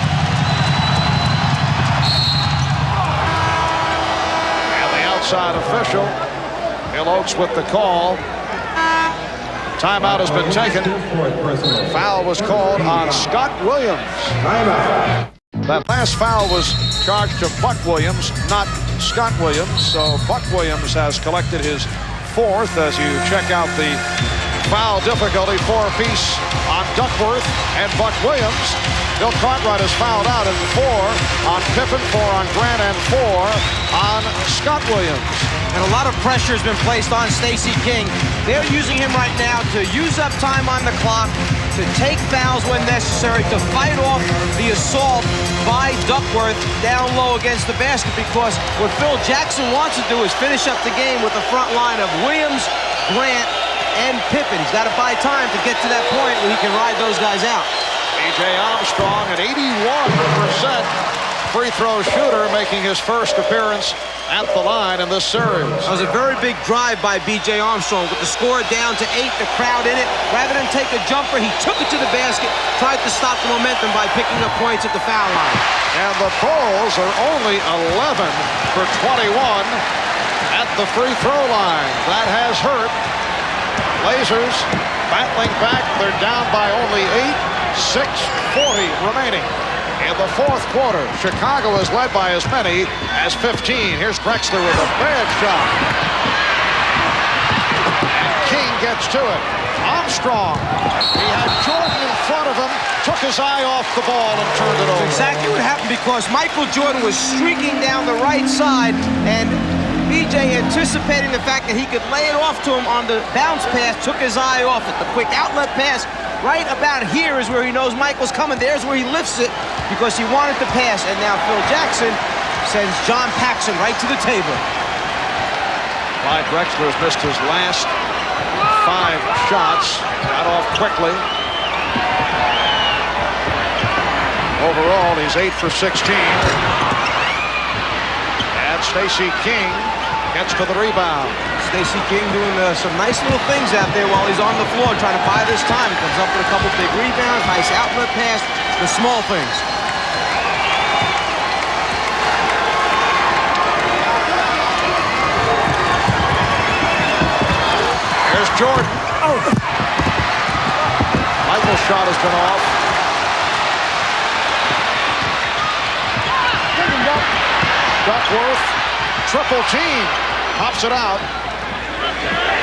Outside official, Bill Oakes with the call. Timeout has been taken. Foul was called on Scott Williams. That last foul was charged to Buck Williams, not Scott Williams. So Buck Williams has collected his 4th as you check out the foul difficulty. 4 apiece on Duckworth and Buck Williams. Bill Cartwright has fouled out at 4 on Pippen, 4 on Grant, and 4 on Scott Williams. And a lot of pressure has been placed on Stacey King. They're using him right now to use up time on the clock, to take fouls when necessary, to fight off the assault by Duckworth down low against the basket, because what Phil Jackson wants to do is finish up the game with the front line of Williams, Grant, and Pippen. He's got to buy time to get to that point where he can ride those guys out. B.J. Armstrong, an 81% free throw shooter, making his first appearance at the line in this series. That was a very big drive by B.J. Armstrong with the score down to 8, the crowd in it. Rather than take a jumper, he took it to the basket, tried to stop the momentum by picking up points at the foul line. And the Bulls are only 11 for 21 at the free throw line. That has hurt. Blazers battling back. They're down by only 8. 6:40 remaining. in the fourth quarter. Chicago is led by as many as 15. Here's Drexler with a bad shot. And King gets to it. Armstrong. He had Jordan in front of him, took his eye off the ball and turned it over. That's exactly what happened, because Michael Jordan was streaking down the right side, and BJ, anticipating the fact that he could lay it off to him on the bounce pass, took his eye off it. The quick outlet pass right about here is where he knows Michael's coming. There's where he lifts it because he wanted to pass. And now Phil Jackson sends John Paxson right to the table. Clyde Drexler has missed his last 5 shots. Got off quickly. Overall, he's 8 for 16. And Stacey King gets to the rebound. Stacey King doing some nice little things out there while he's on the floor, trying to buy this time. He comes up with a couple big rebounds, nice outlet pass, the small things. Here's Jordan. Oh. Michael's shot has been off. Duckworth, triple team, pops it out.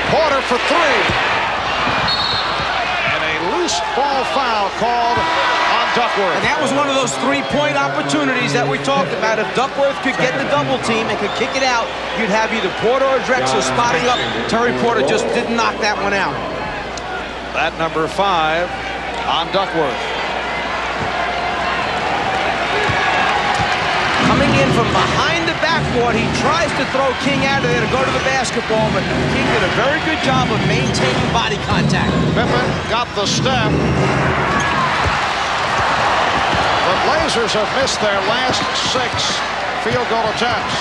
Porter for 3. And a loose ball foul called on Duckworth. And that was one of those 3-point opportunities that we talked about. If Duckworth could get the double team and could kick it out, you'd have either Porter or Drexler spotting up. Terry Porter just didn't knock that one out. That number 5 on Duckworth. Coming in from behind the backboard, he tries to throw King out of there to go to the basketball, but King did a very good job of maintaining body contact. Pippen got the step. The Blazers have missed their last 6 field goal attempts.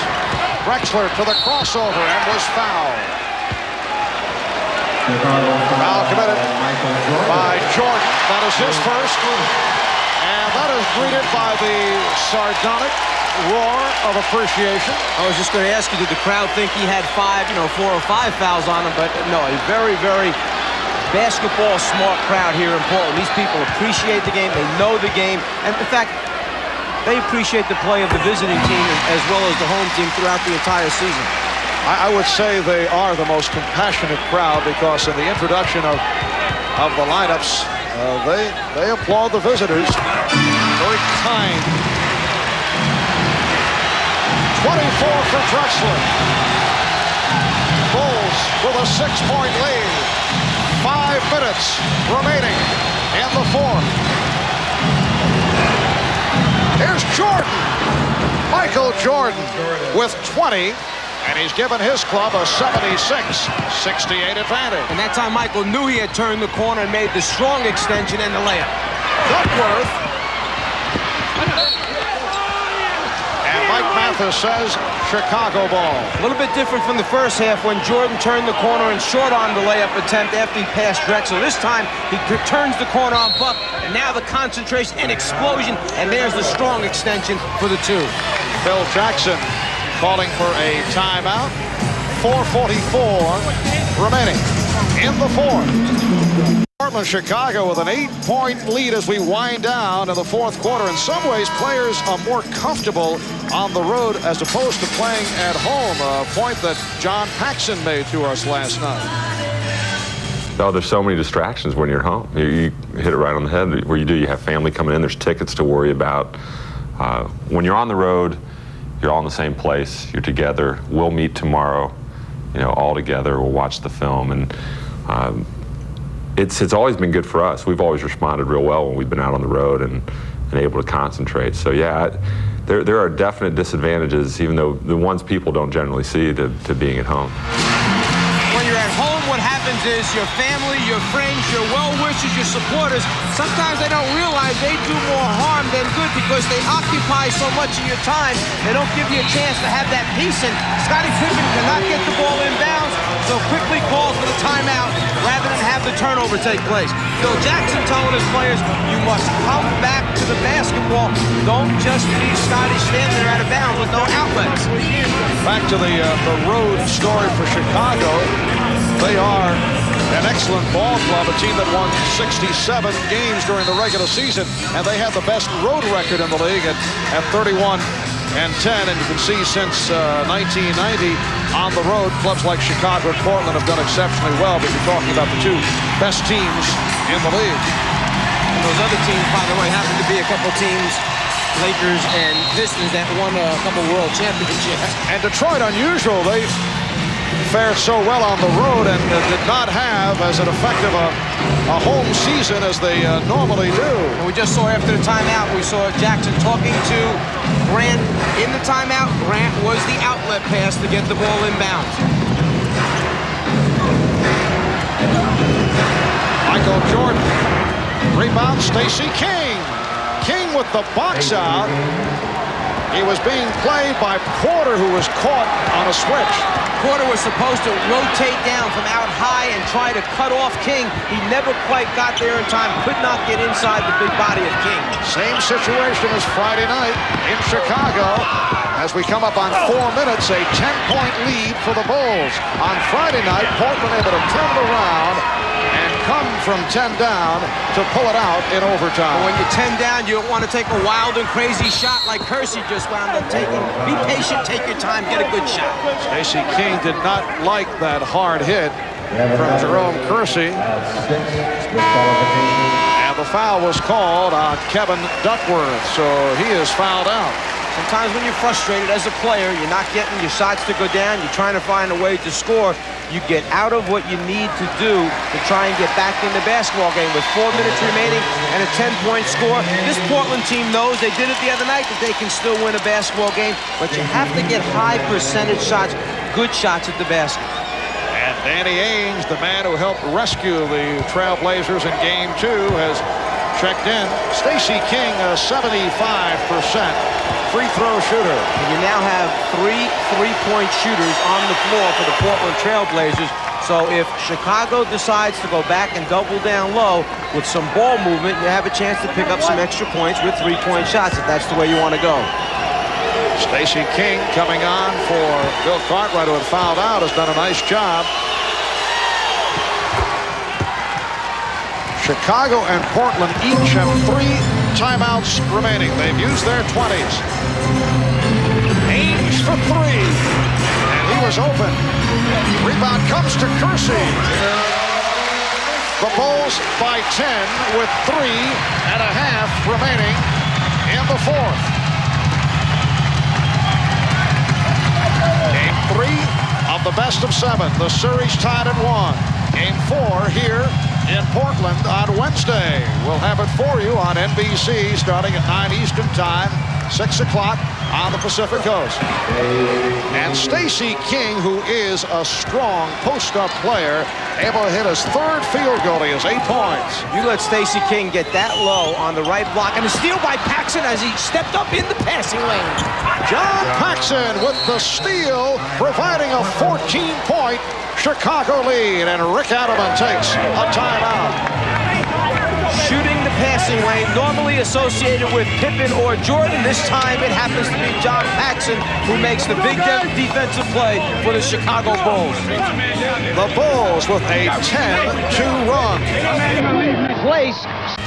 Drexler to the crossover and was fouled. Foul committed by Jordan. That is his first. And that is greeted by the sardonic roar of appreciation. I was just going to ask you, did the crowd think he had 4 or 5 fouls on him? But no, a very, very basketball smart crowd here in Portland. These people appreciate the game. They know the game. And in fact, they appreciate the play of the visiting team as well as the home team throughout the entire season. I would say they are the most compassionate crowd, because in the introduction of the lineups, they applaud the visitors. Very kind. 24 for Drexler. Bulls with a 6-point lead. 5 minutes remaining in the fourth. Here's Jordan. Michael Jordan with 20. And he's given his club a 76-68 advantage. And that time Michael knew he had turned the corner and made the strong extension and the layup. Duckworth. And Mike Mathis says Chicago ball. A little bit different from the first half when Jordan turned the corner and short-armed the layup attempt after he passed Drexler. This time he turns the corner on Buck, and now the concentration and explosion, and there's the strong extension for the 2. Phil Jackson calling for a timeout. 4:44 remaining in the fourth. Portland, Chicago with an 8-point lead as we wind down in the fourth quarter. In some ways, players are more comfortable on the road as opposed to playing at home, a point that John Paxson made to us last night. Oh, there's so many distractions when you're home. You hit it right on the head. Where you have family coming in, there's tickets to worry about. When you're on the road, you're all in the same place. You're together. We'll meet tomorrow, all together. We'll watch the film, and it's always been good for us. We've always responded real well when we've been out on the road and able to concentrate. So yeah, there are definite disadvantages, even though the ones people don't generally see, to being at home. When you're at home, what happens is your family, your friends, your well-wishers, your supporters, sometimes they don't realize they do more harm than good because they occupy so much of your time. They don't give you a chance to have that peace. And Scottie Pippen cannot get the ball inbounds, so quickly calls for the timeout rather than have the turnover take place. Phil Jackson telling his players, you must come back to the basketball. Don't just leave Scottie standing there out of bounds with no outlets. Back to the road story for Chicago. They are an excellent ball club, a team that won 67 games during the regular season, and they had the best road record in the league at 31-10. And you can see since 1990 on the road, clubs like Chicago and Portland have done exceptionally well. But you're talking about the two best teams in the league. And those other teams, by the way, happen to be a couple teams, Lakers and Pistons, that won a couple world championships. And Detroit, unusual, they fared so well on the road and did not have as an effective a home season as they normally do. And we just saw after the timeout, we saw Jackson talking to Grant in the timeout. Grant was the outlet pass to get the ball inbounds. Michael Jordan. Rebound, Stacey King. King with the box out. He was being played by Porter, who was caught on a switch. Porter was supposed to rotate down from out high and try to cut off King. He never quite got there in time, could not get inside the big body of King. Same situation as Friday night in Chicago. As we come up on 4 minutes, a 10-point lead for the Bulls. On Friday night, Portland able to turn it around and come from 10 down to pull it out in overtime. When you're 10 down, you don't want to take a wild and crazy shot like Kersey just wound up taking. Be patient, take your time, get a good shot. Stacey King did not like that hard hit from Jerome Kersey. And the foul was called on Kevin Duckworth, so he is fouled out. Sometimes when you're frustrated as a player, you're not getting your shots to go down, you're trying to find a way to score, you get out of what you need to do to try and get back in the basketball game with 4 minutes remaining and a 10-point score. This Portland team knows, they did it the other night, that they can still win a basketball game, but you have to get high percentage shots, good shots at the basket. And Danny Ainge, the man who helped rescue the Trailblazers in Game 2, has checked in. Stacey King, a 75% free throw shooter. And you now have 3 3-point shooters on the floor for the Portland Trailblazers. So if Chicago decides to go back and double down low with some ball movement, you have a chance to pick up some extra points with 3-point shots if that's the way you want to go. Stacey King coming on for Bill Cartwright, who had fouled out, has done a nice job. Chicago and Portland each have 3 timeouts remaining. They've used their 20s. Ainge for 3. And he was open. Rebound comes to Kersey. The Bulls by 10 with 3.5 remaining in the 4th. Game 3 of the best of 7. The series tied at 1. Game 4 here in Portland on Wednesday. We'll have it for you on NBC starting at 9 Eastern Time, 6 o'clock on the Pacific Coast. And Stacey King, who is a strong post-up player, able to hit his 3rd field goal. He has 8 points. You let Stacey King get that low on the right block, and a steal by Paxson as he stepped up in the passing lane. John Paxson with the steal, providing a 14-point Chicago lead, and Rick Adelman takes a timeout. Shooting the passing lane, normally associated with Pippen or Jordan. This time it happens to be John Paxson who makes the big defensive play for the Chicago Bulls. The Bulls with a 10-2 run. Place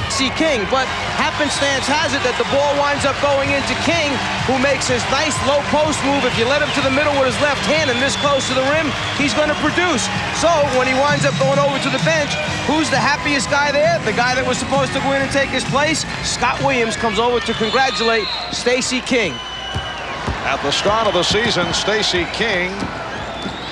Stacey King, but happenstance has it that the ball winds up going into King, who makes his nice low post move. If you let him to the middle with his left hand and this close to the rim, he's going to produce. So when he winds up going over to the bench, who's the happiest guy there? The guy that was supposed to go in and take his place? Scott Williams comes over to congratulate Stacey King. At the start of the season, Stacey King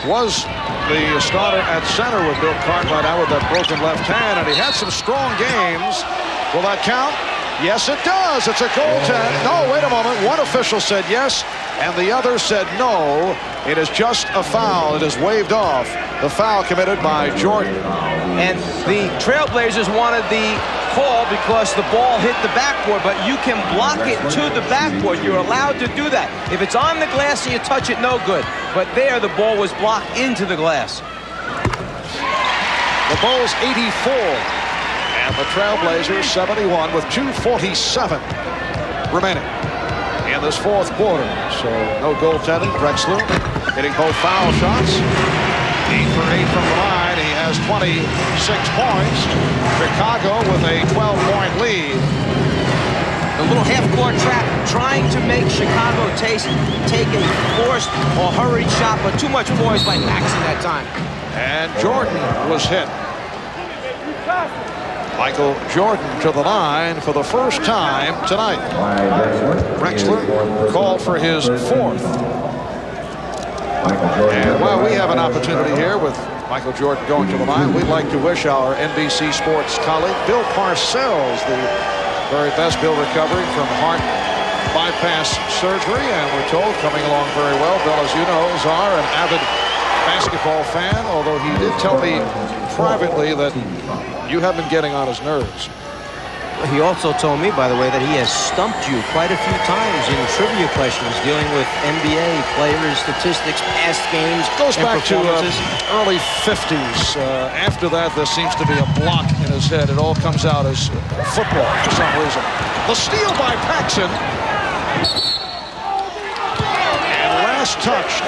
was the starter at center with Bill Cartwright out with that broken left hand, and he had some strong games. Will that count? Yes, it does. It's a goaltend. No, wait a moment. One official said yes, and the other said no. It is just a foul. It is waved off. The foul committed by Jordan. And the Trailblazers wanted the call because the ball hit the backboard, but you can block it to the backboard. You're allowed to do that. If it's on the glass and you touch it, no good. But there, the ball was blocked into the glass. The Bulls 84. And the Trailblazers 71 with 2:47 remaining in this 4th quarter. So no goaltending. Drexler hitting both foul shots. 8 for 8 from the line. He has has 26 points. Chicago with a 12-point lead. The little half-court trap trying to make Chicago take a forced or hurried shot, but too much poise by Paxson that time. And Jordan was hit. Michael Jordan to the line for the first time tonight. Drexler called for his fourth. And while we have an opportunity here with Michael Jordan going to the line, we'd like to wish our NBC Sports colleague Bill Parcells the very best. Bill recovering from heart bypass surgery, and we're told coming along very well. Bill, as you know, is an avid basketball fan, although he did tell me privately that you have been getting on his nerves. He also told me, by the way, that he has stumped you quite a few times in trivia questions dealing with NBA players, statistics, past games. Goes back to early 50s. After that, there seems to be a block in his head. It all comes out as football for some reason. The steal by Paxson. And last touched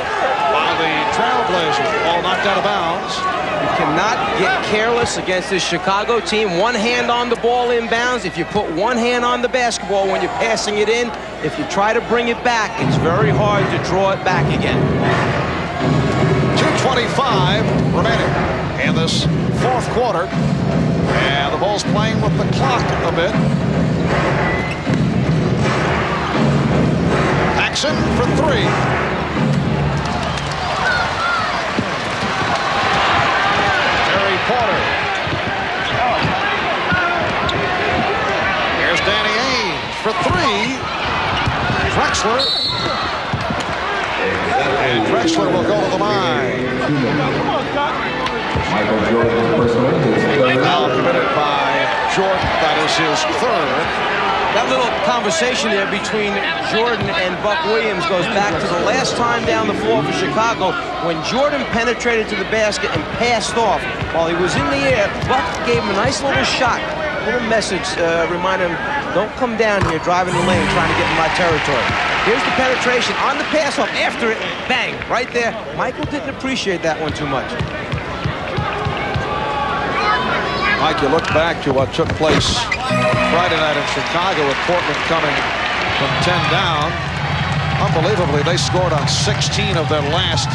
by the Trailblazers. Ball knocked out of bounds. You cannot get careless against this Chicago team. One hand on the ball inbounds. If you put one hand on the basketball when you're passing it in, if you try to bring it back, it's very hard to draw it back again. 2:25 remaining in this fourth quarter. And the Bulls playing with the clock a bit. Paxson for three. Porter. Here's Danny Ainge for three. Drexler. And Drexler will go to the line. Now committed by Jordan. That is his third. That little conversation there between Jordan and Buck Williams goes back to the last time down the floor for Chicago when Jordan penetrated to the basket and passed off. While he was in the air, Buck gave him a nice little shot. A little message reminding him, don't come down here driving the lane trying to get in my territory. Here's the penetration on the pass off. After it, bang, right there. Michael didn't appreciate that one too much. Mike, you look back to what took place Friday night in Chicago with Portland coming from 10 down. Unbelievably, they scored on 16 of their last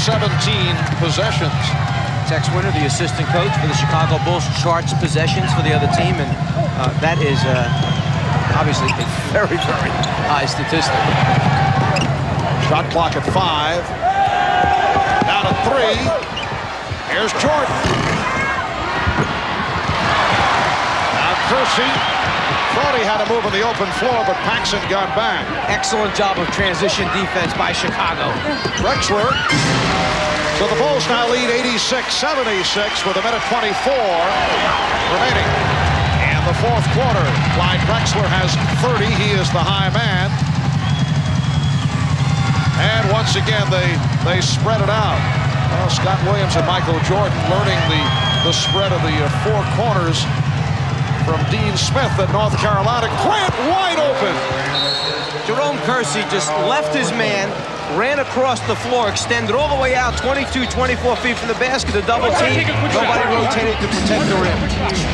17 possessions. Tex Winter, the assistant coach for the Chicago Bulls, charts possessions for the other team, and that is obviously a very, very high statistic. Shot clock at 5. Down to 3. Here's Jordan. Kersey thought he had to move on the open floor, but Paxson got back. Excellent job of transition defense by Chicago. Drexler. So the Bulls now lead 86-76 with a minute 24 remaining. And the fourth quarter, Clyde Drexler has 30. He is the high man. And once again, they spread it out. Well, Scott Williams and Michael Jordan learning the spread of the four corners from Dean Smith at North Carolina. Grant wide open. Jerome Kersey just left his man, ran across the floor, extended all the way out 22, 24 feet from the basket, a double team. Nobody rotated to protect the rim.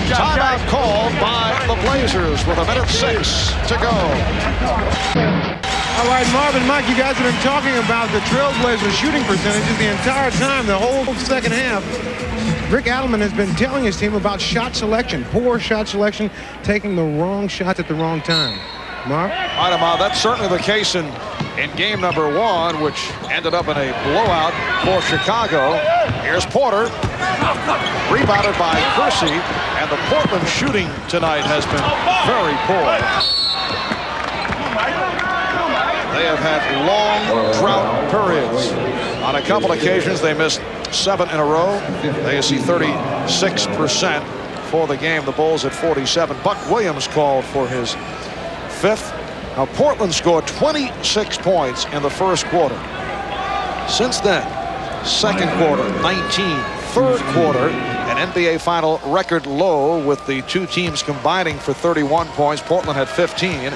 Timeout called by the Blazers with a minute 6 to go. All right, Marvin, Mike, you guys have been talking about the Trailblazers shooting percentages the entire time, the whole second half. Rick Adelman has been telling his team about shot selection, poor shot selection, taking the wrong shots at the wrong time. Marv? All right, Marv, that's certainly the case in game number 1, which ended up in a blowout for Chicago. Here's Porter, rebounded by Kersey, and the Portland shooting tonight has been very poor. They have had long drought periods. On a couple occasions, they missed 7 in a row. They see 36% for the game. The Bulls at 47. Buck Williams called for his 5th. Now, Portland scored 26 points in the first quarter. Since then, second quarter, 19. Third quarter, an NBA final record low with the two teams combining for 31 points. Portland had 15.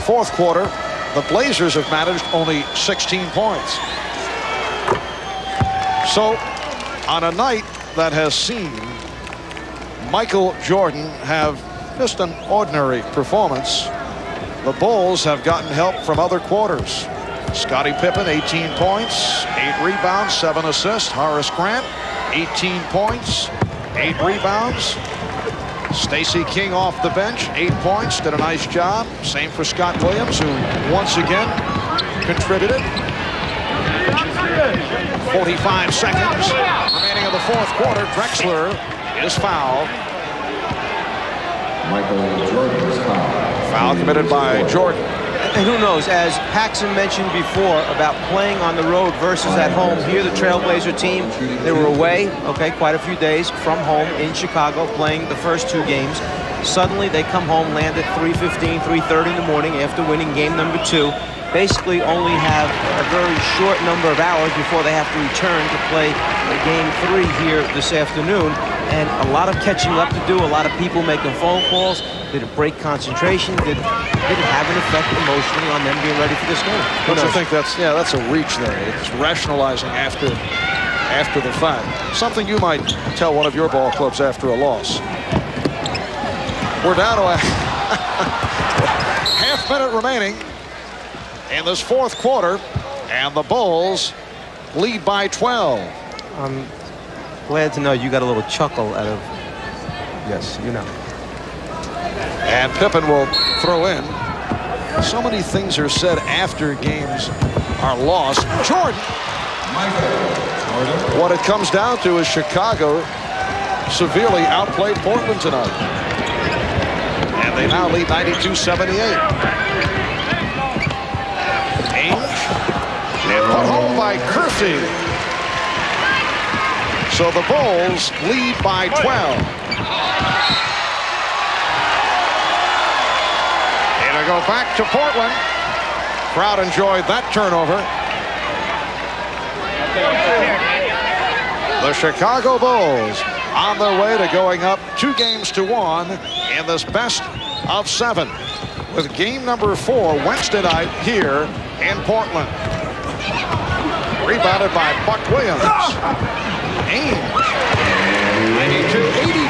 Fourth quarter, the Blazers have managed only 16 points. So, on a night that has seen Michael Jordan have just an ordinary performance, the Bulls have gotten help from other quarters. Scottie Pippen, 18 points, 8 rebounds, 7 assists. Horace Grant, 18 points, 8 rebounds. Stacey King off the bench, 8 points, did a nice job. Same for Scott Williams, who once again contributed. 45 seconds remaining in the fourth quarter. Drexler is fouled. Michael Jordan is fouled. Foul committed by Jordan. And who knows, as Paxson mentioned before about playing on the road versus at home, here the Trailblazer team, they were away, quite a few days from home in Chicago playing the first 2 games. Suddenly they come home, land at 3:15, 3:30 in the morning after winning game number 2. Basically only have a very short number of hours before they have to return to play game 3 here this afternoon. And a lot of catching up to do, a lot of people making phone calls. Did it break concentration? Did it have an effect emotionally on them being ready for this game? Don't you think that's a reach there? It's rationalizing after the fact. Something you might tell one of your ball clubs after a loss. We're down to a half minute remaining in this fourth quarter, and the Bulls lead by 12. I'm glad to know you got a little chuckle out of, yes, you know. And Pippen will throw in. So many things are said after games are lost. Jordan. What it comes down to is Chicago severely outplayed Portland tonight. And they now lead 92-78. Ainge. And put home by Kersey. So the Bulls lead by 12. It'll go back to Portland. Crowd enjoyed that turnover. The Chicago Bulls on their way to going up 2-1 in this best of 7. With game number 4 Wednesday night here in Portland. Rebounded by Buck Williams. Ainge.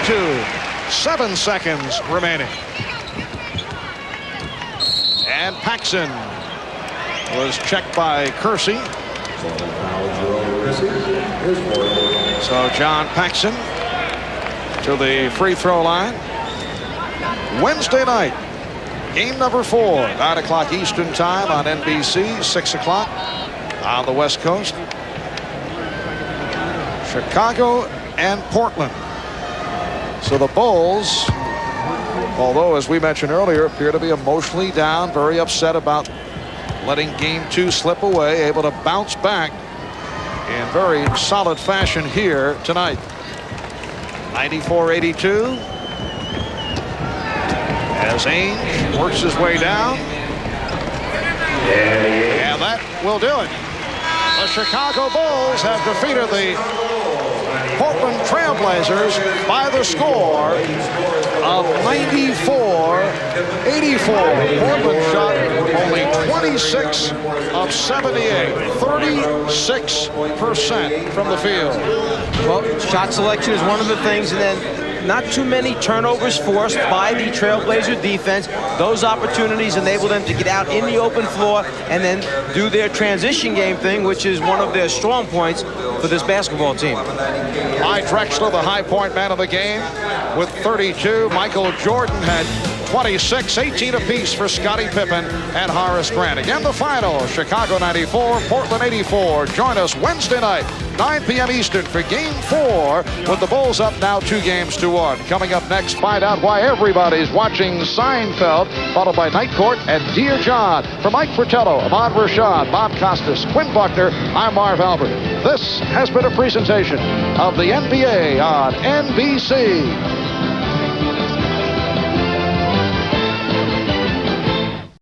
92-82. 7 seconds remaining. And Paxson was checked by Kersey. So John Paxson to the free throw line. Wednesday night, game number 4, 9 o'clock Eastern time on NBC, 6 o'clock on the West Coast. Chicago and Portland. So the Bulls, although as we mentioned earlier, appear to be emotionally down, very upset about letting game 2 slip away, able to bounce back in very solid fashion here tonight. 94-82. As Ainge works his way down. And that will do it. The Chicago Bulls have defeated the Portland Trailblazers by the score of 94-84. Portland shot only 26 of 78, 36% from the field. Well, shot selection is one of the things, and then not too many turnovers forced by the Trailblazer defense. Those opportunities enable them to get out in the open floor and then do their transition game thing, which is one of their strong points for this basketball team. Clyde Drexler, the high point man of the game, with 32. Michael Jordan had 26, 18 apiece for Scottie Pippen and Horace Grant. Again, the final, Chicago 94, Portland 84. Join us Wednesday night, 9 p.m. Eastern for Game 4, with the Bulls up now 2-1. Coming up next, find out why everybody's watching Seinfeld, followed by Night Court and Dear John. For Mike Fratello, Ahmad Rashad, Bob Costas, Quinn Buckner, I'm Marv Albert. This has been a presentation of the NBA on NBC.